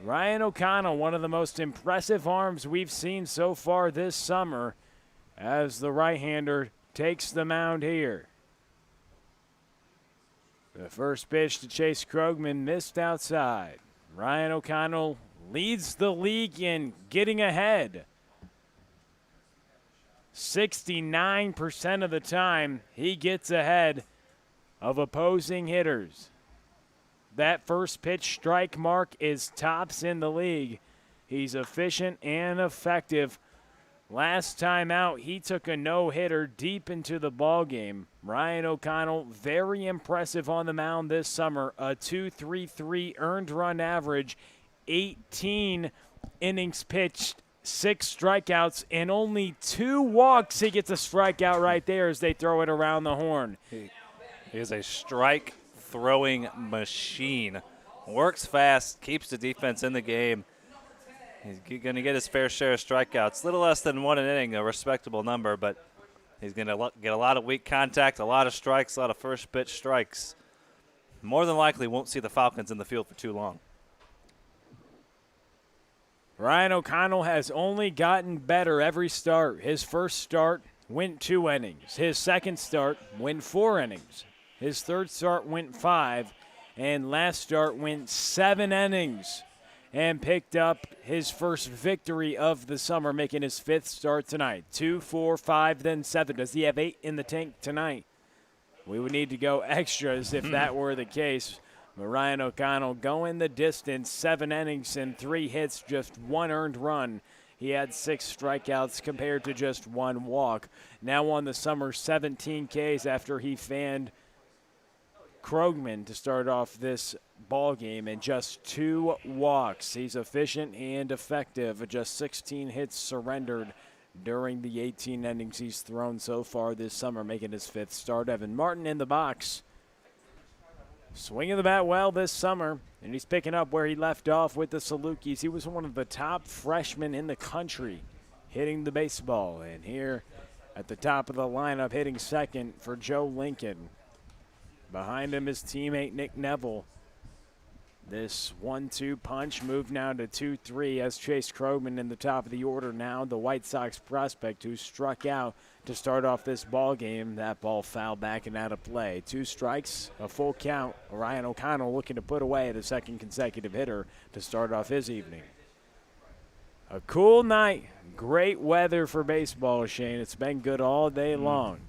Ryan O'Connell, one of the most impressive arms we've seen so far this summer, as the right-hander takes the mound here. The first pitch to Chase Krogman missed outside. Ryan O'Connell leads the league in getting ahead. 69% of the time, he gets ahead of opposing hitters. That first pitch strike mark is tops in the league. He's efficient and effective. Last time out, he took a no-hitter deep into the ballgame. Ryan O'Connell, very impressive on the mound this summer. A 2.33 earned run average, 18 innings pitched, 6 strikeouts, and only 2 walks. He gets a strikeout right there as they throw it around the horn. He is a strike throwing machine. Works fast, keeps the defense in the game. He's going to get his fair share of strikeouts. A little less than 1 inning, a respectable number, but he's going to get a lot of weak contact, a lot of strikes, a lot of first pitch strikes. More than likely won't see the Falcons in the field for too long. Ryan O'Connell has only gotten better every start. His first start went 2 innings. His second start went 4 innings. His third start went 5, and last start went 7 innings and picked up his first victory of the summer, making his 5th start tonight. 2, 4, 5, then 7. Does he have 8 in the tank tonight? We would need to go extras if that were the case. But Ryan O'Connell going the distance, 7 innings and 3 hits, just 1 earned run. He had 6 strikeouts compared to just 1 walk. Now on the summer, 17 Ks after he fanned Krogman to start off this ball game, and just 2 walks. He's efficient and effective. Just 16 hits surrendered during the 18 innings he's thrown so far this summer, making his 5th start. Evan Martin in the box. Swinging the bat well this summer, and he's picking up where he left off with the Salukis. He was one of the top freshmen in the country hitting the baseball, and here at the top of the lineup hitting second for Joe Lincoln. Behind him, his teammate Nick Neville. This 1-2 punch moved now to 2-3 as Chase Krogman in the top of the order now, the White Sox prospect who struck out to start off this ball game. That ball fouled back and out of play. 2 strikes, a full count. Ryan O'Connell looking to put away the second consecutive hitter to start off his evening. A cool night. Great weather for baseball, Shane. It's been good all day long.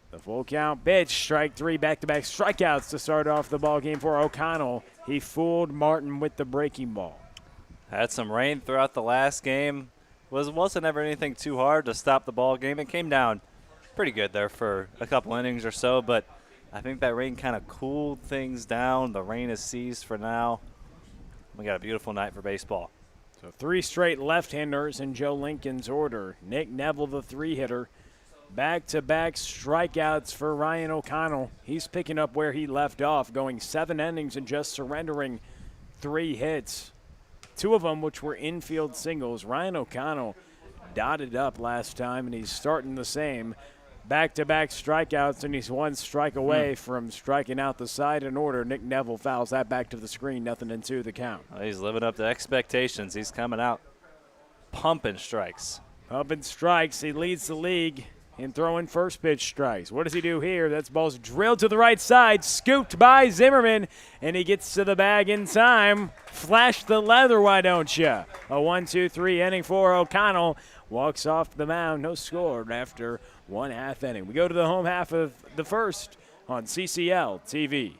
The full count pitch, strike 3, back-to-back strikeouts to start off the ball game for O'Connell. He fooled Martin with the breaking ball. Had some rain throughout the last game. Wasn't ever anything too hard to stop the ball game. It came down pretty good there for a couple innings or so, but I think that rain kind of cooled things down. The rain has ceased for now. We got a beautiful night for baseball. So 3 straight left-handers in Joe Lincoln's order. Nick Neville, the 3-hitter. Back-to-back strikeouts for Ryan O'Connell. He's picking up where he left off, going 7 innings and just surrendering 3 hits. 2 of them which were infield singles. Ryan O'Connell dotted up last time, and he's starting the same. Back-to-back strikeouts, and he's 1 strike away from striking out the side in order. Nick Neville fouls that back to the screen, 0-2 the count. Well, he's living up to expectations. He's coming out pumping strikes. Pumping strikes. He leads the league in throwing first pitch strikes. What does he do here? That ball's drilled to the right side, scooped by Zimmerman, and he gets to the bag in time. Flash the leather, why don't you? A 1-2-3 inning for O'Connell. Walks off the mound, no score after 1/2 inning. We go to the home half of the first on CCL TV.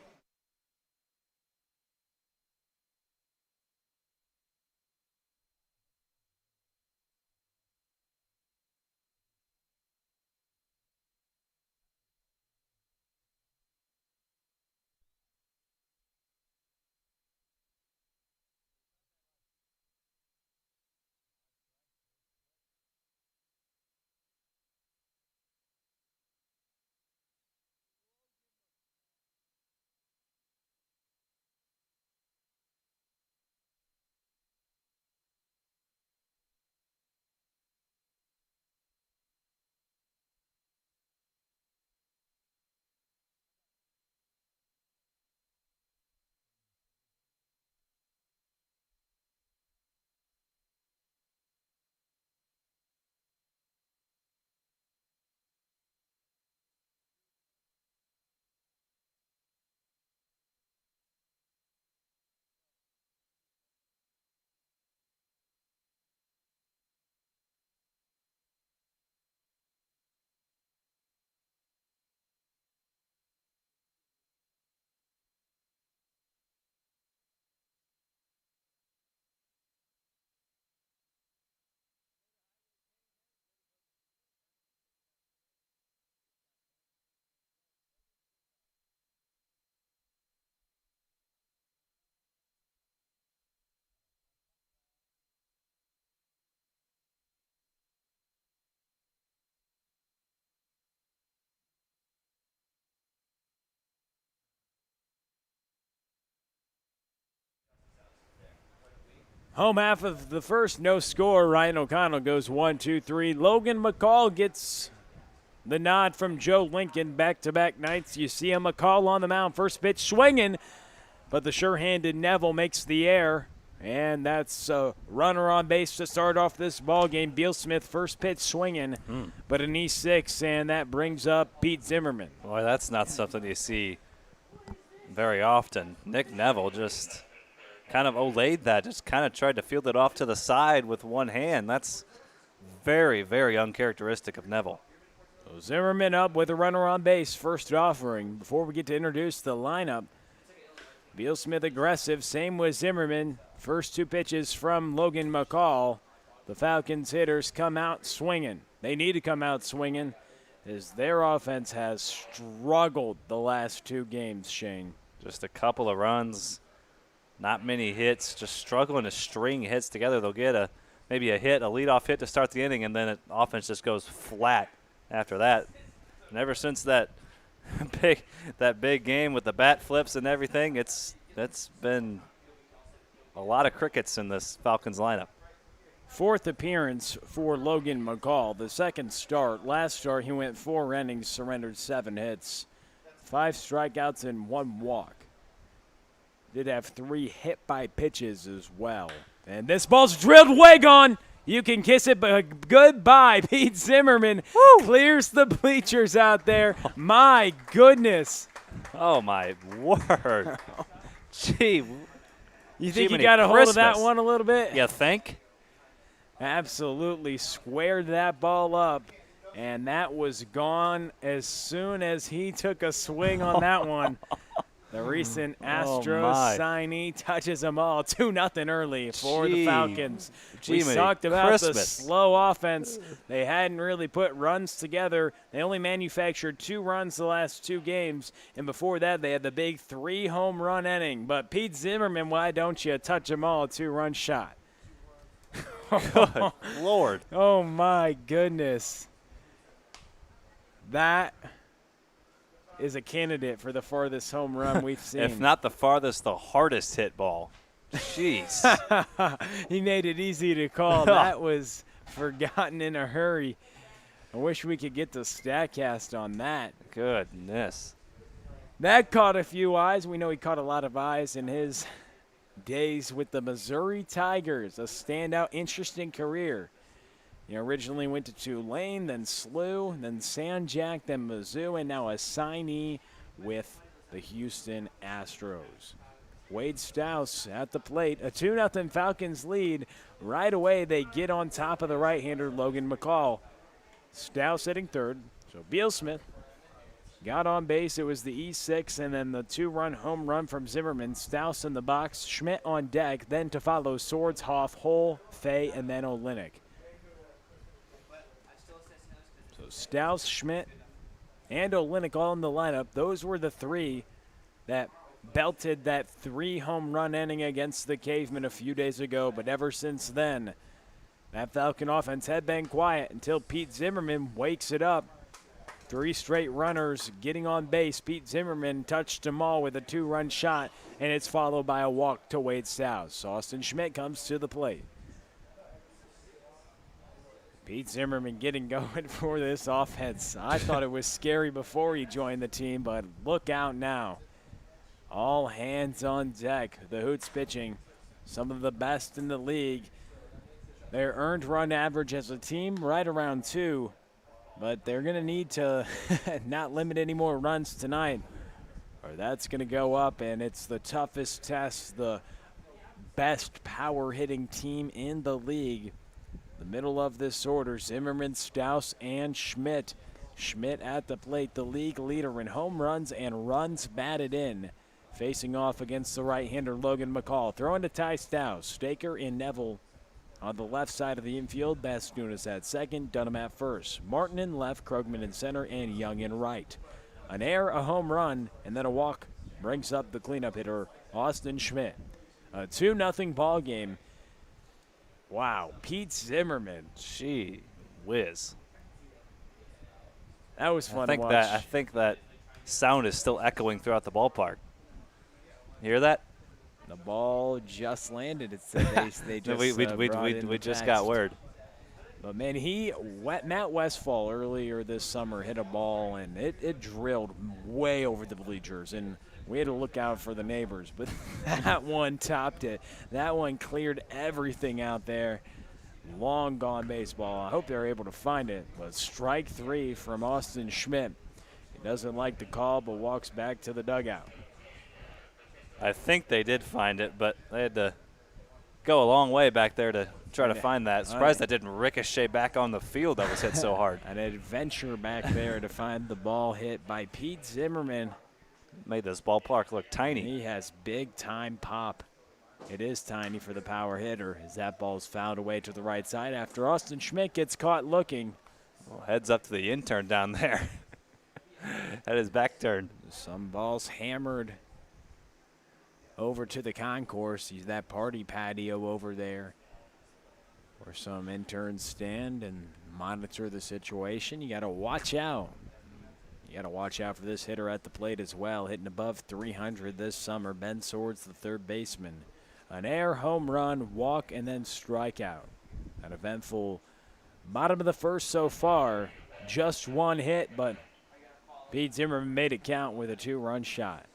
Home half of the first, no score. Ryan O'Connell goes 1-2-3. Logan McCall gets the nod from Joe Lincoln. Back-to-back nights. You see a McCall on the mound. First pitch swinging, but the sure-handed Neville makes the air. And that's a runner on base to start off this ball game. Beal Smith, first pitch swinging, but an E6, and that brings up Pete Zimmerman. Boy, that's not something you see very often. Nick Neville just kind of olayed that, just kind of tried to field it off to the side with one hand. That's very, very uncharacteristic of Neville. So Zimmerman up with a runner on base, first offering. Before we get to introduce the lineup, Beal Smith aggressive, same with Zimmerman. First two pitches from Logan McCall. The Falcons hitters come out swinging. They need to come out swinging as their offense has struggled the last two games, Shane. Just a couple of runs. Not many hits, just struggling to string hits together. They'll get maybe a hit, a leadoff hit to start the inning, and then the offense just goes flat after that. And ever since that big game with the bat flips and everything, that's been a lot of crickets in this Falcons lineup. Fourth appearance for Logan McCall. The second start. Last start, he went 4 innings, surrendered 7 hits, 5 strikeouts, and 1 walk. Did have 3 hit by pitches as well. And this ball's drilled way gone. You can kiss it, but goodbye. Pete Zimmerman clears the bleachers out there. My goodness. Oh, my word. Gee. You think you got a hold of that one a little bit? You think? Absolutely squared that ball up, and that was gone as soon as he took a swing on that one. The recent Astros signee touches them all. 2-0 early for the Falcons. We talked about the slow offense. They hadn't really put runs together. They only manufactured 2 runs the last 2 games. And before that, they had the big 3-home-run inning. But Pete Zimmerman, why don't you touch them all? A 2-run shot. Good Lord. Oh, my goodness. That is a candidate for the farthest home run we've seen. If not the farthest, the hardest hit ball. Jeez. He made it easy to call. That was forgotten in a hurry. I wish we could get the StatCast on that. Goodness. That caught a few eyes. We know he caught a lot of eyes in his days with the Missouri Tigers. A standout, interesting career. He originally went to Tulane, then SLU, then San Jack, then Mizzou, and now a signee with the Houston Astros. Wade Stouse at the plate, a 2-0 Falcons lead. Right away, they get on top of the right-hander, Logan McCall. Stouse hitting third, so Beal Smith got on base. It was the E6, and then the 2-run home run from Zimmerman. Stouse in the box, Schmidt on deck, then to follow Swords, Hoff, Hull, Fay, and then Olenek. So Stouse, Schmidt, and Olenek all in the lineup. Those were the three that belted that 3-home run inning against the Cavemen a few days ago, but ever since then, that Falcon offense had been quiet until Pete Zimmerman wakes it up. 3 straight runners getting on base. Pete Zimmerman touched them all with a 2-run shot, and it's followed by a walk to Wade Stouse. Austin Schmidt comes to the plate. Pete Zimmerman getting going for this offense. I thought it was scary before he joined the team, but look out now. All hands on deck. The Hoots pitching, some of the best in the league. Their earned run average as a team right around 2. But they're going to need to not limit any more runs tonight, or that's going to go up, and it's the toughest test, the best power-hitting team in the league. The middle of this order, Zimmerman, Stouse, and Schmidt. Schmidt at the plate, the league leader in home runs and runs batted in. Facing off against the right-hander, Logan McCall. Throwing to Ty Stouse. Staker and Neville on the left side of the infield. Bastunas at second, Dunham at first. Martin in left, Krugman in center, and Young in right. An error, a home run, and then a walk brings up the cleanup hitter, Austin Schmidt. A 2-0 ball game. Wow, Pete Zimmerman. Gee whiz. That was fun to watch. I think that sound is still echoing throughout the ballpark. You hear that? The ball just landed. It said they just we just got word. But, man, Matt Westfall earlier this summer hit a ball, and it drilled way over the bleachers, and we had to look out for the neighbors. But that one topped it. That one cleared everything out there. Long gone baseball. I hope they're able to find it. But strike 3 from Austin Schmidt. He doesn't like the call, but walks back to the dugout. I think they did find it, but they had to go a long way back there to try to find that. Surprised that didn't ricochet back on the field that was hit so hard. An adventure back there to find the ball hit by Pete Zimmerman. Made this ballpark look tiny. He has big-time pop. It is tiny for the power hitter as that ball's fouled away to the right side after Austin Schmidt gets caught looking. Well, heads up to the intern down there. That is back turned. Some balls hammered over to the concourse. He's that party patio over there where some interns stand and monitor the situation. You got to watch out. You got to watch out for this hitter at the plate as well, hitting above 300 this summer. Ben Swords, the third baseman. An air, home run, walk, and then strikeout. An eventful bottom of the first so far. Just one hit, but Pete Zimmerman made it count with a 2-run shot.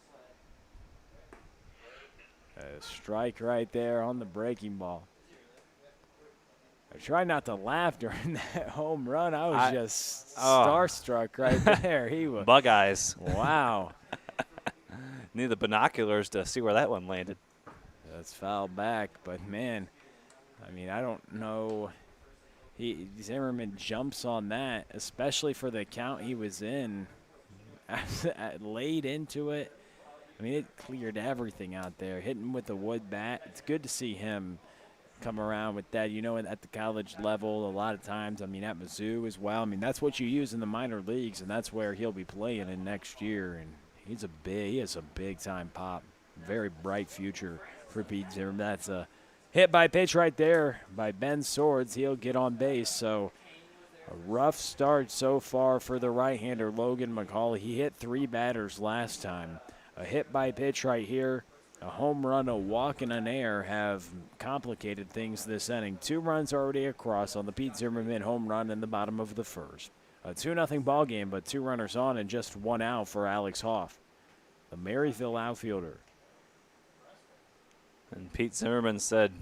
A strike right there on the breaking ball. I tried not to laugh during that home run. I was just starstruck right there. He was bug eyes. Wow. Need the binoculars to see where that one landed. That's fouled back, but man, I mean, I don't know. Zimmerman jumps on that, especially for the count he was in. Laid into it. I mean, it cleared everything out there. Hitting with the wood bat. It's good to see him come around with that. You know, at the college level, a lot of times, I mean, at Mizzou as well. I mean, that's what you use in the minor leagues, and that's where he'll be playing in next year. And he has a big-time pop. Very bright future for Pete Zimmerman. That's a hit by pitch right there by Ben Swords. He'll get on base. So a rough start so far for the right-hander, Logan McCall. He hit 3 batters last time. A hit by pitch right here, a home run, a walk, and an error have complicated things this inning. 2 runs already across on the Pete Zimmerman home run in the bottom of the first. A 2-0 ball game, but 2 runners on and just 1 out for Alex Hoff, the Maryville outfielder. And Pete Zimmerman said,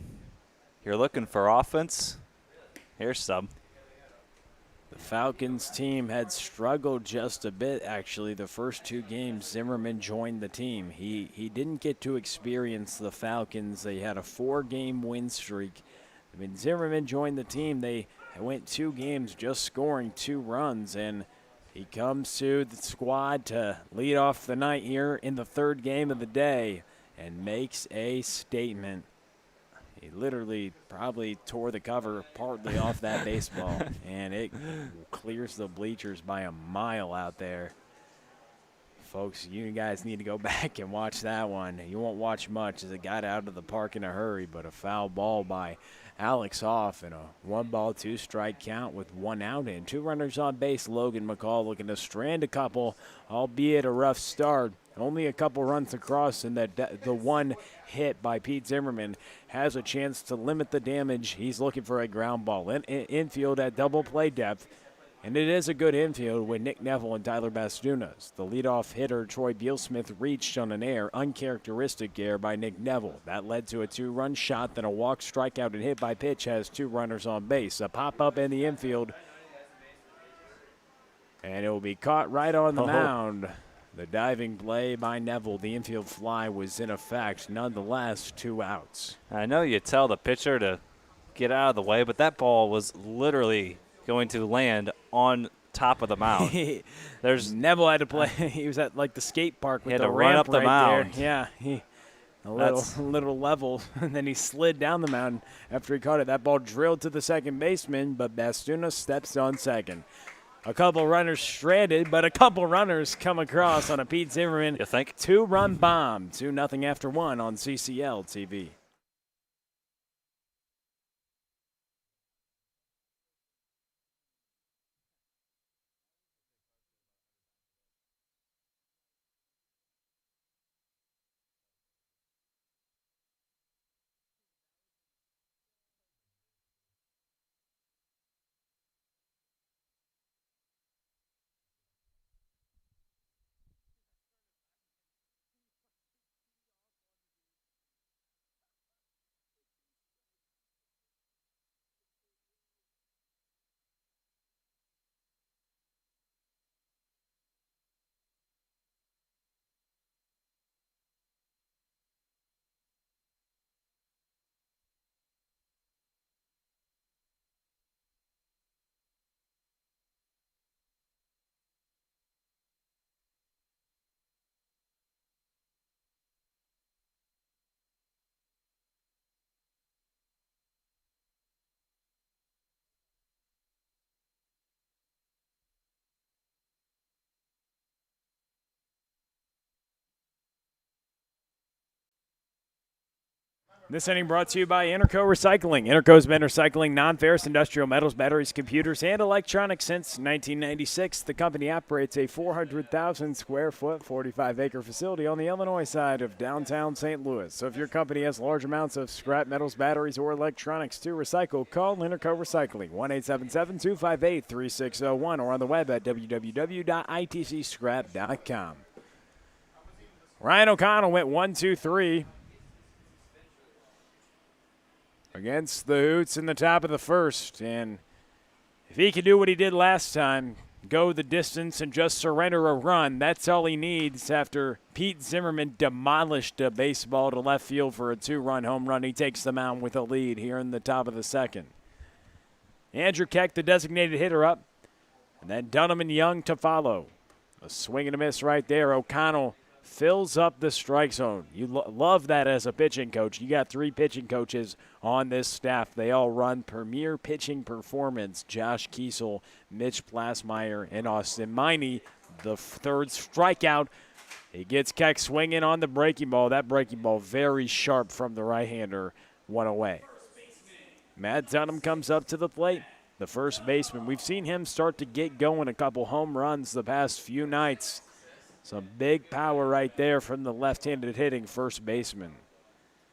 "You're looking for offense? Here's some." The Falcons team had struggled just a bit, actually. The first 2 games, Zimmerman joined the team. He didn't get to experience the Falcons. They had a 4-game win streak. When Zimmerman joined the team, they went 2 games just scoring 2 runs, and he comes to the squad to lead off the night here in the 3rd game of the day and makes a statement. He literally probably tore the cover partly off that baseball, and it clears the bleachers by a mile out there. Folks, you guys need to go back and watch that one. You won't watch much as it got out of the park in a hurry, but a foul ball by Alex Hoff and a 1-ball, 2-strike count with 1 out and 2 runners on base. Logan McCall looking to strand a couple, albeit a rough start. Only a couple runs across, and the one hit by Pete Zimmerman has a chance to limit the damage. He's looking for a ground ball infield at double play depth, and it is a good infield with Nick Neville and Tyler Bastunas. The leadoff hitter, Troy Bealsmith, reached on an uncharacteristic error by Nick Neville. That led to a 2-run shot, then a walk, strikeout, and hit by pitch has 2 runners on base. A pop-up in the infield, and it will be caught right on the mound. The diving play by Neville, the infield fly was in effect. Nonetheless, 2 outs. I know you tell the pitcher to get out of the way, but that ball was literally going to land on top of the mound. Neville had to play. He was at like the skate park with he had the to run ramp up the right mound. there. Yeah, a little level, and then he slid down the mound after he caught it. That ball drilled to the second baseman, but Bastunas steps on second. A couple runners stranded, but a couple runners come across on a Pete Zimmerman. You think? 2-run bomb, 2-0 after 1 on CCL TV. This inning brought to you by Interco Recycling. Interco's been recycling non-ferrous industrial metals, batteries, computers, and electronics since 1996. The company operates a 400,000 square foot, 45-acre facility on the Illinois side of downtown St. Louis. So if your company has large amounts of scrap metals, batteries, or electronics to recycle, call Interco Recycling, 1-877-258-3601, or on the web at www.itcscrap.com. Ryan O'Connell went 1-2-3. Against the Hoots in the top of the first. And if he can do what he did last time, go the distance and just surrender a run, that's all he needs after Pete Zimmerman demolished a baseball to left field for a 2-run home run. He takes the mound with a lead here in the top of the second. Andrew Keck, the designated hitter, up. And then Dunham and Young to follow. A swing and a miss right there. O'Connell fills up the strike zone. You love that as a pitching coach. You got 3 pitching coaches on this staff. They all run premier pitching performance. Josh Kiesel, Mitch Plasmeyer, and Austin Miney. The 3rd strikeout. He gets Keck swinging on the breaking ball. That breaking ball very sharp from the right-hander. 1 away. Matt Dunham comes up to the plate. The first baseman. We've seen him start to get going, a couple home runs the past few nights. Some big power right there from the left-handed hitting first baseman.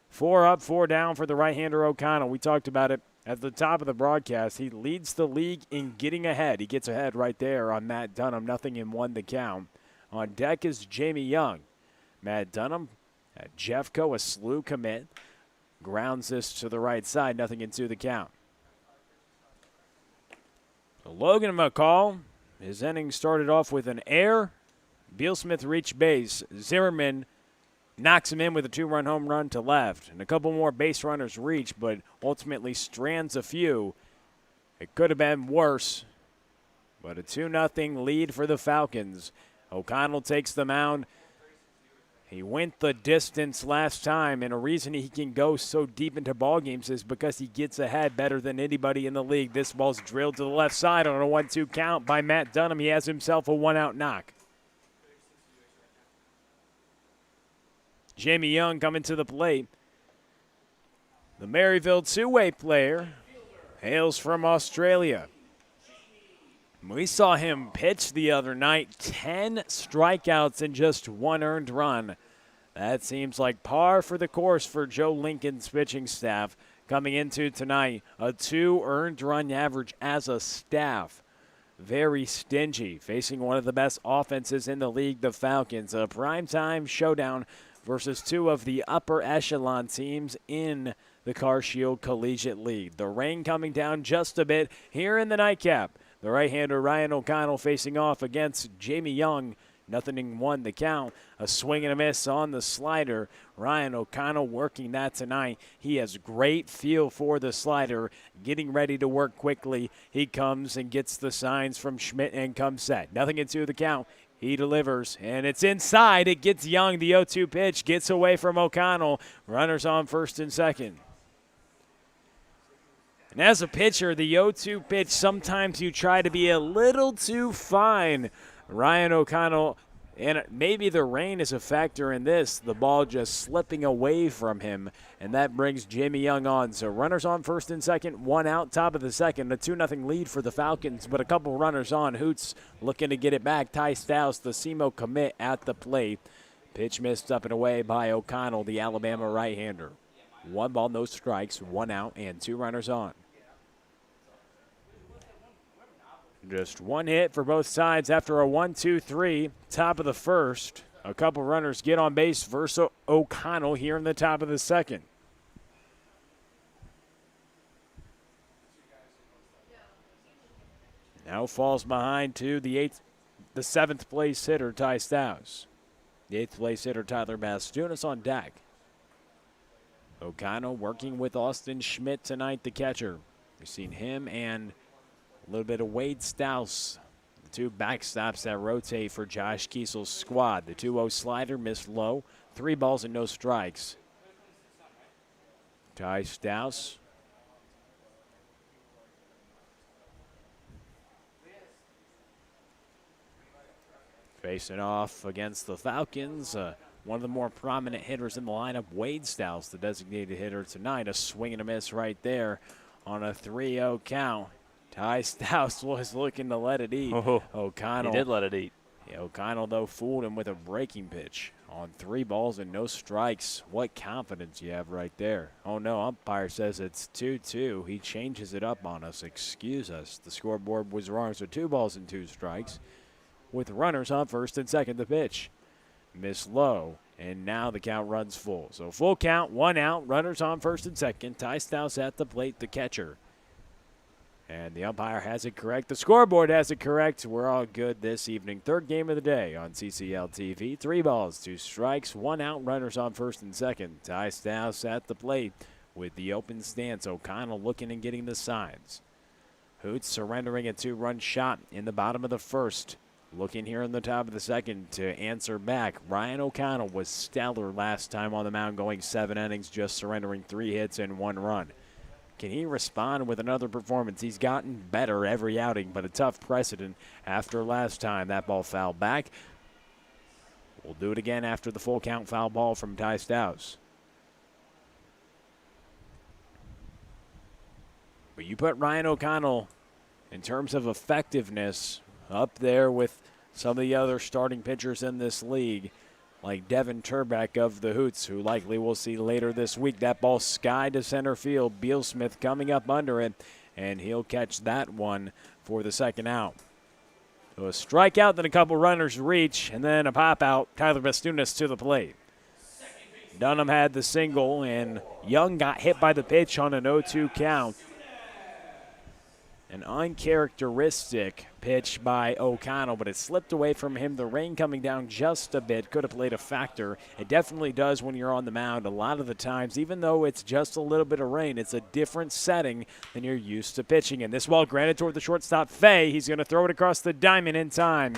4 up, 4 down for the right-hander O'Connell. We talked about it at the top of the broadcast. He leads the league in getting ahead. He gets ahead right there on Matt Dunham. 0-1 the count. On deck is Jamie Young. Matt Dunham, Jeffco, a slew commit. Grounds this to the right side. 0-2 the count. Logan McCall, his inning started off with an error. Beal Smith reached base. Zimmerman knocks him in with a 2-run home run to left. And a couple more base runners reach, but ultimately strands a few. It could have been worse, but a 2-0 lead for the Falcons. O'Connell takes the mound. He went the distance last time, and a reason he can go so deep into ball games is because he gets ahead better than anybody in the league. This ball's drilled to the left side on a 1-2 count by Matt Dunham. He has himself a 1-out knock. Jamie Young coming to the plate. The Maryville two-way player hails from Australia. We saw him pitch the other night, 10 strikeouts and just 1 earned run. That seems like par for the course for Joe Lincoln's pitching staff. Coming into tonight, a 2 earned run average as a staff. Very stingy, facing one of the best offenses in the league, the Falcons. A primetime showdown versus 2 of the upper echelon teams in the Car Shield Collegiate League. The rain coming down just a bit here in the nightcap. The right-hander Ryan O'Connell facing off against Jamie Young. 0-1 the count. A swing and a miss on the slider. Ryan O'Connell working that tonight. He has great feel for the slider. Getting ready to work quickly. He comes and gets the signs from Schmidt and comes set. 0-2 the count. He delivers, and it's inside. It gets Young. The 0-2 pitch gets away from O'Connell. Runners on first and second. And as a pitcher, the 0-2 pitch, sometimes you try to be a little too fine. Ryan O'Connell, and maybe the rain is a factor in this, the ball just slipping away from him, and that brings Jamie Young on. So runners on first and second, 1 out, top of the second, a 2-0 lead for the Falcons, but a couple runners on. Hoots looking to get it back. Ty Stouse, the SEMO commit at the plate. Pitch missed up and away by O'Connell, the Alabama right-hander. 1 ball, no strikes, 1 out, and 2 runners on. Just 1 hit for both sides after a 1-2-3, top of the first. A couple runners get on base versus O'Connell here in the top of the second. Now falls behind to the 7th place hitter, Ty Stouse. The 8th place hitter, Tyler Bastunas on deck. O'Connell working with Austin Schmidt tonight, the catcher. We've seen him and a little bit of Wade Stouse, the 2 backstops that rotate for Josh Kiesel's squad. The 2-0 slider missed low. 3 balls and no strikes. Ty Stouse. Facing off against the Falcons. One of the more prominent hitters in the lineup, Wade Stouse, the designated hitter tonight. A swing and a miss right there on a 3-0 count. Ty Stouse was looking to let it eat. O'Connell. He did let it eat. Yeah, O'Connell, though, fooled him with a breaking pitch on 3 balls and no strikes. What confidence you have right there. Oh, no, umpire says it's 2-2. He changes it up on us. Excuse us. The scoreboard was wrong, so 2 balls and 2 strikes with runners on first and second. The pitch missed low, and now the count runs full. So full count, 1 out, runners on first and second. Ty Stouse at the plate, the catcher. And the umpire has it correct. The scoreboard has it correct. We're all good this evening. 3rd game of the day on CCL TV. 3 balls, 2 strikes, 1 out, runners on first and second. Ty Stouse at the plate with the open stance. O'Connell looking and getting the signs. Hoots surrendering a 2-run shot in the bottom of the first. Looking here in the top of the second to answer back. Ryan O'Connell was stellar last time on the mound, going 7 innings, just surrendering 3 hits and 1 run. Can he respond with another performance? He's gotten better every outing, but a tough precedent after last time. That ball fouled back. We'll do it again after the full count foul ball from Ty Stouse. But you put Ryan O'Connell, in terms of effectiveness, up there with some of the other starting pitchers in this league, like Devin Turbeck of the Hoots, who likely we'll see later this week. That ball sky to center field. Beal Smith coming up under it, and he'll catch that one for the 2nd out. So a strikeout, then a couple runners reach, and then a pop out. Tyler Bastunas to the plate. Dunham had the single, and Young got hit by the pitch on an 0-2 count. An uncharacteristic pitch by O'Connell, but it slipped away from him. The rain coming down just a bit could have played a factor. It definitely does when you're on the mound. A lot of the times, even though it's just a little bit of rain, it's a different setting than you're used to pitching in. This ball granted toward the shortstop, Fay. He's going to throw it across the diamond in time.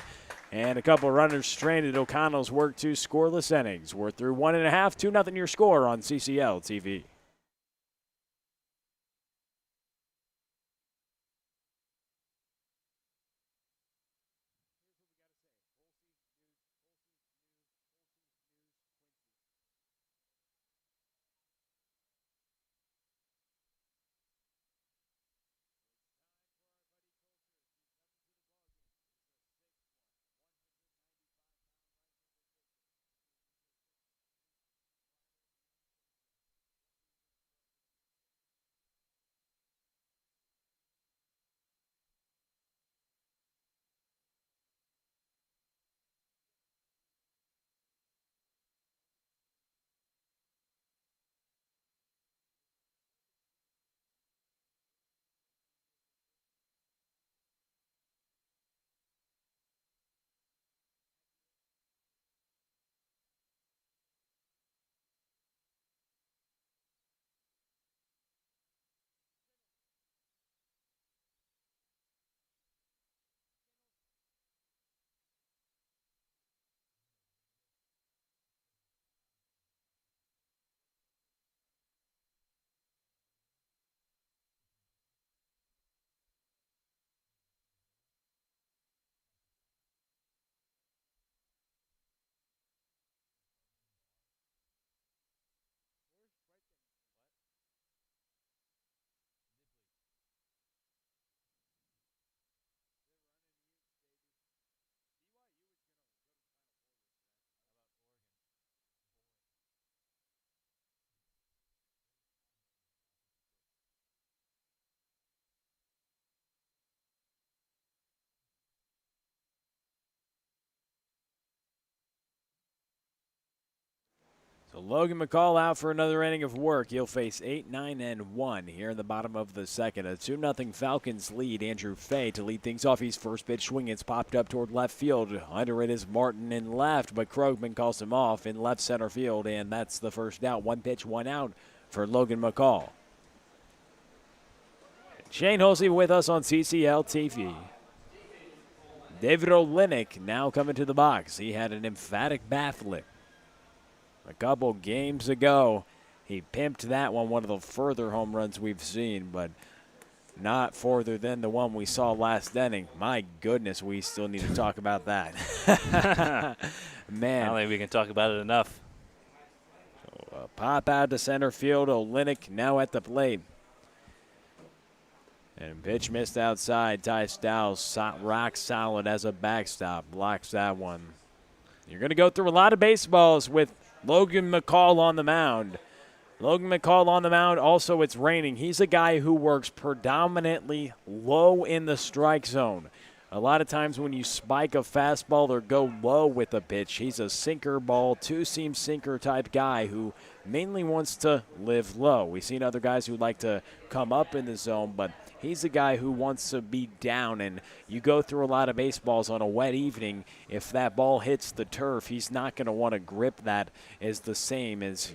And a couple runners stranded. O'Connell's work 2 scoreless innings. We're through 1.5, 2-0 your score on CCL TV. So Logan McCall out for another inning of work. He'll face 8, 9, and 1 here in the bottom of the second. A 2-0 Falcons lead. Andrew Fay to lead things off. He's first pitch swing. It's popped up toward left field. Under it is Martin in left, but Krogman calls him off in left center field, and that's the first out. 1 pitch, 1 out for Logan McCall. Shane Holsey with us on CCL TV. David Olenek now coming to the box. He had an emphatic bat flip a couple games ago. He pimped that one of the further home runs we've seen, but not further than the one we saw last inning. My goodness, we still need to talk about that. Man. I don't think we can talk about it enough. So, pop out to center field. Olenek now at the plate. And pitch missed outside. Ty Stiles rock solid as a backstop. Blocks that one. You're going to go through a lot of baseballs with Logan McCall on the mound. Logan McCall on the mound. Also, it's raining. He's a guy who works predominantly low in the strike zone. A lot of times when you spike a fastball or go low with a pitch, he's a sinker ball, two-seam sinker type guy who mainly wants to live low. We've seen other guys who like to come up in the zone, but he's a guy who wants to be down, and you go through a lot of baseballs on a wet evening. If that ball hits the turf, he's not going to want to grip that as the same as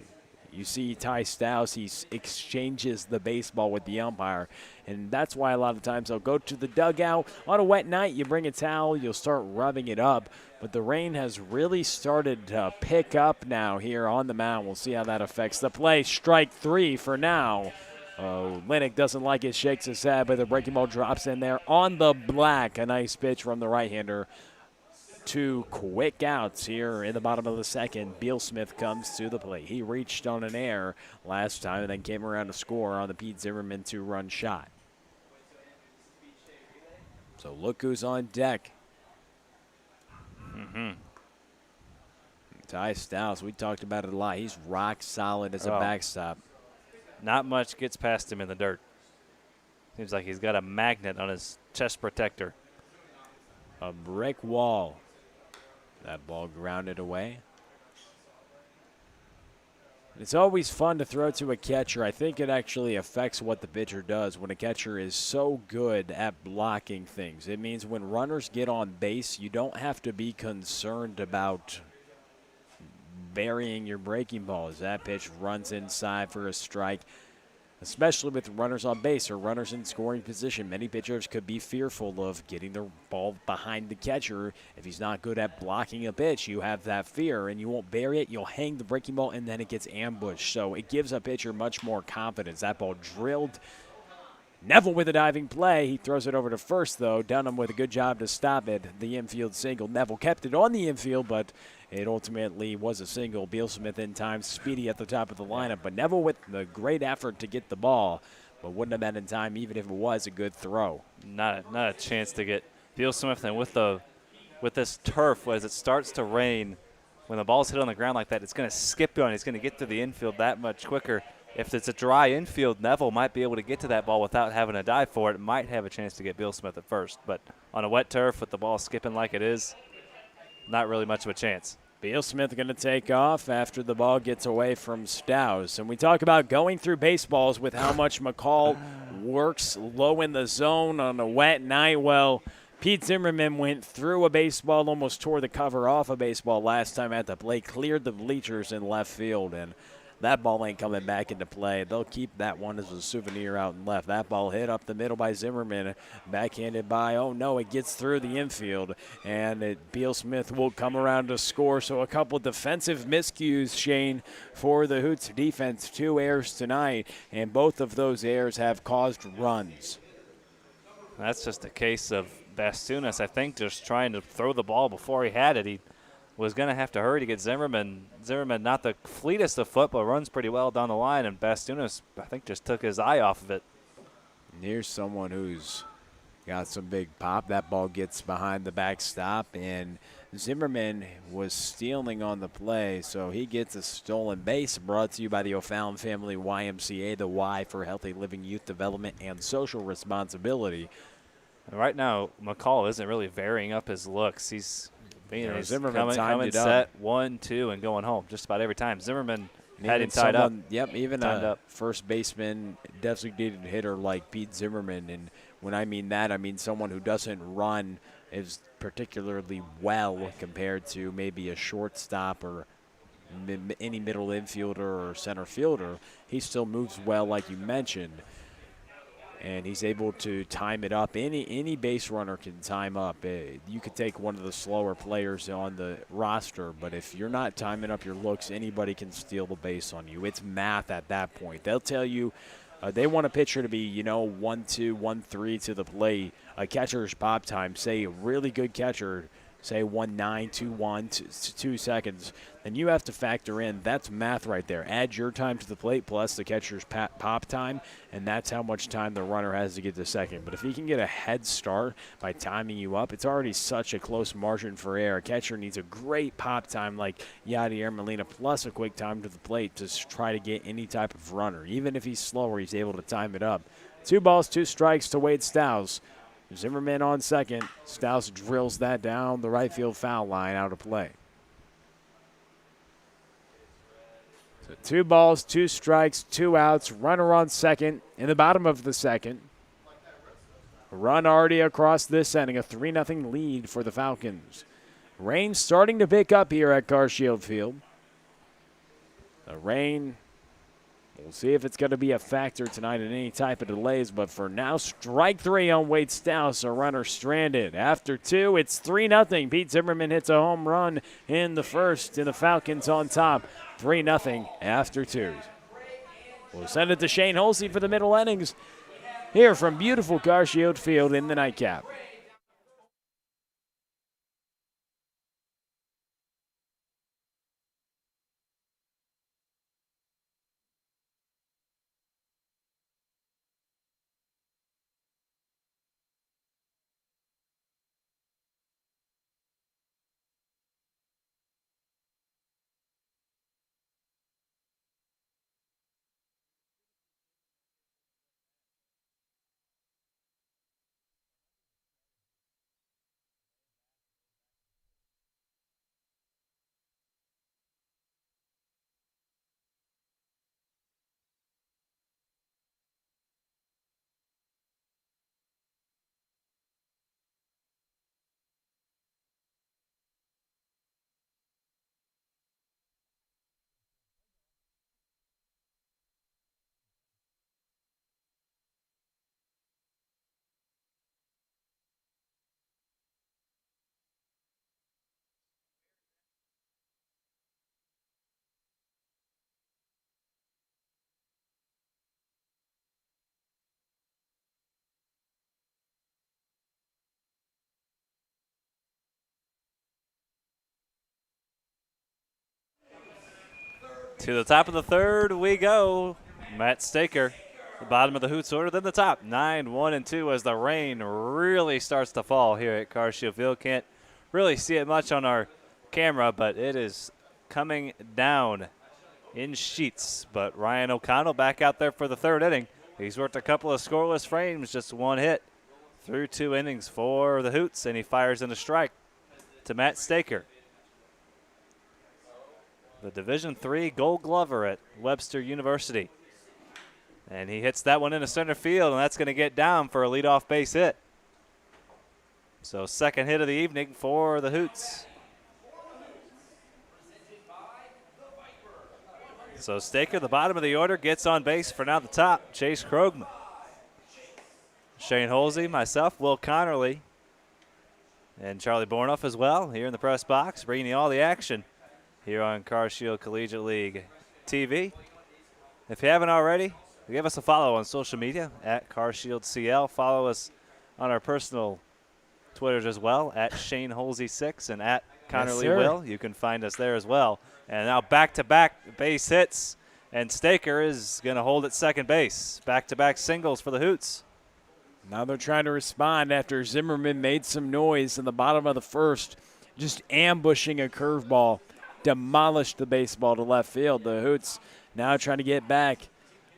you see Ty Stiles. He exchanges the baseball with the umpire, and that's why a lot of times they'll go to the dugout. On a wet night, you bring a towel, you'll start rubbing it up, but the rain has really started to pick up now here on the mound. We'll see how that affects the play. Strike 3 for now. Lennox doesn't like it, shakes his head, but the breaking ball drops in there on the black. A nice pitch from the right-hander. 2 quick outs here in the bottom of the second. Beal Smith comes to the plate. He reached on an error last time and then came around to score on the Pete Zimmerman 2-run shot. So look who's on deck. Ty Stiles, we talked about it a lot. He's rock solid as a backstop. Not much gets past him in the dirt. Seems like he's got a magnet on his chest protector. A brick wall. That ball grounded away. It's always fun to throw to a catcher. I think it actually affects what the pitcher does when a catcher is so good at blocking things. It means when runners get on base, you don't have to be concerned about burying your breaking ball as that pitch runs inside for a strike. Especially with runners on base or runners in scoring position, many pitchers could be fearful of getting the ball behind the catcher. If he's not good at blocking a pitch, you have that fear, and you won't bury it. You'll hang the breaking ball, and then it gets ambushed. So it gives a pitcher much more confidence. That ball drilled. Neville with a diving play. He throws it over to first, though. Dunham with a good job to stop it. The infield single. Neville kept it on the infield, but it ultimately was a single. Beal Smith in time, speedy at the top of the lineup. But Neville with the great effort to get the ball, but wouldn't have been in time even if it was a good throw. Not a chance to get Beal Smith. And with this turf, as it starts to rain, when the ball's hit on the ground like that, it's going to skip on. It's going to get to the infield that much quicker. If it's a dry infield, Neville might be able to get to that ball without having to dive for it. Might have a chance to get Beal Smith at first. But on a wet turf with the ball skipping like it is, not really much of a chance. Beal Smith going to take off after the ball gets away from Stows. And we talk about going through baseballs with how much McCall works low in the zone on a wet night. Well, Pete Zimmerman went through a baseball, almost tore the cover off a baseball last time at the plate, cleared the bleachers in left field, and that ball ain't coming back into play. They'll keep that one as a souvenir out in left. That ball hit up the middle by Zimmerman, backhanded by, oh no, it gets through the infield, and Beal Smith will come around to score. So a couple defensive miscues, Shane, for the Hoots defense. 2 errors tonight, and both of those errors have caused runs. That's just a case of Bastunas, I think, just trying to throw the ball before he had it. He was going to have to hurry to get Zimmerman. Zimmerman, not the fleetest of foot, but runs pretty well down the line. And Bastunas, I think, just took his eye off of it. And here's someone who's got some big pop. That ball gets behind the backstop, and Zimmerman was stealing on the play, so he gets a stolen base. Brought to you by the O'Fallon Family YMCA, the Y for Healthy Living, Youth Development, and Social Responsibility. Right now, McCall isn't really varying up his looks. He's Zimmerman coming set 1, 2, and going home just about every time. Zimmerman had him tied up. Yep, even a first baseman, designated hitter like Pete Zimmerman. And when I mean that, I mean someone who doesn't run as particularly well compared to maybe a shortstop or any middle infielder or center fielder. He still moves well, like you mentioned. And he's able to time it up. Any base runner can time up. You could take one of the slower players on the roster, but if you're not timing up your looks, anybody can steal the base on you. It's math at that point. They'll tell you they want a pitcher to be, 1-2, 1-3 to the plate. A catcher's pop time, say a really good catcher, say 1-9, 2-1, 2 seconds, then you have to factor in, that's math right there. Add your time to the plate plus the catcher's pop time, and that's how much time the runner has to get to second. But if he can get a head start by timing you up, it's already such a close margin for error. A catcher needs a great pop time like Yadier Molina plus a quick time to the plate to try to get any type of runner. Even if he's slower, he's able to time it up. 2 balls, 2 strikes to Wade Stows. Zimmerman on second. Stouse drills that down the right field foul line, out of play. So 2 balls, 2 strikes, 2 outs. Runner on second in the bottom of the second. A run already across this inning. A 3-0 lead for the Falcons. Rain starting to pick up here at CarShield Field. The rain, we'll see if it's going to be a factor tonight in any type of delays, but for now, strike 3 on Wade Stouse, a runner stranded. After 2, it's 3-0. Pete Zimmerman hits a home run in the first, and the Falcons on top, 3-0 after 2. We'll send it to Shane Holsey for the middle innings here from beautiful CarShield Field in the nightcap. To the top of the third we go. Matt Staker, the bottom of the Hoots order, then the top. 9-1-2 as the rain really starts to fall here at Carshield Field. Can't really see it much on our camera, but it is coming down in sheets. But Ryan O'Connell back out there for the third inning. He's worked a couple of scoreless frames, just one hit through 2 innings for the Hoots, and he fires in a strike to Matt Staker, the Division III Gold Glover at Webster University. And he hits that one into center field, and that's going to get down for a leadoff base hit. So second hit of the evening for the Hoots. So Staker, the bottom of the order, gets on base for now the top, Chase Krogman. Shane Holsey, myself, Will Connerly, and Charlie Bornoff as well here in the press box, bringing you all the action here on Carshield Collegiate League TV. If you haven't already, give us a follow on social media at CarshieldCL. Follow us on our personal Twitters as well, at Shane Holsey6 and at Connerly Will. You can find us there as well. And now back-to-back base hits, and Staker is going to hold at second base. Back-to-back singles for the Hoots. Now they're trying to respond after Zimmerman made some noise in the bottom of the first, just ambushing a curveball, demolished the baseball to left field. The Hoots now trying to get back.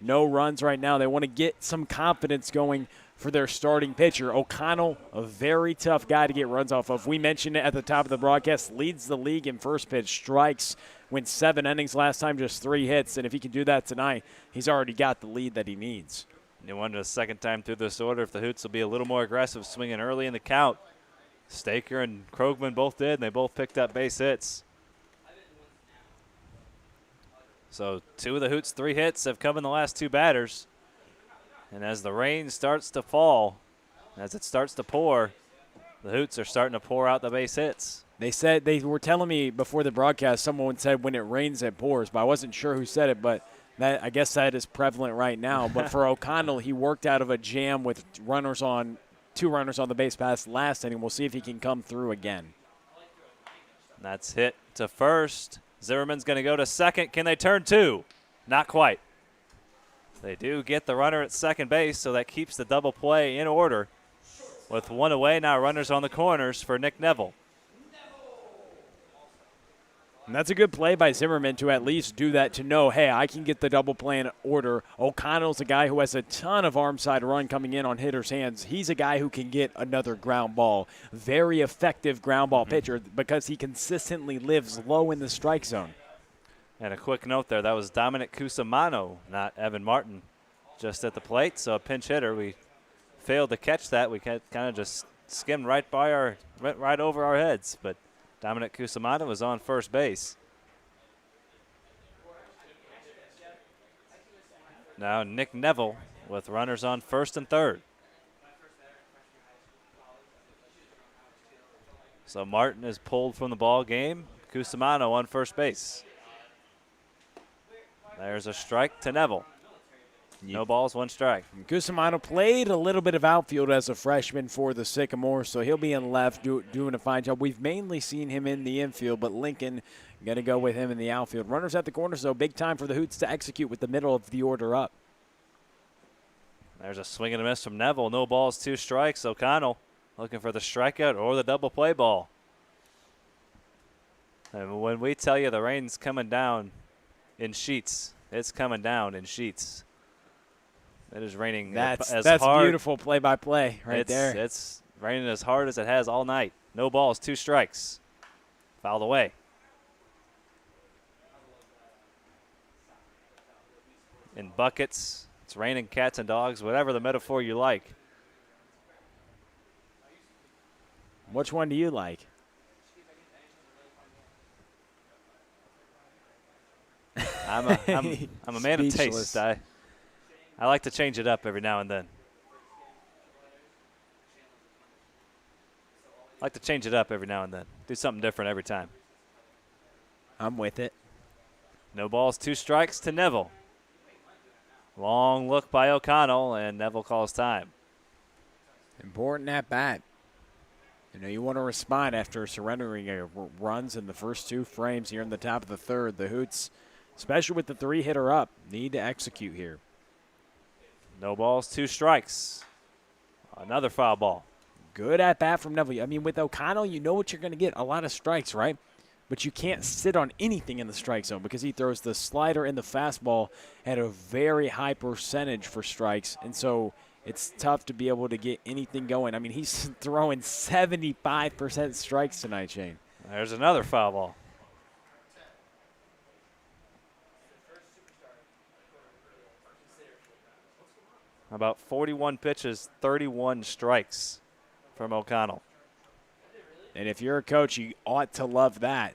No runs right now. They want to get some confidence going for their starting pitcher. O'Connell, a very tough guy to get runs off of. We mentioned it at the top of the broadcast, leads the league in first pitch strikes, went 7 innings last time, just 3 hits. And if he can do that tonight, he's already got the lead that he needs. You wonder the second time through this order if the Hoots will be a little more aggressive, swinging early in the count. Staker and Krogman both did, and they both picked up base hits. So 2 of the Hoots' 3 hits have come in the last 2 batters. And as the rain starts to fall, as it starts to pour, the Hoots are starting to pour out the base hits. They said, they were telling me before the broadcast, someone said when it rains, it pours, but I wasn't sure who said it, but that, I guess that is prevalent right now. But for O'Connell, he worked out of a jam with 2 runners on the base pass last inning. We'll see if he can come through again. That's hit to first. Zimmerman's going to go to second. Can they turn 2? Not quite. They do get the runner at second base, so that keeps the double play in order. With 1 away, now runners on the corners for Nick Neville. And that's a good play by Zimmerman to at least do that, to know, hey, I can get the double play in order. O'Connell's a guy who has a ton of arm side run coming in on hitters' hands. He's a guy who can get another ground ball. Very effective ground ball pitcher because he consistently lives low in the strike zone. And a quick note there, that was Dominic Cusimano, not Evan Martin, just at the plate. So a pinch hitter, we failed to catch that. We kind of just skimmed right over our heads. But Dominic Cusimano was on first base. Now Nick Neville with runners on first and third. So Martin is pulled from the ball game. Cusimano on first base. There's a strike to Neville. No balls, 1 strike. Cusimano played a little bit of outfield as a freshman for the Sycamores, so he'll be in left doing a fine job. We've mainly seen him in the infield, but Lincoln going to go with him in the outfield. Runners at the corners, though, big time for the Hoots to execute with the middle of the order up. There's a swing and a miss from Neville. No balls, 2 strikes. O'Connell looking for the strikeout or the double play ball. And when we tell you the rain's coming down in sheets, it's coming down in sheets. It is raining that's hard. Beautiful play-by-play there. It's raining as hard as it has all night. No balls, 2 strikes. Fouled away. In buckets, it's raining cats and dogs, whatever the metaphor you like. Which one do you like? I'm a man of taste. I like to change it up every now and then. Do something different every time. I'm with it. No balls, 2 strikes to Neville. Long look by O'Connell, and Neville calls time. Important at bat. You want to respond after surrendering runs in the first 2 frames here in the top of the third. The Hoots especially with the 3-hitter up. Need to execute here. No balls, 2 strikes. Another foul ball. Good at bat from Neville. I mean, with O'Connell, you know what you're going to get. A lot of strikes, right? But you can't sit on anything in the strike zone because he throws the slider and the fastball at a very high percentage for strikes. And so it's tough to be able to get anything going. I mean, he's throwing 75% strikes tonight, Shane. There's another foul ball. About 41 pitches, 31 strikes from O'Connell. And if you're a coach, you ought to love that.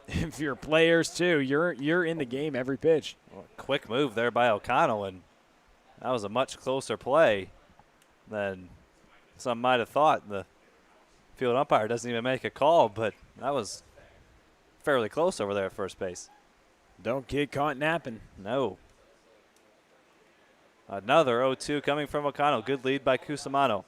If you're players too, you're in the game every pitch. Well, quick move there by O'Connell, and that was a much closer play than some might have thought. The field umpire doesn't even make a call, but that was fairly close over there at first base. Don't get caught napping. No. Another 0-2 coming from O'Connell. Good lead by Cusimano.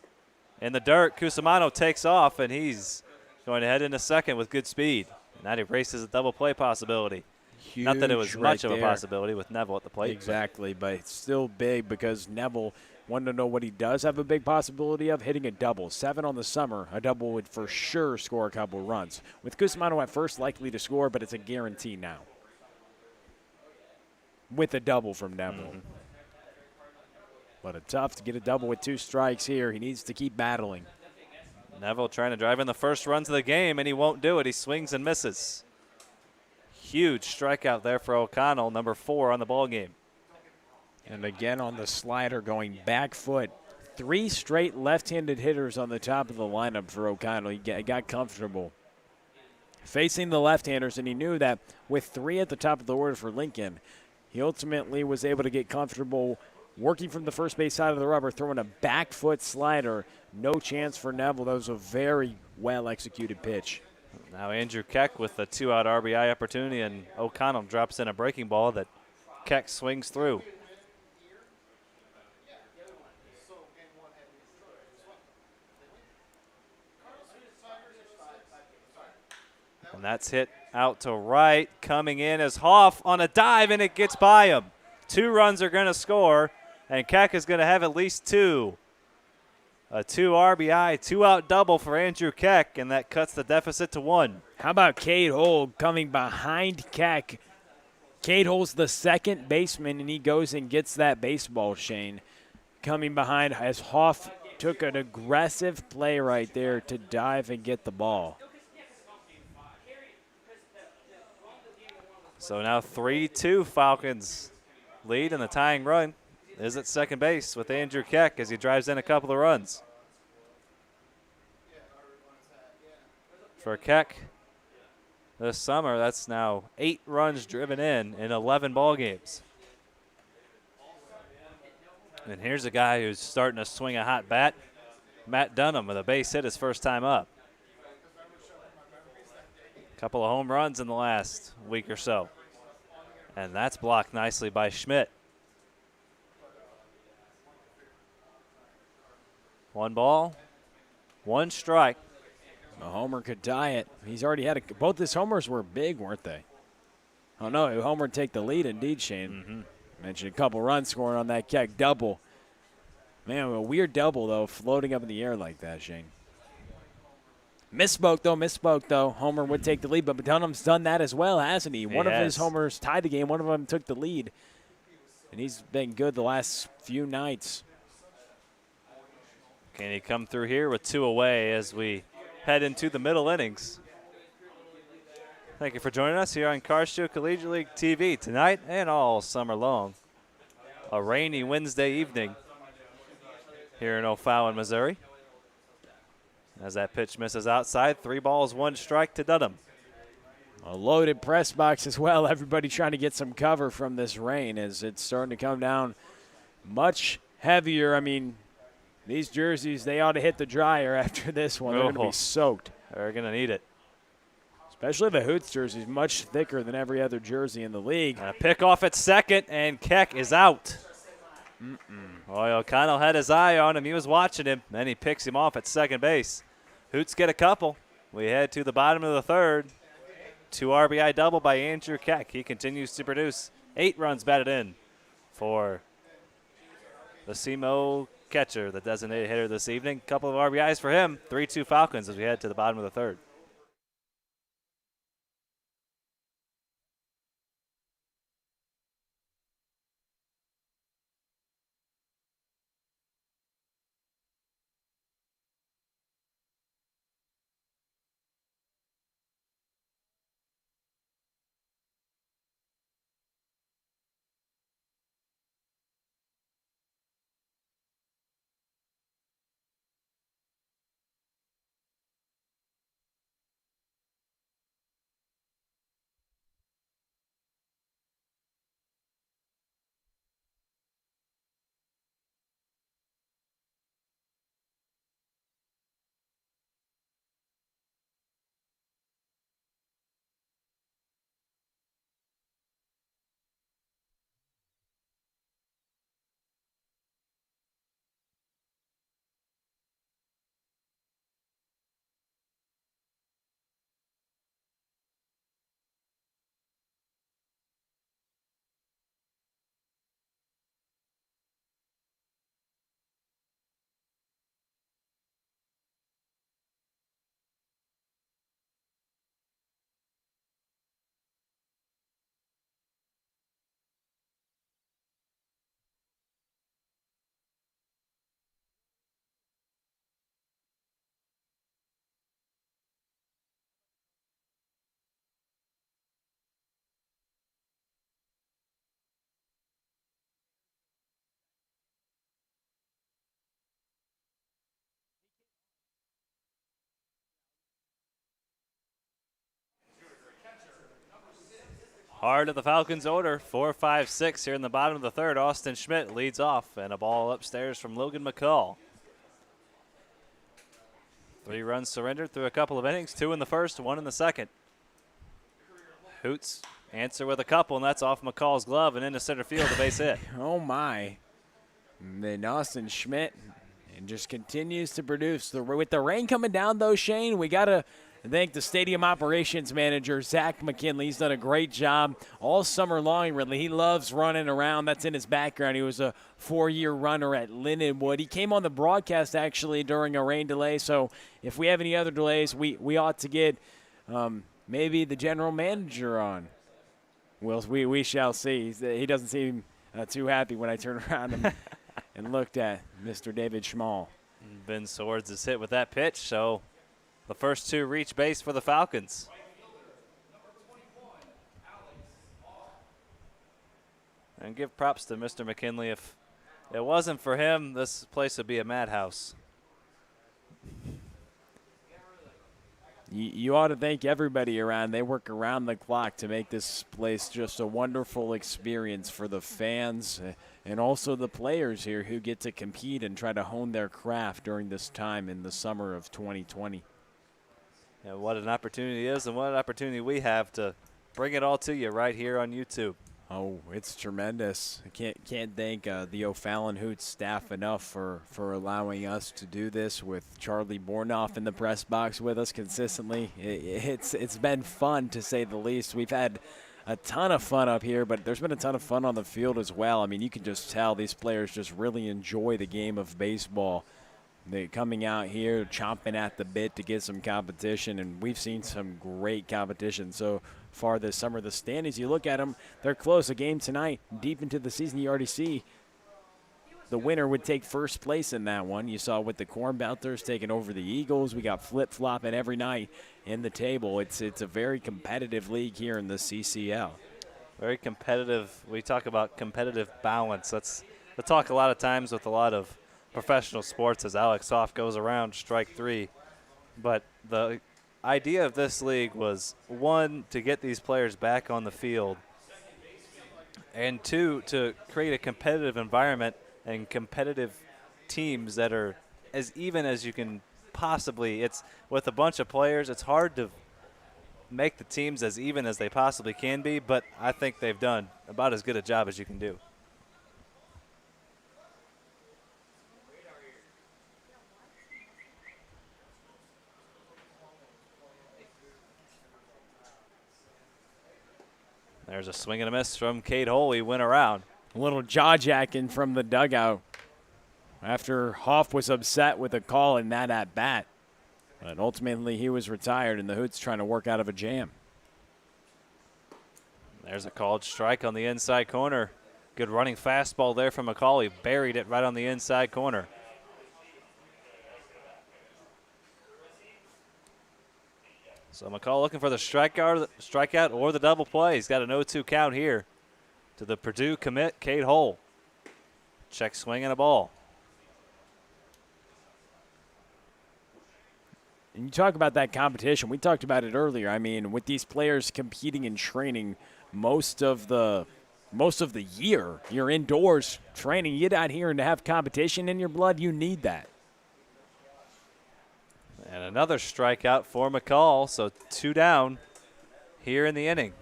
In the dirt, Cusimano takes off, and he's going to head into second with good speed. And that erases a double play possibility. Huge. Not that it was much of a there. possibility with Neville at the plate. Exactly, but it's still big because Neville wanted to know what he does have a big possibility of, hitting a double. 7 on the summer, a double would for sure score a couple runs. With Cusimano at first likely to score, but it's a guarantee now. With a double from Neville. Mm-hmm. But it's tough to get a double with 2 strikes here. He needs to keep battling. Neville trying to drive in the first runs of the game, and he won't do it. He swings and misses. Huge strikeout there for O'Connell, number 4 on the ball game. And again on the slider, going back foot. 3 straight left-handed hitters on the top of the lineup for O'Connell. He got comfortable facing the left-handers, and he knew that with 3 at the top of the order for Lincoln, he ultimately was able to get comfortable working from the first base side of the rubber, throwing a back foot slider. No chance for Neville. That was a very well-executed pitch. Now Andrew Keck with a 2-out RBI opportunity, and O'Connell drops in a breaking ball that Keck swings through. And that's hit out to right. Coming in is Hoff on a dive, and it gets by him. 2 runs are going to score, and Keck is going to have at least 2. A 2 RBI, 2-out double for Andrew Keck, and that cuts the deficit to 1. How about Cade Hull coming behind Keck? Cade Hull's the second baseman, and he goes and gets that baseball, Shane. Coming behind as Hoff took an aggressive play right there to dive and get the ball. So now 3-2 Falcons lead, and the tying run is at second base with Andrew Keck as he drives in a couple of runs. For Keck this summer, that's now 8 runs driven in 11 ball games. And here's a guy who's starting to swing a hot bat, Matt Dunham, with a base hit his first time up. Couple of home runs in the last week or so. And that's blocked nicely by Schmidt. 1 ball, 1 strike. A homer could tie it. He's already had both his homers were big, weren't they? Oh, no, homer would take the lead indeed, Shane. Mm-hmm. Mentioned a couple runs scoring on that Keck double. Man, a weird double, though, floating up in the air like that, Shane. Misspoke, though. Homer would take the lead, but Dunham's done that as well, hasn't he? One of his homers tied the game. One of them took the lead. And he's been good the last few nights. Can he come through here with 2 away as we head into the middle innings? Thank you for joining us here on Carshield Collegiate League TV tonight and all summer long. A rainy Wednesday evening here in O'Fallon, Missouri. As that pitch misses outside, 3 balls, 1 strike to Dunham. A loaded press box as well. Everybody trying to get some cover from this rain as it's starting to come down much heavier. I mean, these jerseys, they ought to hit the dryer after this one. They're going to be soaked. They're going to need it. Especially the Hoots jerseys, much thicker than every other jersey in the league. And a pick off at second, and Keck is out. Boy, O'Connell had his eye on him. He was watching him. Then he picks him off at second base. Hoots get a couple. We head to the bottom of the third. 2 RBI double by Andrew Keck. He continues to produce. 8 runs batted in for the SEMO catcher, the designated hitter this evening. Couple of RBIs for him. 3-2 Falcons as we head to the bottom of the third. Hard of the Falcons order, 4-5-6 here in the bottom of the third. Austin Schmidt leads off, and a ball upstairs from Logan McCall. 3 runs surrendered through a couple of innings, 2 in the first, 1 in the second. Hoots answer with a couple, and that's off McCall's glove and into center field, a base hit. Oh, my. And then Austin Schmidt and just continues to produce. With the rain coming down, though, Shane, we got to thank the stadium operations manager, Zach McKinley. He's done a great job all summer long, really. He loves running around. That's in his background. He was a 4-year runner at Lindenwood. He came on the broadcast, actually, during a rain delay. So if we have any other delays, we ought to get maybe the general manager on. We shall see. He doesn't seem too happy when I turn around and looked at Mr. David Schmall. Ben Swords is hit with that pitch, so the first 2 reach base for the Falcons. And give props to Mr. McKinley. If it wasn't for him, this place would be a madhouse. You ought to thank everybody around. They work around the clock to make this place just a wonderful experience for the fans and also the players here who get to compete and try to hone their craft during this time in the summer of 2020. Yeah, what an opportunity it is, and what an opportunity we have to bring it all to you right here on YouTube. Oh, it's tremendous. I can't thank the O'Fallon Hoots staff enough for allowing us to do this with Charlie Bornoff in the press box with us consistently. It's been fun, to say the least. We've had a ton of fun up here, but there's been a ton of fun on the field as well. I mean, you can just tell these players just really enjoy the game of baseball. They're coming out here, chomping at the bit to get some competition, and we've seen some great competition so far this summer. The standings, you look at them, they're close. A game tonight, deep into the season, you already see the winner would take first place in that one. You saw with the Cornbelters taking over the Eagles. We got flip-flopping every night in the table. It's a very competitive league here in the CCL. Very competitive. We talk about competitive balance. That's the talk a lot of times with a lot of professional sports as Alex Soft goes around strike 3. But the idea of this league was, 1, to get these players back on the field, and 2, to create a competitive environment and competitive teams that are as even as you can possibly. It's with a bunch of players, it's hard to make the teams as even as they possibly can be, but I think they've done about as good a job as you can do. There's a swing and a miss from Cade Hole. He went around. A little jaw-jacking from the dugout after Hoff was upset with a call in that at-bat. But ultimately he was retired, and the Hoots trying to work out of a jam. There's a called strike on the inside corner. Good running fastball there from McCall. He buried it right on the inside corner. So McCall looking for the strikeout or the double play. He's got an 0-2 count here to the Purdue commit, Cade Hole. Check swing and a ball. And you talk about that competition. We talked about it earlier. I mean, with these players competing in training most of the year, you're indoors training. You get out here and to have competition in your blood, you need that. And another strikeout for McCall, so 2 down here in the inning.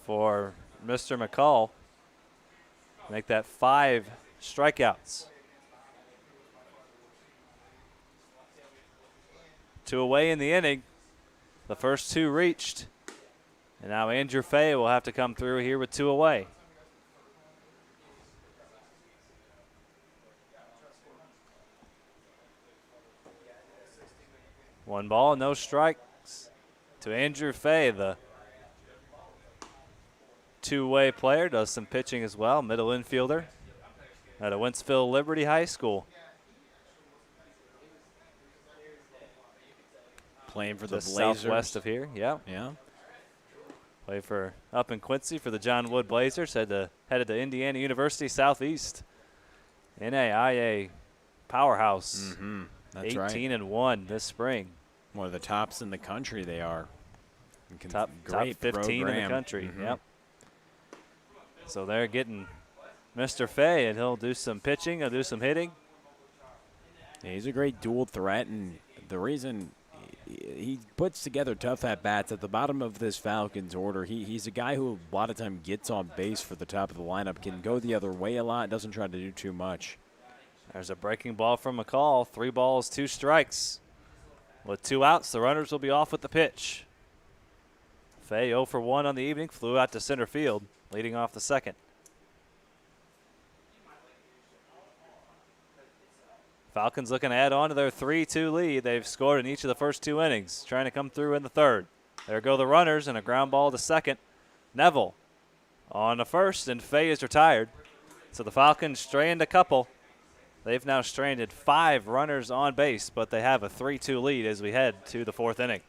For Mr. McCall, make that 5 strikeouts. 2 away in the inning. The first 2 reached. And now Andrew Fay will have to come through here with 2 away. One ball, no strikes to Andrew Fay, the two-way player, does some pitching as well, middle infielder at a Wentzville Liberty High School. Playing for the Blazers. Southwest of here, yeah. Play for up in Quincy for the John Wood Blazers, headed to Indiana University Southeast. NAIA powerhouse. That's 18-1 this spring. One of the tops in the country they are. Top 15 in the country, yep. So they're getting Mr. Fay, and he'll do some pitching, he'll do some hitting. Yeah, he's a great dual threat, and the reason he puts together tough at-bats at the bottom of this Falcons order, he's a guy who a lot of time gets on base for the top of the lineup, can go the other way a lot, doesn't try to do too much. There's a breaking ball from McCall. 3 balls, 2 strikes. With 2 outs, the runners will be off with the pitch. Fay 0 for 1 on the evening, flew out to center field, leading off the second. Falcons looking to add on to their 3-2 lead. They've scored in each of the first 2 innings, trying to come through in the third. There go the runners, and a ground ball to second. Neville on the first, and Fay is retired. So the Falcons strand a couple. They've now stranded 5 runners on base, but they have a 3-2 lead as we head to the 4th inning.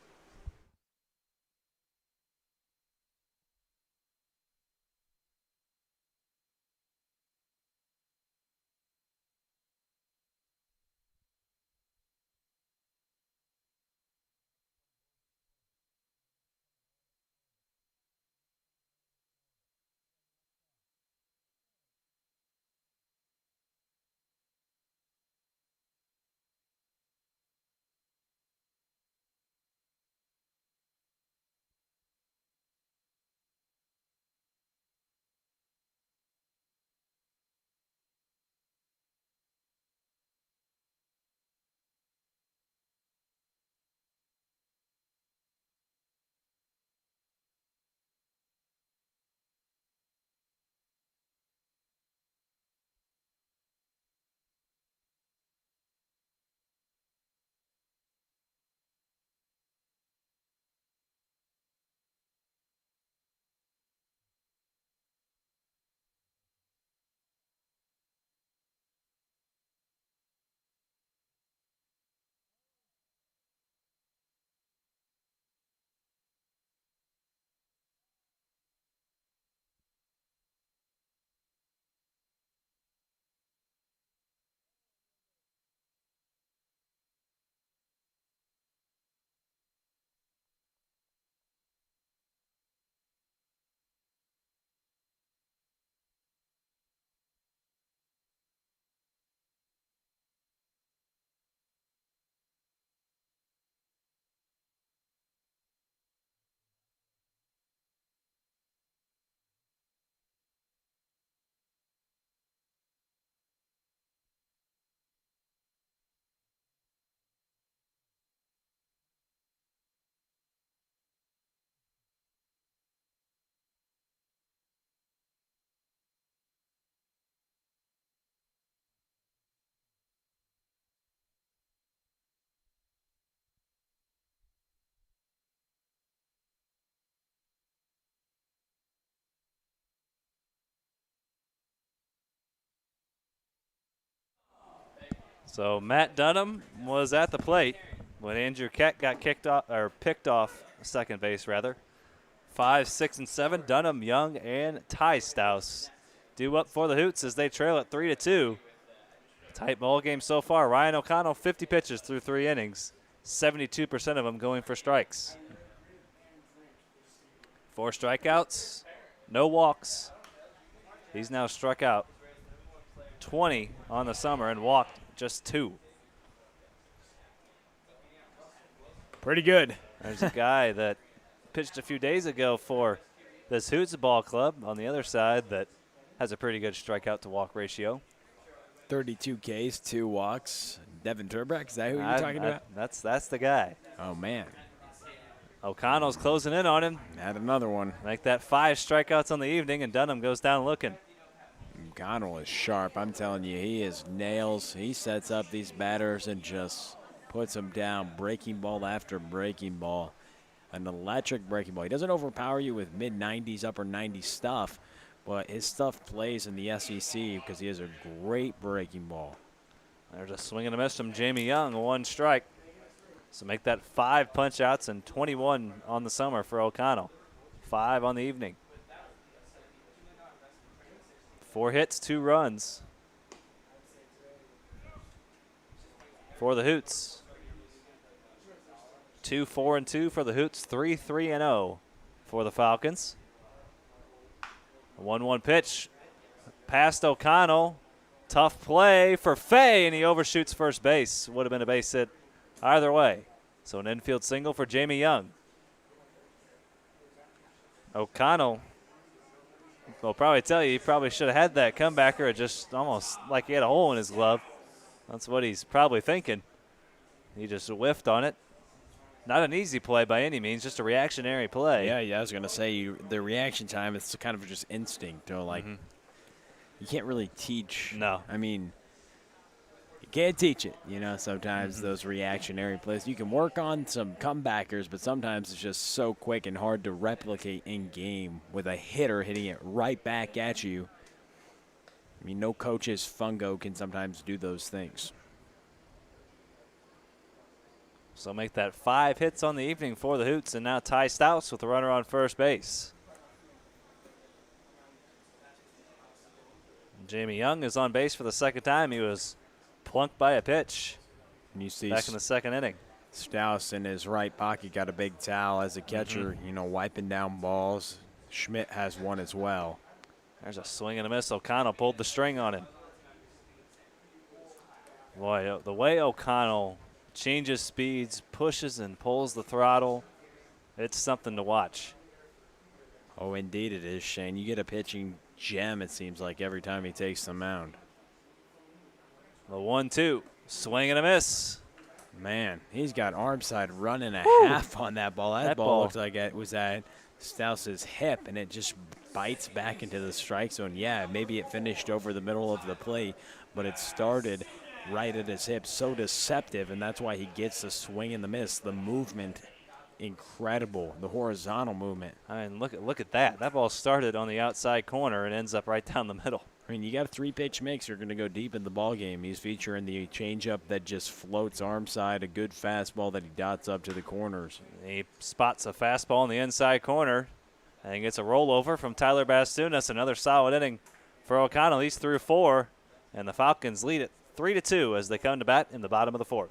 So Matt Dunham was at the plate when Andrew Keck got picked off second base rather. 5, 6, and 7. Dunham, Young, and Ty Stouse due up for the Hoots as they trail at 3-2. Tight ball game so far. Ryan O'Connell, 50 pitches through 3 innings, 72% of them going for strikes. 4 strikeouts, no walks. He's now struck out 20 on the summer and walked just 2. Pretty good. There's a guy that pitched a few days ago for this Hoots ball club on the other side that has a pretty good strikeout to walk ratio. 32 Ks, 2 walks. Devin Turbrack, is that who you're talking about? That's the guy. Oh, man. O'Connell's closing in on him. Add another one. Make that 5 strikeouts on the evening, and Dunham goes down looking. O'Connell is sharp. I'm telling you, he is nails. He sets up these batters and just puts them down, breaking ball after breaking ball. An electric breaking ball. He doesn't overpower you with mid-90s, upper 90s stuff, but his stuff plays in the SEC because he has a great breaking ball. There's a swing and a miss from Jamie Young, 1 strike. So make that 5 punch-outs and 21 on the summer for O'Connell. 5 on the evening. 4 hits, 2 runs for the Hoots. 2, 4, and 2 for the Hoots. 3, 3, and 0 for the Falcons. 1-1 pitch past O'Connell. Tough play for Fay, and he overshoots first base. Would have been a base hit either way. So an infield single for Jamie Young. O'Connell will probably tell you he probably should have had that comebacker. It just almost like he had a hole in his glove. That's what he's probably thinking. He just whiffed on it. Not an easy play by any means, just a reactionary play. Yeah, I was going to say, the reaction time, it's kind of just instinct. You can't really teach. No. I mean, you can't teach it. Sometimes those reactionary plays. You can work on some comebackers, but sometimes it's just so quick and hard to replicate in game with a hitter hitting it right back at you. I mean, no coach's fungo can sometimes do those things. So make that 5 hits on the evening for the Hoots, and now Ty Stouse with the runner on first base. Jamie Young is on base for the second time. He was plunked by a pitch And you see back in the second inning. Stouse in his right pocket got a big towel as a catcher, wiping down balls. Schmidt has one as well. There's a swing and a miss. O'Connell pulled the string on him. Boy, the way O'Connell changes speeds, pushes and pulls the throttle, it's something to watch. Oh, indeed it is, Shane. You get a pitching gem, it seems like, every time he takes the mound. The 1-2, swing and a miss. Man, he's got arm side running a half on that ball. That ball looked like it was at Stouse's hip, and it just bites back into the strike zone. Yeah, maybe it finished over the middle of the plate, but it started right at his hip. So deceptive, and that's why he gets the swing and the miss. The movement, incredible. The horizontal movement. I mean, look at that. That ball started on the outside corner and ends up right down the middle. I mean, you got a 3-pitch mix. You're going to go deep in the ball game. He's featuring the changeup that just floats arm side, a good fastball that he dots up to the corners. He spots a fastball in the inside corner and gets a rollover from Tyler Bastoon. That's another solid inning for O'Connell. He's through 4, and the Falcons lead it 3-2 as they come to bat in the bottom of the 4th.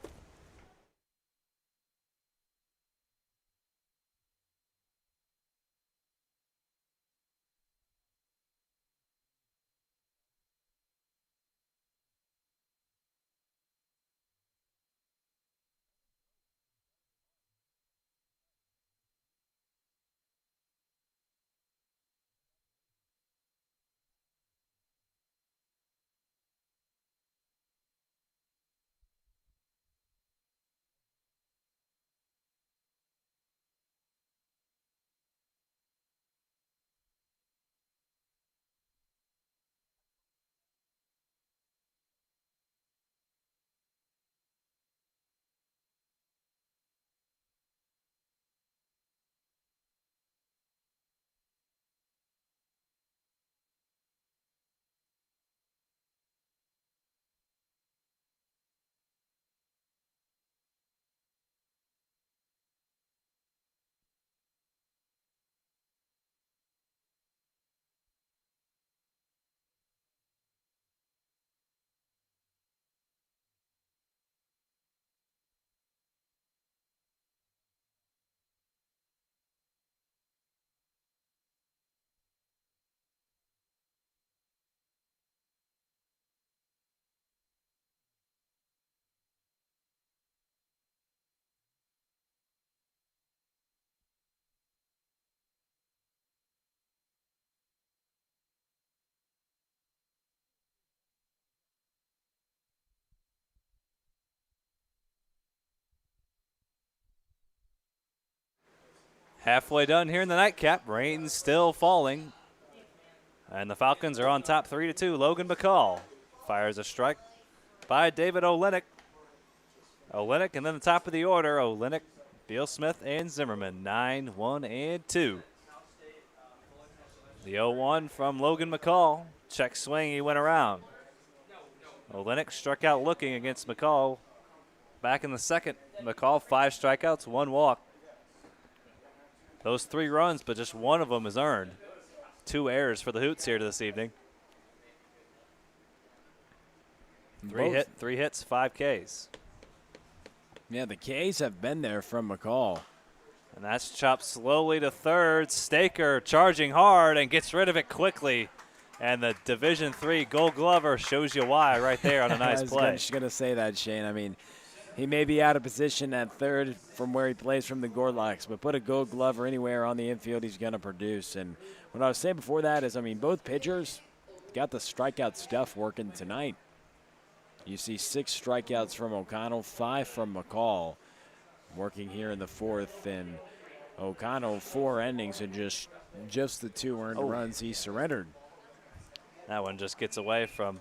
Halfway done here in the nightcap. Rain still falling. And the Falcons are on top 3-2. Logan McCall fires a strike by David Olenek. Olenek, and then the top of the order, Olenek, Beal Smith, and Zimmerman, 9, 1, and 2. The 0-1 from Logan McCall. Check swing, he went around. Olenek struck out looking against McCall. Back in the second, McCall 5 strikeouts, 1 walk. Those 3 runs, but just one of them is earned. 2 errors for the Hoots here this evening. 3 hits, 5 Ks. Yeah, the Ks have been there from McCall. And that's chopped slowly to third. Staker charging hard and gets rid of it quickly. And the Division III Gold Glover shows you why right there on a nice play. I was just going to say that, Shane. I mean, he may be out of position at third from where he plays from the Gorlocks, but put a Gold Glover anywhere on the infield, he's going to produce. And what I was saying before that is, I mean, both pitchers got the strikeout stuff working tonight. You see 6 strikeouts from O'Connell, 5 from McCall, working here in the fourth. And O'Connell 4 innings and just the 2 earned runs he surrendered. That one just gets away from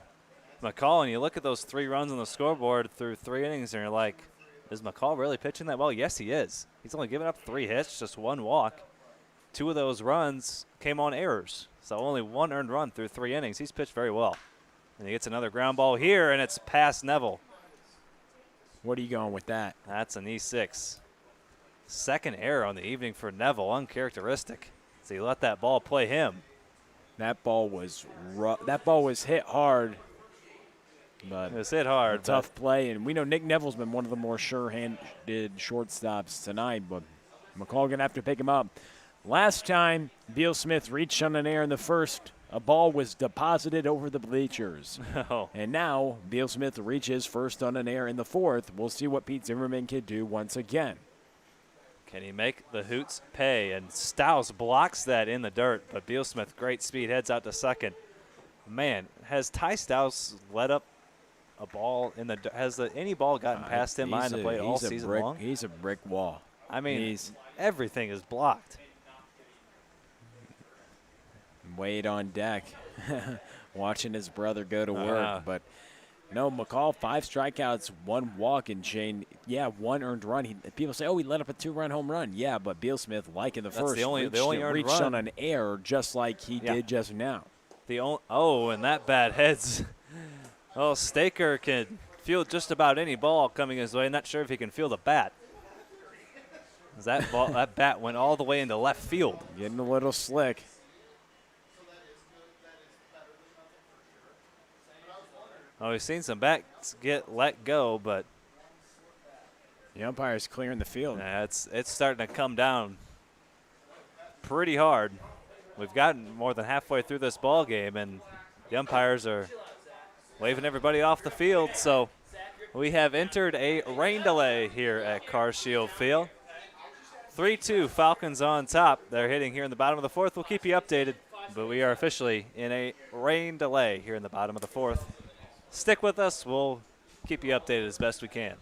McCall, and you look at those 3 runs on the scoreboard through 3 innings, and you're like, is McCall really pitching that well? Yes, he is. He's only given up 3 hits, just 1 walk. 2 of those runs came on errors, so only 1 earned run through 3 innings. He's pitched very well. And he gets another ground ball here, and it's past Neville. What are you going with that? That's an E6. Second error on the evening for Neville, uncharacteristic. So he let that ball play him. That ball was rough. That ball was hit hard. But it was hit hard. A tough play, and we know Nick Neville's been one of the more sure-handed shortstops tonight, but McCall going to have to pick him up. Last time Beal Smith reached on an air in the first, a ball was deposited over the bleachers. Oh. And now Beal Smith reaches first on an air in the fourth. We'll see what Pete Zimmerman can do once again. Can he make the Hoots pay? And Stiles blocks that in the dirt, but Beal Smith, great speed, heads out to second. Man, has Ty Stiles let up a ball in the – has any ball gotten past him behind the plate all season long? He's a brick wall. I mean, everything is blocked. Wade on deck, watching his brother go to work. But no, McCall, 5 strikeouts, 1 walk, and Shane, 1 earned run. People say, he let up a 2-run home run. Yeah, but Beal Smith, like in the first, the only reached run on an air just like he did just now. And that bat heads. Staker can feel just about any ball coming his way. Not sure if he can feel the bat. That bat went all the way into left field. Getting a little slick. We've seen some bats get let go, but the umpire's clearing the field. Yeah, it's starting to come down pretty hard. We've gotten more than halfway through this ball game, and the umpires are waving everybody off the field. So we have entered a rain delay here at CarShield Field. 3-2 Falcons on top. They're hitting here in the bottom of the fourth. We'll keep you updated, but we are officially in a rain delay here in the bottom of the fourth. Stick with us. We'll keep you updated as best we can.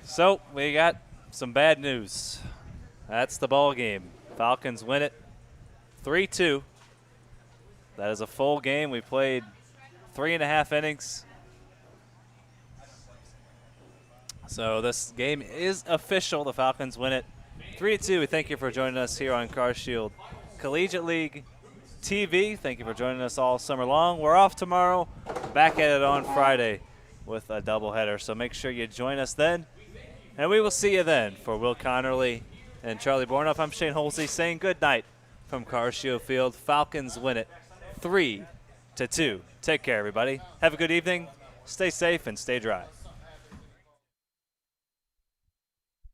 So we got some bad news. That's the ball game. Falcons win it 3-2. That is a full game. We played 3.5 innings. So this game is official. The Falcons win it 3-2. We thank you for joining us here on Car Shield Collegiate League TV. Thank you for joining us all summer long. We're off tomorrow. Back at it on Friday with a doubleheader. So make sure you join us then. And we will see you then. For Will Connerly and Charlie Bornoff, I'm Shane Holsey saying good night from Car Shield Field. Falcons win it 3-2. Take care, everybody. Have a good evening. Stay safe and stay dry.